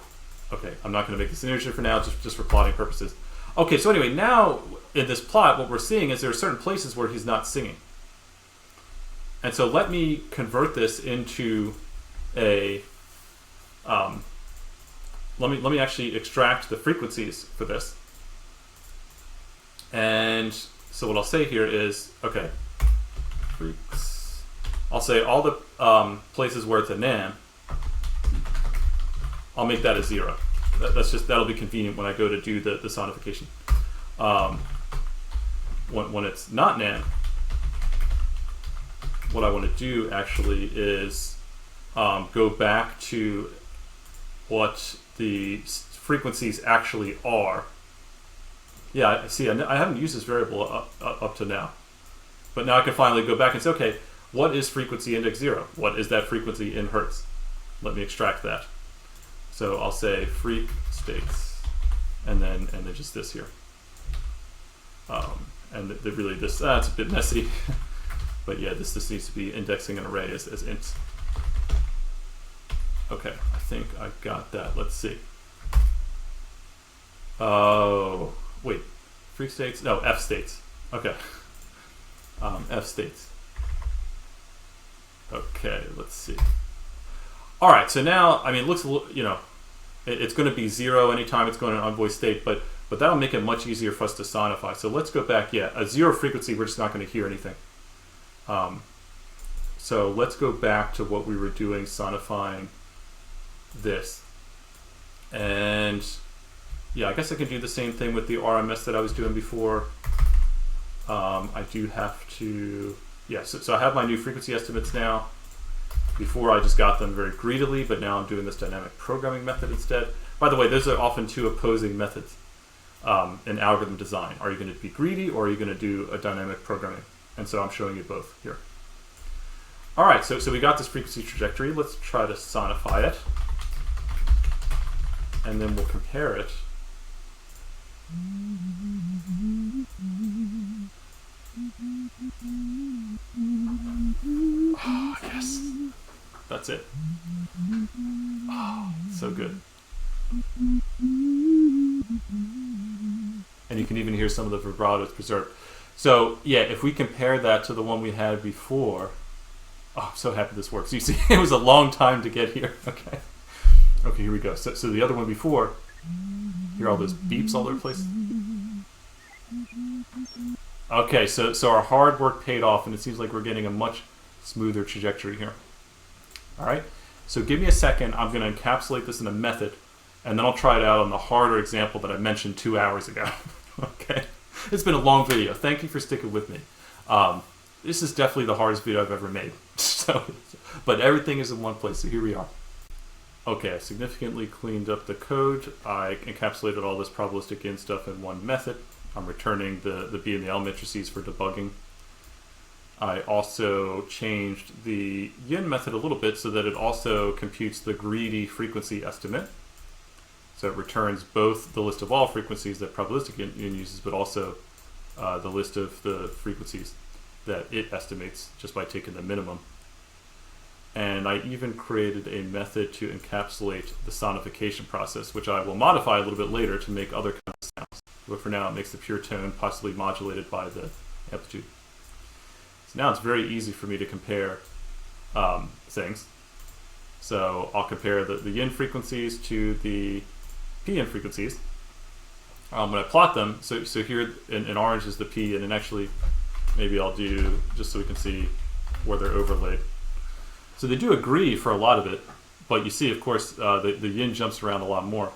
okay, I'm not going to make this an integer for now, just for plotting purposes. Okay, so anyway, now in this plot, what we're seeing is there are certain places where he's not singing. And so let me convert this into a, let me actually extract the frequencies for this. And so what I'll say here is, okay, freaks. I'll say all the places where it's a nan, I'll make that a 0. That'll be convenient when I go to do the sonification. When it's not nan, what I want to do actually is go back to what the frequencies actually are. Yeah, see, I haven't used this variable up to now. But now I can finally go back and say, okay, what is frequency index 0? What is that frequency in hertz? Let me extract that. So I'll say freak states, and then just this here. And really this, it's a bit messy. But yeah, this needs to be indexing an array as ints. Okay, I think I got that. Let's see. Oh, wait. Freak states? No, F states. Okay. F states. Okay, let's see. All right, so now, I mean, it looks, you know, it's going to be 0 anytime it's going in an unvoiced state, but that'll make it much easier for us to sonify. So let's go back. Yeah, a 0 frequency, we're just not going to hear anything. So let's go back to what we were doing, sonifying this. And yeah, I guess I can do the same thing with the RMS that I was doing before. I do have to, yeah, so I have my new frequency estimates now. Before I just got them very greedily, but now I'm doing this dynamic programming method instead. By the way, those are often two opposing methods in algorithm design. Are you going to be greedy, or are you going to do a dynamic programming? And so I'm showing you both here. All right, so we got this frequency trajectory. Let's try to sonify it. And then we'll compare it. Oh, yes. That's it. Oh, so good. And you can even hear some of the vibratos preserved. So yeah, if we compare that to the one we had before, Oh, I'm so happy this works. You see, it was a long time to get here. Okay. Okay, here we go. So the other one before, hear all those beeps all over the place? Okay, so our hard work paid off, and it seems like we're getting a much smoother trajectory here. All right, so give me a second. I'm going to encapsulate this in a method, and then I'll try it out on the harder example that I mentioned 2 hours ago. Okay, it's been a long video. Thank you for sticking with me. This is definitely the hardest video I've ever made. But everything is in one place, so here we are. Okay, I significantly cleaned up the code. I encapsulated all this probabilistic yin stuff in one method. I'm returning the B and the L matrices for debugging. I also changed the yin method a little bit so that it also computes the greedy frequency estimate. So it returns both the list of all frequencies that probabilistic yin uses, but also the list of the frequencies that it estimates just by taking the minimum. And I even created a method to encapsulate the sonification process, which I will modify a little bit later to make other kinds of sounds. But for now, it makes the pure tone possibly modulated by the amplitude. So now it's very easy for me to compare things. So I'll compare the yin frequencies to the P-yin frequencies. When I plot them, so here in orange is the P, and then actually maybe I'll do, just so we can see where they're overlaid. So they do agree for a lot of it, but you see, of course, the yin jumps around a lot more.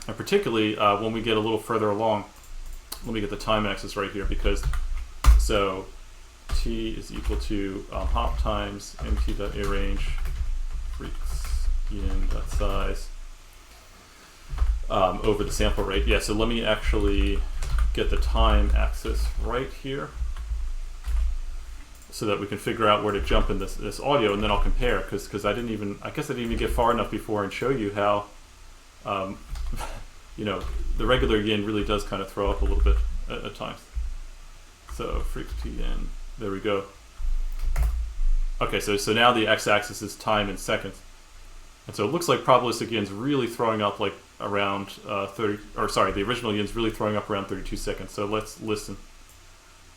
And particularly when we get a little further along, let me get the time axis right here, because so T is equal to hop times mt.arange freaks yin.size over the sample rate. Yeah, so let me actually get the time axis right here so that we can figure out where to jump in this audio, and then I'll compare, because I guess I didn't even get far enough before and show you how you know, the regular yin really does kind of throw up a little bit at times. So freaks P yin, there we go. Okay, so now the x-axis is time in seconds, and so it looks like probabilistic yin's really throwing up like around the original yin's really throwing up around 32 seconds. So let's listen.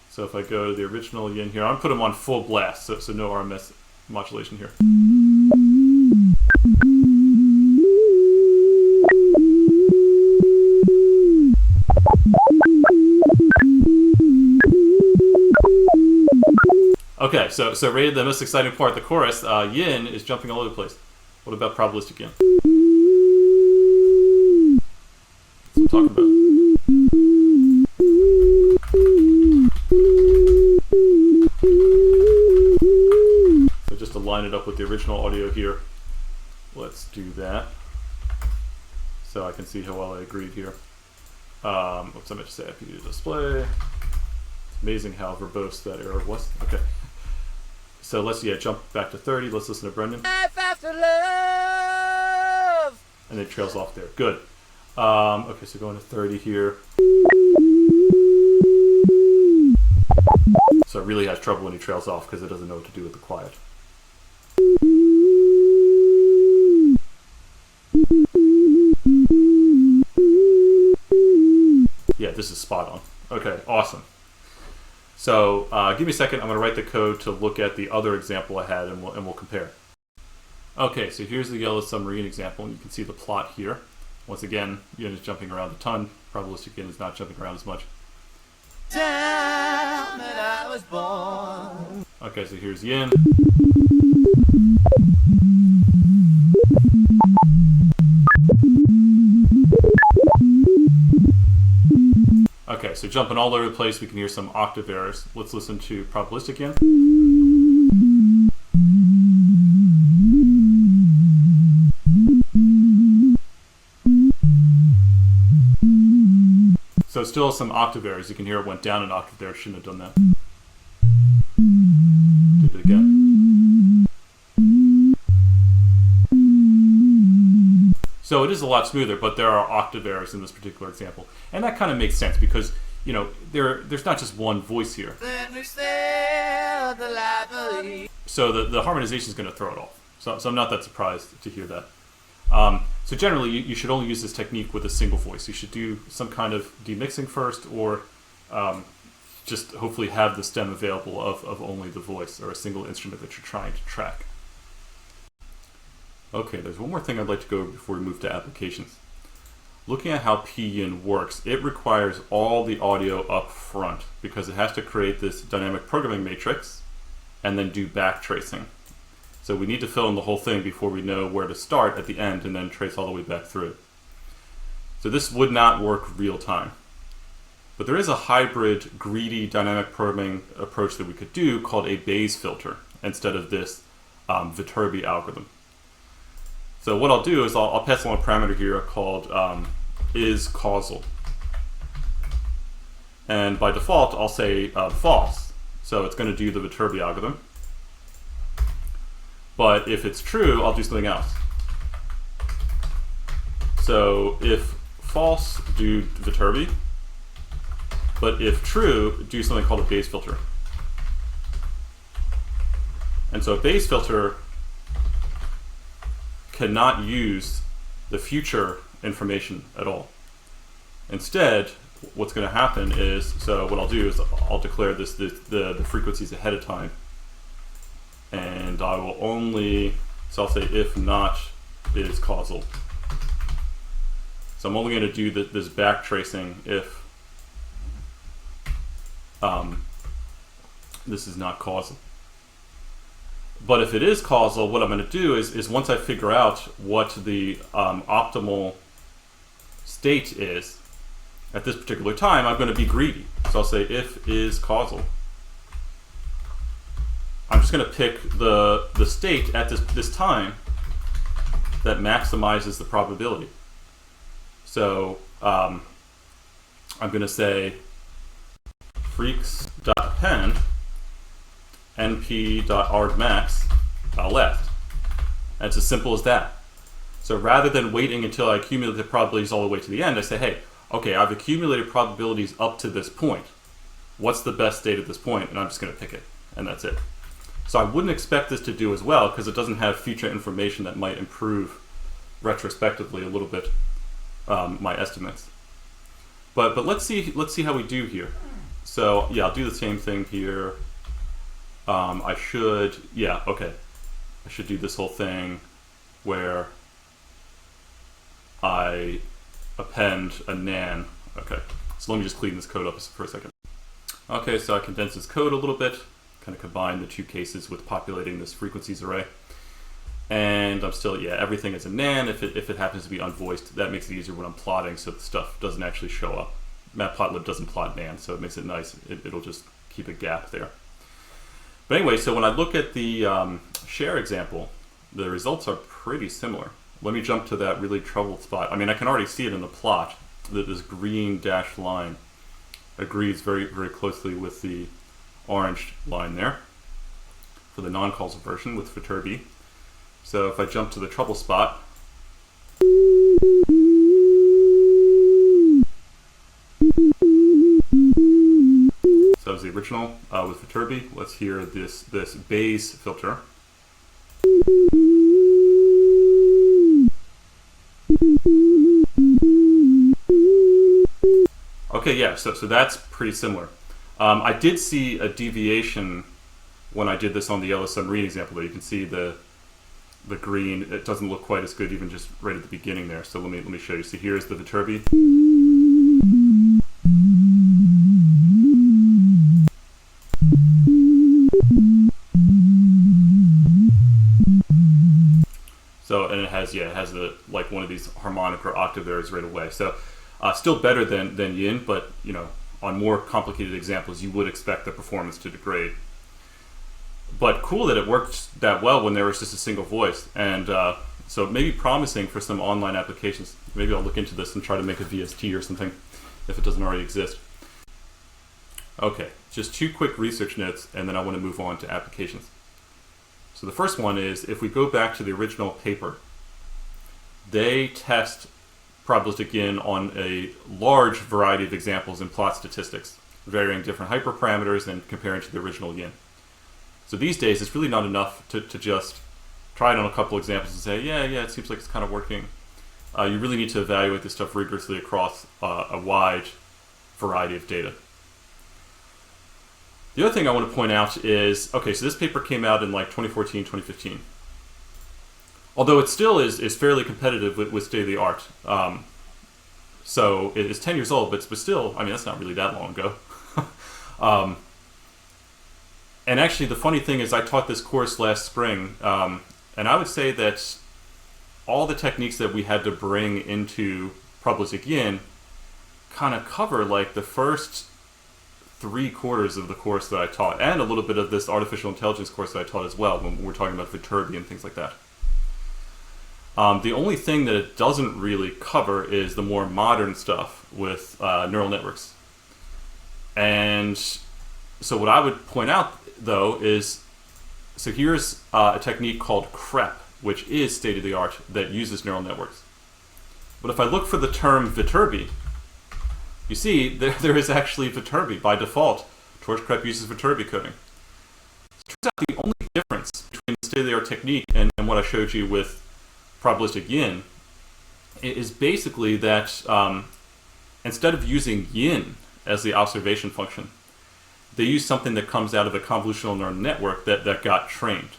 So if I go to the original yin here, I'm gonna put them on full blast, so no RMS modulation here. Okay, so rated the most exciting part, the chorus, yin is jumping all over the place. What about probabilistic yin? That's what I'm talking about. So just to line it up with the original audio here, let's do that. So I can see how well I agreed here. Oops, I meant to say IPV display. It's amazing how verbose that error was. Okay. So let's jump back to 30. Let's listen to Brendan. Life after love. And it trails off there. Good. Okay, so going to 30 here. So it really has trouble when he trails off because it doesn't know what to do with the quiet. Yeah, this is spot on. Okay, awesome. So give me a second. I'm going to write the code to look at the other example I had, and we'll compare. Okay, so here's the yellow submarine example, and you can see the plot here. Once again, yin is jumping around a ton. Probabilistic yin is not jumping around as much. Time that I was born. Okay, so here's yin. Okay, so jumping all over the place, we can hear some octave errors. Let's listen to probabilistic yin. So still some octave errors. You can hear it went down an octave there. Shouldn't have done that. Did it again. So it is a lot smoother, but there are octave errors in this particular example. And that kind of makes sense because, you know, there's not just one voice here. So the harmonization is going to throw it off. So I'm not that surprised to hear that. So generally, you should only use this technique with a single voice. You should do some kind of demixing first, or just hopefully have the stem available of only the voice or a single instrument that you're trying to track. Okay, there's one more thing I'd like to go over before we move to applications. Looking at how PYIN works, it requires all the audio up front because it has to create this dynamic programming matrix and then do backtracing. So we need to fill in the whole thing before we know where to start at the end and then trace all the way back through. So this would not work real time. But there is a hybrid, greedy dynamic programming approach that we could do called a Bayes filter instead of this Viterbi algorithm. So what I'll do is I'll pass along a parameter here called is causal. And by default, I'll say false. So it's going to do the Viterbi algorithm. But if it's true, I'll do something else. So if false, do Viterbi. But if true, do something called a Bayes filter. And so a Bayes filter cannot use the future information at all. Instead, what's going to happen is, so what I'll do is I'll declare the frequencies ahead of time. And I will only, so I'll say if not is causal. So I'm only going to do this backtracing if this is not causal. But if it is causal, what I'm going to do is once I figure out what the optimal state is at this particular time, I'm going to be greedy. So I'll say if is causal. I'm just going to pick the state at this time that maximizes the probability. So I'm going to say freaks.append np.argmax left. And it's as simple as that. So rather than waiting until I accumulate the probabilities all the way to the end, I say, hey, okay, I've accumulated probabilities up to this point. What's the best state at this point? And I'm just going to pick it, and that's it. So I wouldn't expect this to do as well because it doesn't have future information that might improve retrospectively a little bit my estimates. But let's see how we do here. So yeah, I'll do the same thing here. I should do this whole thing where I append a nan. Okay, so let me just clean this code up for a second. Okay, so I condensed this code a little bit, kind of combine the two cases with populating this frequencies array. And I'm still, everything is a nan. If it happens to be unvoiced, that makes it easier when I'm plotting so the stuff doesn't actually show up. Matplotlib doesn't plot nan, so it makes it nice. It'll just keep a gap there. But anyway, so when I look at the Cher example, the results are pretty similar. Let me jump to that really troubled spot. I mean, I can already see it in the plot, that this green dashed line agrees very, very closely with the orange line there for the non-causal version with Viterbi. So if I jump to the trouble spot, so that was the original with Viterbi. Let's hear this Bayes filter. Okay, yeah, so that's pretty similar. I did see a deviation when I did this on the yellow submarine example there. You can see the green, it doesn't look quite as good even just right at the beginning there. So let me show you. So here's the Viterbi. So, and it has like one of these harmonic or octave errors right away. So still better than YIN, but on more complicated examples, you would expect the performance to degrade. But cool that it worked that well when there was just a single voice. And so maybe promising for some online applications. Maybe I'll look into this and try to make a VST or something if it doesn't already exist. Okay, just two quick research notes, and then I want to move on to applications. So the first one is, if we go back to the original paper, they test probabilistic yin on a large variety of examples in plot statistics, varying different hyperparameters and comparing to the original yin. So these days, it's really not enough to just try it on a couple examples and say, yeah, it seems like it's kind of working. You really need to evaluate this stuff rigorously across a wide variety of data. The other thing I want to point out is, okay, so this paper came out in like 2014, 2015. Although it still is fairly competitive with state-of-the-art. So it's 10 years old, but still, I mean, that's not really that long ago. And actually, the funny thing is I taught this course last spring, and I would say that all the techniques that we had to bring into Probabilistic Yin kind of cover like the first 3/4 of the course that I taught, and a little bit of this artificial intelligence course that I taught as well, when we're talking about Viterbi and things like that. The only thing that it doesn't really cover is the more modern stuff with neural networks. And so what I would point out, though, is, so here's a technique called CREP, which is state-of-the-art, that uses neural networks. But if I look for the term Viterbi, you see there is actually Viterbi. By default, Torch CREP uses Viterbi coding. It turns out the only difference between the state-of-the-art technique and what I showed you with Probabilistic Yin is basically that instead of using yin as the observation function, they use something that comes out of a convolutional neural network that got trained.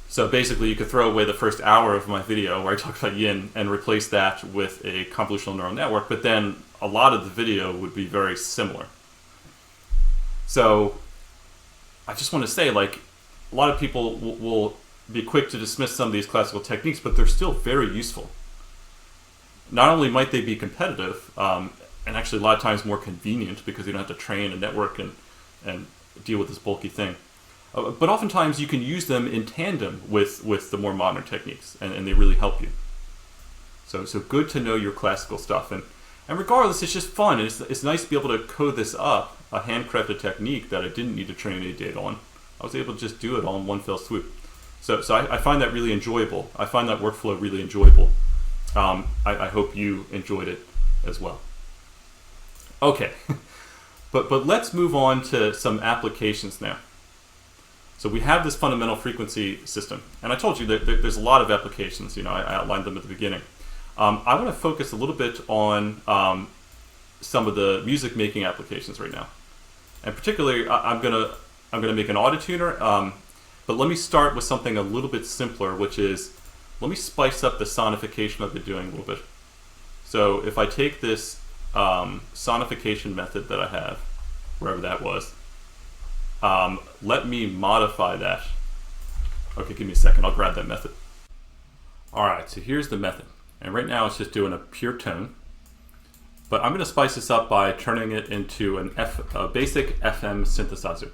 So basically you could throw away the first hour of my video where I talked about yin and replace that with a convolutional neural network, but then a lot of the video would be very similar. So I just want to say, like, a lot of people will be quick to dismiss some of these classical techniques, but they're still very useful. Not only might they be competitive, and actually a lot of times more convenient because you don't have to train a network and deal with this bulky thing, but oftentimes you can use them in tandem with the more modern techniques, and they really help you. So good to know your classical stuff, and regardless, it's just fun, and it's nice to be able to code this up, a hand-crafted technique that I didn't need to train any data on. I was able to just do it all in one fell swoop. So I find that really enjoyable. I find that workflow really enjoyable. I hope you enjoyed it as well. Okay, but let's move on to some applications now. So we have this fundamental frequency system, and I told you that there's a lot of applications. You know, I outlined them at the beginning. I want to focus a little bit on some of the music making applications right now, and particularly I'm gonna make an autotuner. But let me start with something a little bit simpler, which is, let me spice up the sonification I've been doing a little bit. So if I take this sonification method that I have, wherever that was, let me modify that. Okay, give me a second, I'll grab that method. Alright, so here's the method. And right now it's just doing a pure tone. But I'm going to spice this up by turning it into a basic FM synthesizer.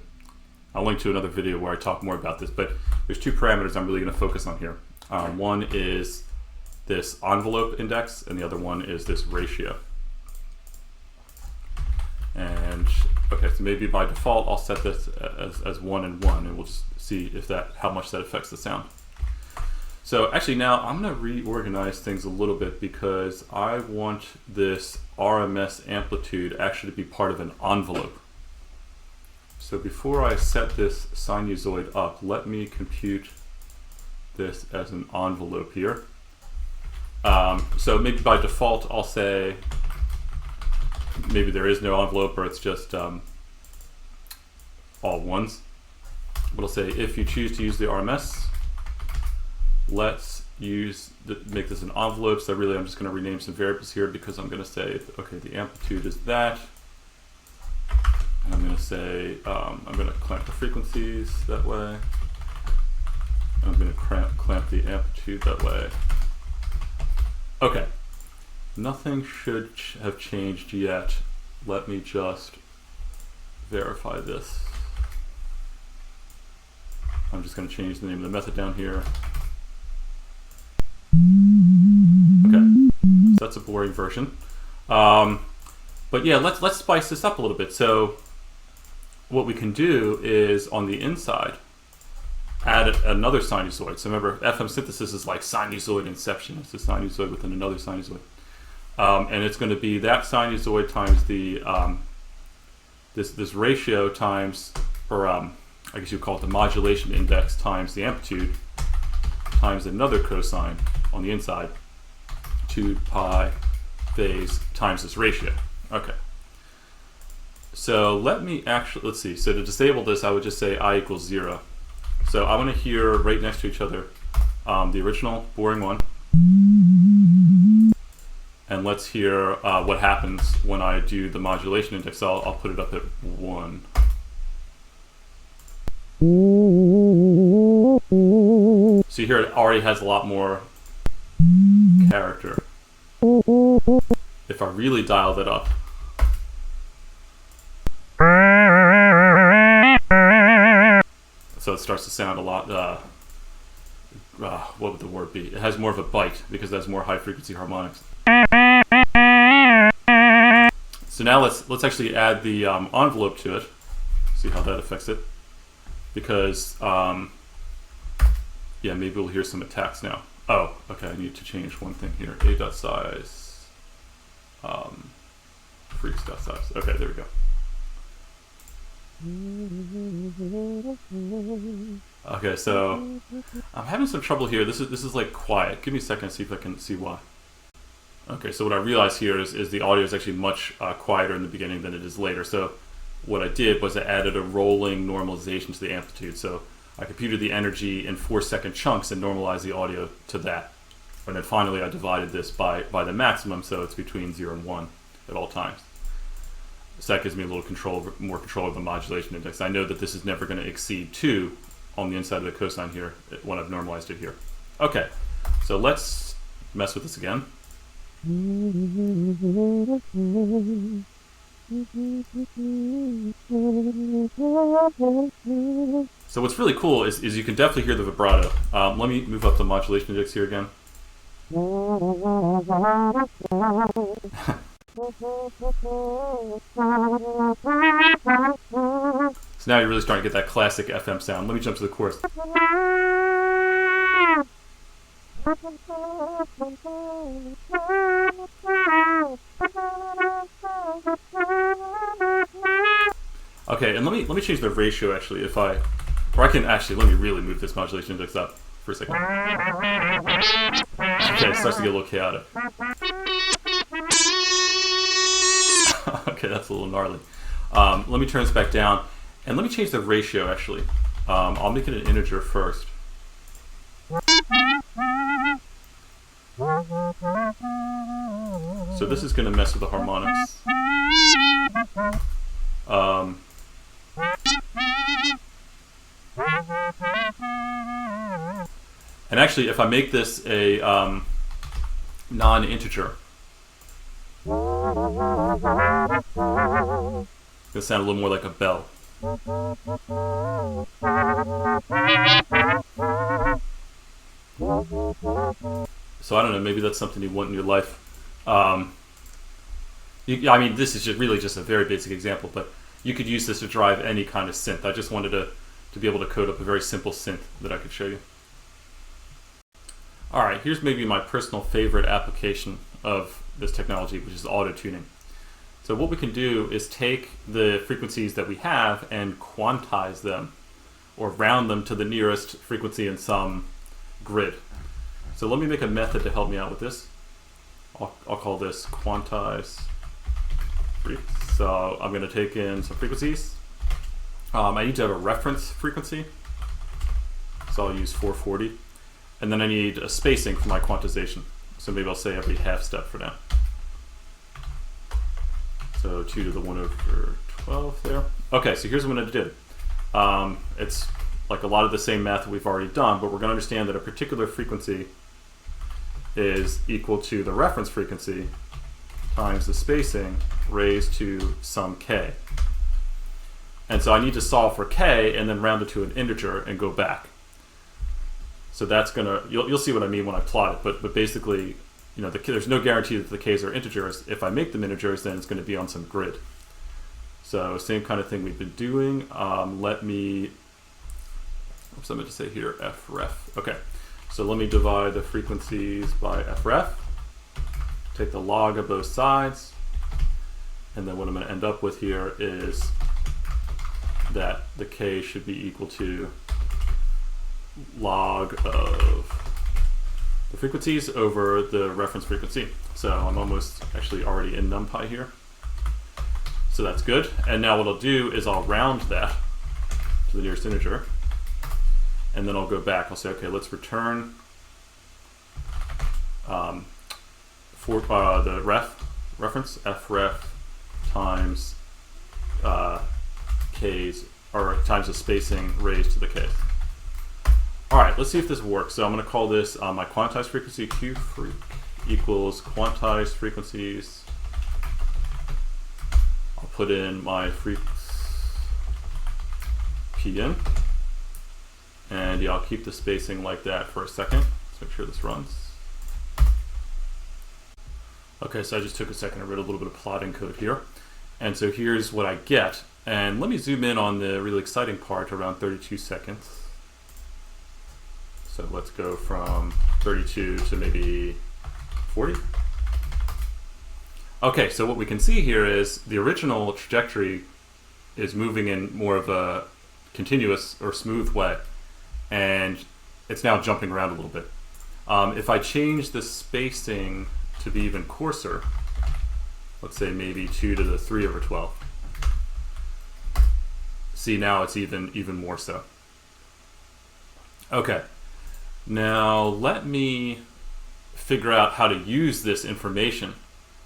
I'll link to another video where I talk more about this, but there's two parameters I'm really going to focus on here. One is this envelope index, and the other one is this ratio. And okay, so maybe by default I'll set this as 1 and 1, and we'll just see if how much that affects the sound. So actually now I'm going to reorganize things a little bit because I want this RMS amplitude actually to be part of an envelope. So before I set this sinusoid up, let me compute this as an envelope here. So maybe by default I'll say, maybe there is no envelope, or it's just all ones. But I'll say, if you choose to use the RMS, let's make this an envelope. So really I'm just going to rename some variables here, because I'm going to say, okay, the amplitude is that. And I'm going to say, I'm going to clamp the frequencies that way. I'm going to clamp the amplitude that way. Okay, nothing should have changed yet. Let me just verify this. I'm just going to change the name of the method down here. Okay, so that's a boring version. But yeah, let's spice this up a little bit. So what we can do is, on the inside, add another sinusoid. So remember, FM synthesis is like sinusoid inception. It's a sinusoid within another sinusoid. And it's going to be that sinusoid times the this ratio times, or I guess you call it the modulation index, times the amplitude times another cosine on the inside, 2 pi phase times this ratio. Okay. So let me actually, let's see. So to disable this, I would just say I equals 0. So I want to hear right next to each other the original boring one. And let's hear what happens when I do the modulation index. So I'll put it up at 1. So here it already has a lot more character. If I really dial that up. So it starts to sound a lot, what would the word be? It has more of a bite because it has more high frequency harmonics. So now let's actually add the envelope to it. See how that affects it. Because, yeah, maybe we'll hear some attacks now. Oh, okay, I need to change one thing here. A.size, freaks.size. Okay, there we go. Okay, so I'm having some trouble here. This is like quiet. Give me a second to see if I can see why. Okay, so what I realized here is the audio is actually much quieter in the beginning than it is later. So what I did was I added a rolling normalization to the amplitude. So I computed the energy in 4-second chunks and normalized the audio to that. And then finally I divided this by the maximum, so it's between 0 and 1 at all times. So that gives me a little more control of the modulation index. I know that this is never going to exceed 2 on the inside of the cosine here when I've normalized it here. Okay, so let's mess with this again. So what's really cool is you can definitely hear the vibrato. Let me move up the modulation index here again. So now you're really starting to get that classic FM sound. Let me jump to the chorus. Okay, and let me change the ratio actually let me really move this modulation index up for a second. Okay, it starts to get a little chaotic. Okay, that's a little gnarly. Let me turn this back down, and let me change the ratio actually. I'll make it an integer first. So this is going to mess with the harmonics. And actually, if I make this a non-integer, it's going to sound a little more like a bell. So I don't know, maybe that's something you want in your life. I mean, this is really just a very basic example, but you could use this to drive any kind of synth. I just wanted to be able to code up a very simple synth that I could show you. All right, here's maybe my personal favorite application of this technology, which is auto-tuning. So what we can do is take the frequencies that we have and quantize them, or round them to the nearest frequency in some grid. So let me make a method to help me out with this. I'll call this quantize. So I'm going to take in some frequencies. I need to have a reference frequency, so I'll use 440. And then I need a spacing for my quantization. So maybe I'll say every half step for now. So 2 to the 1 over 12 there. Okay, so here's what I'm going to do. It's like a lot of the same math that we've already done, but we're going to understand that a particular frequency is equal to the reference frequency times the spacing raised to some k. And so I need to solve for k and then round it to an integer and go back. So that's gonna, you'll see what I mean when I plot it, but basically, you know, there's no guarantee that the k's are integers. If I make them integers, then it's going to be on some grid. So same kind of thing we've been doing. Let me, oops, I meant to say here, fref. Okay, so let me divide the frequencies by fref. Take the log of both sides, and then what I'm going to end up with here is that the k should be equal to log of the frequencies over the reference frequency. So I'm almost actually already in NumPy here. So that's good. And now what I'll do is I'll round that to the nearest integer. And then I'll go back. I'll say, okay, let's return for the reference fref times k's, or times the spacing raised to the k. All right, let's see if this works. So I'm going to call this my quantized frequency qfreq equals quantized frequencies. I'll put in my freq pin, and yeah, I'll keep the spacing like that for a second. Let's make sure this runs. Okay, so I just took a second and wrote a little bit of plotting code here. And so here's what I get. And let me zoom in on the really exciting part around 32 seconds. So let's go from 32 to maybe 40. Okay, so what we can see here is the original trajectory is moving in more of a continuous or smooth way. And it's now jumping around a little bit. If I change the spacing to be even coarser, let's say maybe 2 to the 3 over 12. See, now it's even more so. Okay, now let me figure out how to use this information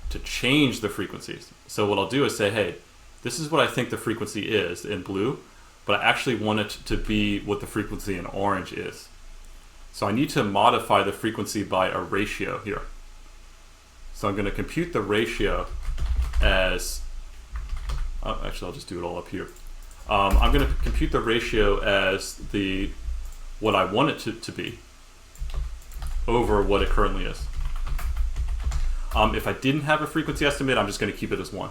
to change the frequencies. So what I'll do is say, hey, this is what I think the frequency is in blue, but I actually want it to be what the frequency in orange is. So I need to modify the frequency by a ratio here. So I'm going to compute the ratio as, actually I'll just do it all up here. I'm going to compute the ratio as what I want it to be over what it currently is. If I didn't have a frequency estimate, I'm just going to keep it as 1.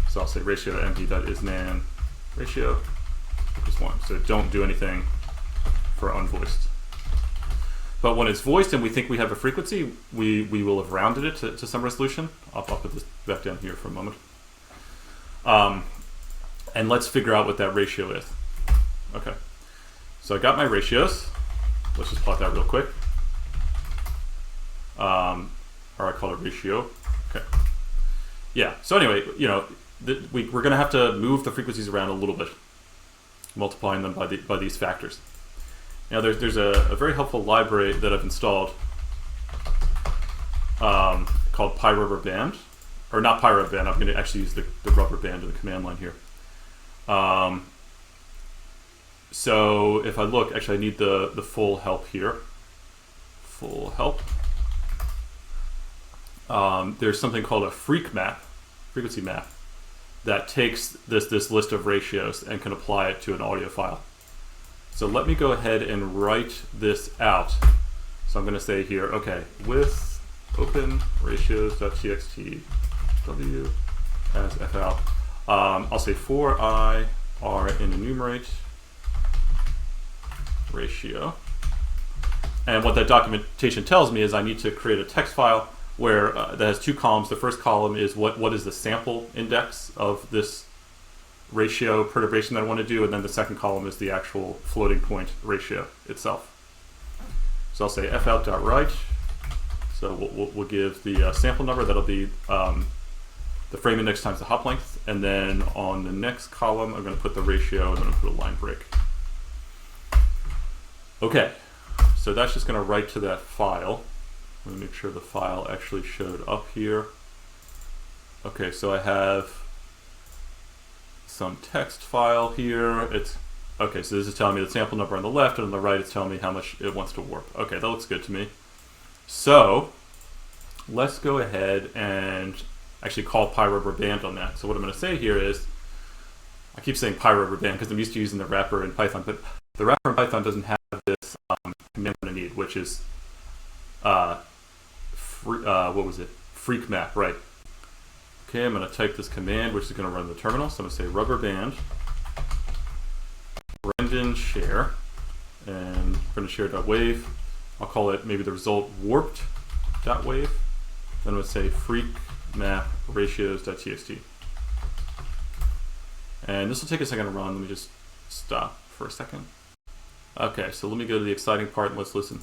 So I'll say ratio mp.isnan ratio equals 1. So don't do anything for unvoiced. But when it's voiced and we think we have a frequency, we will have rounded it to some resolution. I'll put this back down here for a moment. And let's figure out what that ratio is. Okay, so I got my ratios. Let's just plot that real quick. Or I call it ratio. Okay. Yeah, so anyway, you know, we're going to have to move the frequencies around a little bit, multiplying them by these factors. Now there's a very helpful library that I've installed called PyRubberBand, or not PyRubberBand. I'm going to actually use the rubber band in the command line here. So if I look, actually I need the full help here. Full help. There's something called a frequency map, that takes this list of ratios and can apply it to an audio file. So let me go ahead and write this out. So I'm going to say here, okay, with open ratios.txt w as fout. I'll say for I are in enumerate ratio. And what that documentation tells me is I need to create a text file where that has 2 columns. The first column is what is the sample index of this ratio perturbation that I want to do, and then the second column is the actual floating point ratio itself. So I'll say fout.write. So we'll give the sample number. That'll be the frame index times the hop length, and then on the next column I'm going to put the ratio, and then I'm going to put a line break. Okay, so that's just going to write to that file. Let me make sure the file actually showed up here. Okay, so I have some text file here. Okay, so this is telling me the sample number on the left, and on the right it's telling me how much it wants to warp. Okay, that looks good to me. So let's go ahead and actually call PyRubberBand on that. So what I'm going to say here is, I keep saying PyRubberBand because I'm used to using the wrapper in Python, but the wrapper in Python doesn't have this command I'm going to need, which is what was it? Freak map, right? Okay, I'm going to type this command, which is going to run the terminal. So I'm going to say rubberband Brendan Cher, and BrendanScher.wave. I'll call it maybe the result warped.wave. Then I'm going to say freak map ratios.txt. And this will take a second to run. Let me just stop for a second. Okay, so let me go to the exciting part and let's listen.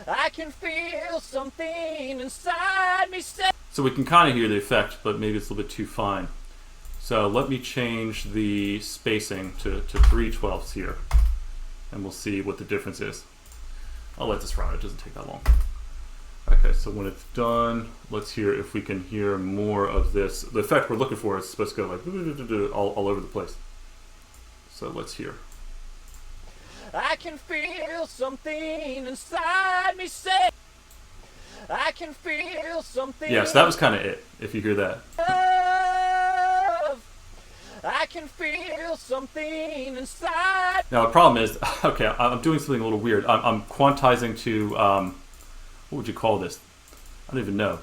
I can feel something inside me say. So we can kind of hear the effect, but maybe it's a little bit too fine. So let me change the spacing to 3/12 here, and we'll see what the difference is. I'll let this run, it doesn't take that long. Okay, so when it's done, let's hear if we can hear more of this. The effect we're looking for is supposed to go like all over the place. So let's hear. I can feel something inside me say. I can feel something. Yeah, so that was kind of it, if you hear that. I can feel something inside. Now the problem is, okay, I'm doing something a little weird. I'm quantizing to, what would you call this? I don't even know.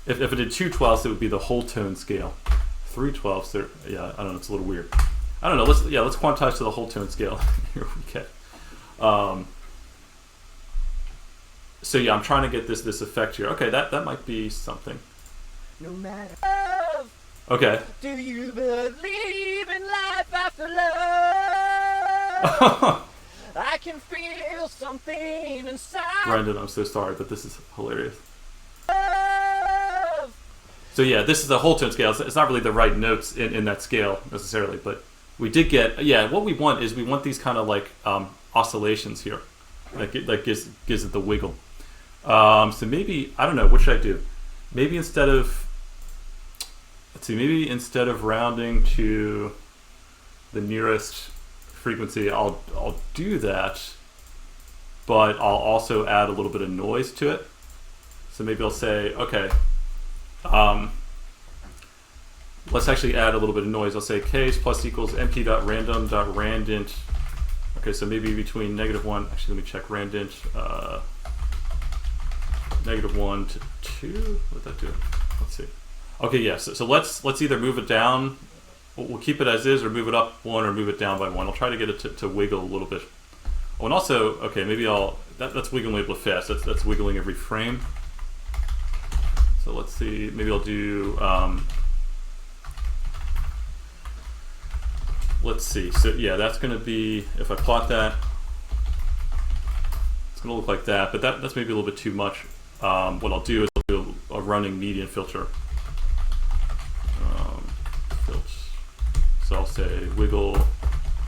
If I did 2/12, it would be the whole tone scale. 3/12, yeah, I don't know, it's a little weird. I don't know, let's quantize to the whole tone scale. Here we go. So yeah, I'm trying to get this effect here. Okay, that might be something. No matter. Okay. Do you believe in life after love? I can feel something inside. Brendan, I'm so sorry, but this is hilarious. So yeah, this is a whole tone scale. It's not really the right notes in that scale necessarily, but we did get, yeah, what we want is we want these kind of like oscillations here. That gives it the wiggle. So maybe, I don't know, what should I do? Maybe instead of, let's see, maybe instead of rounding to the nearest frequency, I'll do that, but I'll also add a little bit of noise to it. So maybe I'll say, okay, let's actually add a little bit of noise. I'll say case plus equals np.random.randint. Okay, so maybe between -1, actually let me check randint, -1 to 2, what did that do? Let's see. Okay, yeah, so let's either move it down, we'll keep it as is, or move it up 1 or move it down by 1. I'll try to get it to wiggle a little bit. Oh, and also, okay, maybe that's wiggling a little fast, that's wiggling every frame. So let's see, maybe I'll do, let's see, so yeah, that's going to be, if I plot that, it's going to look like that, but that's maybe a little bit too much. What I'll do is I'll do a running median filter. So I'll say wiggle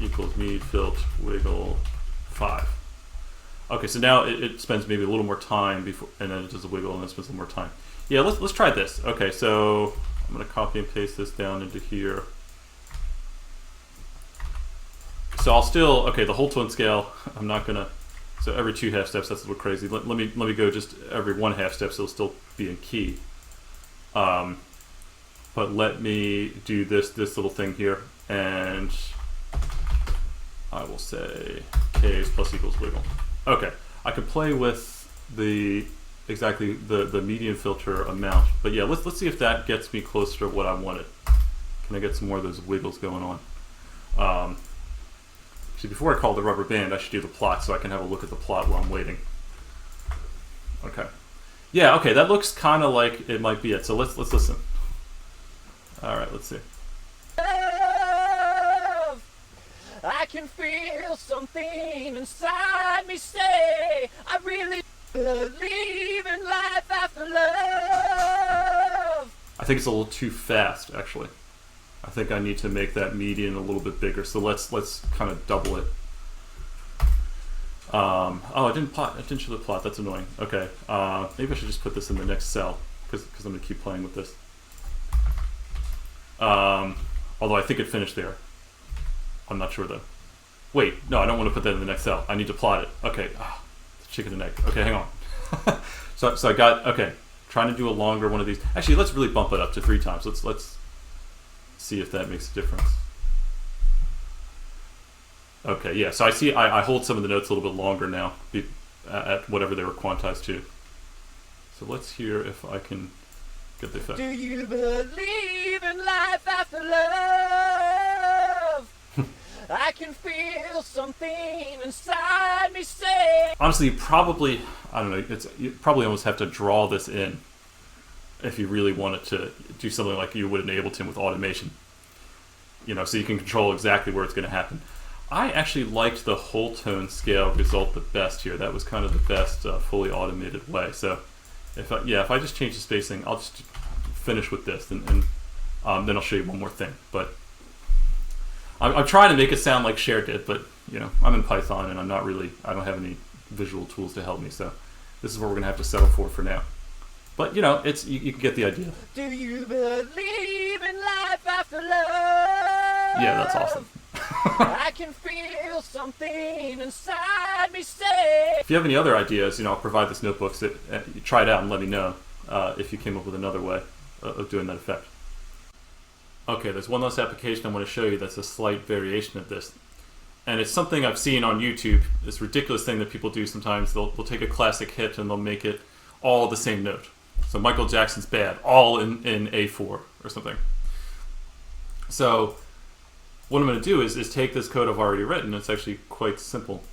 equals med filt wiggle 5. Okay, so now it spends maybe a little more time before, and then it does a wiggle, and then it spends a little more time. Yeah, let's try this. Okay, so I'm going to copy and paste this down into here. So I'll still, okay, the whole tone scale, I'm not going to, so every 2 half steps, that's a little crazy. Let me go just every 1 half step, so it'll still be in key. But let me do this little thing here, and I will say case plus equals wiggle. Okay, I could play with exactly the median filter amount, but yeah, let's see if that gets me closer to what I wanted. Can I get some more of those wiggles going on? See, before I call the rubber band, I should do the plot so I can have a look at the plot while I'm waiting. Okay. Yeah, okay, that looks kind of like it might be it. So let's listen. All right, let's see. I can feel something inside me say, I really believe in life after love. I think it's a little too fast, actually. I think I need to make that median a little bit bigger. So let's kind of double it. Oh, I didn't show the plot. That's annoying. Okay, maybe I should just put this in the next cell because I'm gonna keep playing with this. Although I think it finished there. I'm not sure though. Wait, no, I don't want to put that in the next cell. I need to plot it. Okay, chicken and egg. Okay, hang on. so I got, okay, trying to do a longer one of these. Actually, let's really bump it up to 3 times. Let's see if that makes a difference. Okay, yeah, so I see I hold some of the notes a little bit longer now at whatever they were quantized to. So let's hear if I can get the effect. Do you believe in life after love? I can feel something inside me say. Honestly, you probably, I don't know, you probably almost have to draw this in if you really wanted to do something like you would in Ableton with automation. You know, so you can control exactly where it's going to happen. I actually liked the whole tone scale result the best here. That was kind of the best fully automated way. So if I just change the spacing, I'll just finish with this, and then I'll show you one more thing. But I'm trying to make it sound like Cher did, but I'm in Python and I don't have any visual tools to help me, so this is what we're gonna have to settle for now. But it's you can get the idea. Do you believe in life after love? Yeah, that's awesome. I can feel something inside me say. If you have any other ideas, I'll provide this notebook. So you try it out and let me know if you came up with another way of doing that effect. Okay, there's one last application I want to show you that's a slight variation of this. And it's something I've seen on YouTube, this ridiculous thing that people do sometimes. They'll take a classic hit and they'll make it all the same note. So Michael Jackson's Bad, all in A4 or something. So what I'm going to do is take this code I've already written. It's actually quite simple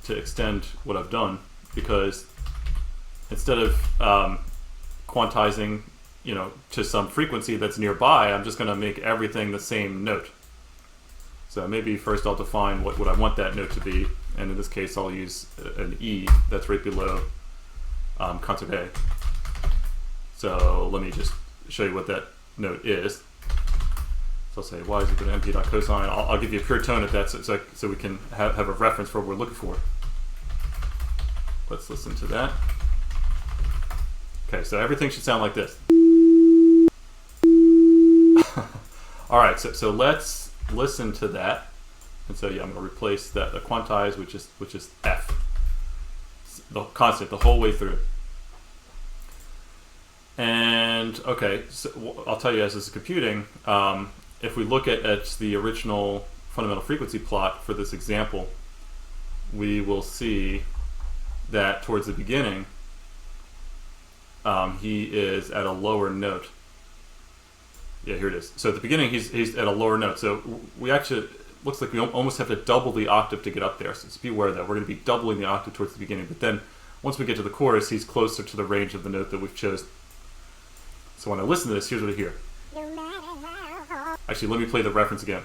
to extend what I've done, because instead of quantizing to some frequency that's nearby, I'm just going to make everything the same note. So maybe first I'll define what I want that note to be, and in this case I'll use an E that's right below concert A. So let me just show you what that note is. So I'll say y is equal to mp.cosine. I'll give you a pure tone at that so we can have a reference for what we're looking for. Let's listen to that. Okay, so everything should sound like this. Alright, so let's listen to that. And so I'm going to replace that quantize, which is F. The constant the whole way through. And okay, so I'll tell you as this is computing, if we look at the original fundamental frequency plot for this example, we will see that towards the beginning, he is at a lower note. Yeah, here it is. So at the beginning, he's at a lower note. So we actually, looks like we almost have to double the octave to get up there. So just be aware of that. We're going to be doubling the octave towards the beginning. But then once we get to the chorus, he's closer to the range of the note that we've chosen. So when I listen to this, here's what I hear. Actually, let me play the reference again.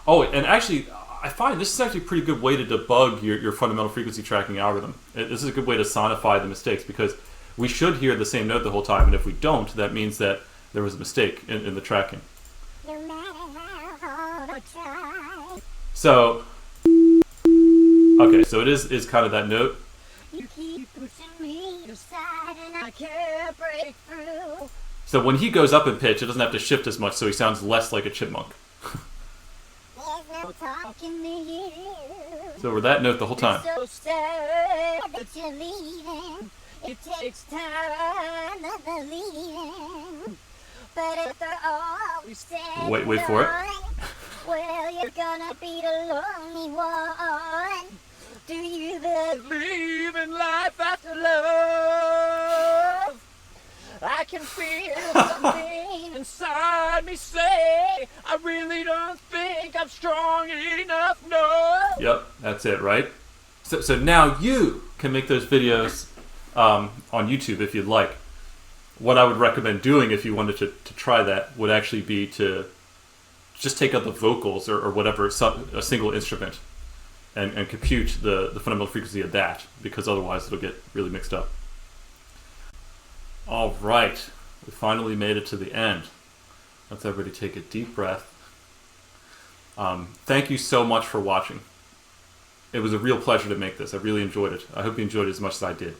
Oh, and actually, I find this is actually a pretty good way to debug your fundamental frequency tracking algorithm. This is a good way to sonify the mistakes, because we should hear the same note the whole time, and if we don't, that means that there was a mistake in the tracking. So, okay, so it is kind of that note. You keep pushing me aside and I can't break through. So when he goes up in pitch, it doesn't have to shift as much, so he sounds less like a chipmunk. So we're that note the whole time. So sad that you're leaving. It takes time to believe. But after all we said, wait for it. Well, you're gonna be the lonely one. Do you believe in life after love? I can feel something inside me say, I really don't think I'm strong enough, no. Yep, that's it, right? So now you can make those videos on YouTube if you'd like. What I would recommend doing if you wanted to try that would actually be to just take out the vocals or whatever, a single instrument, and compute the fundamental frequency of that, because otherwise it'll get really mixed up. All right, we finally made it to the end. Let's everybody take a deep breath. Thank you so much for watching. It was a real pleasure to make this. I really enjoyed it. I hope you enjoyed it as much as I did.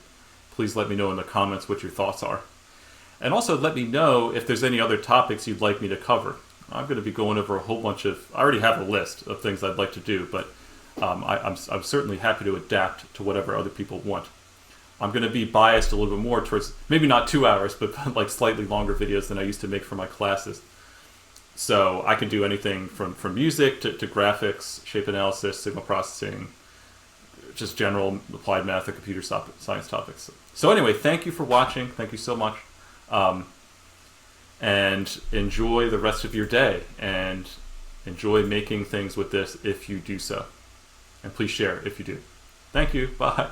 Please let me know in the comments what your thoughts are. And also let me know if there's any other topics you'd like me to cover. I'm going to be going over a whole bunch of, I already have a list of things I'd like to do, but I'm certainly happy to adapt to whatever other people want. I'm going to be biased a little bit more towards, maybe not 2 hours, but like slightly longer videos than I used to make for my classes. So I can do anything from music to graphics, shape analysis, signal processing, just general applied math and computer science topics. So anyway, thank you for watching. Thank you so much. And enjoy the rest of your day, and enjoy making things with this if you do so. And please share if you do. Thank you. Bye.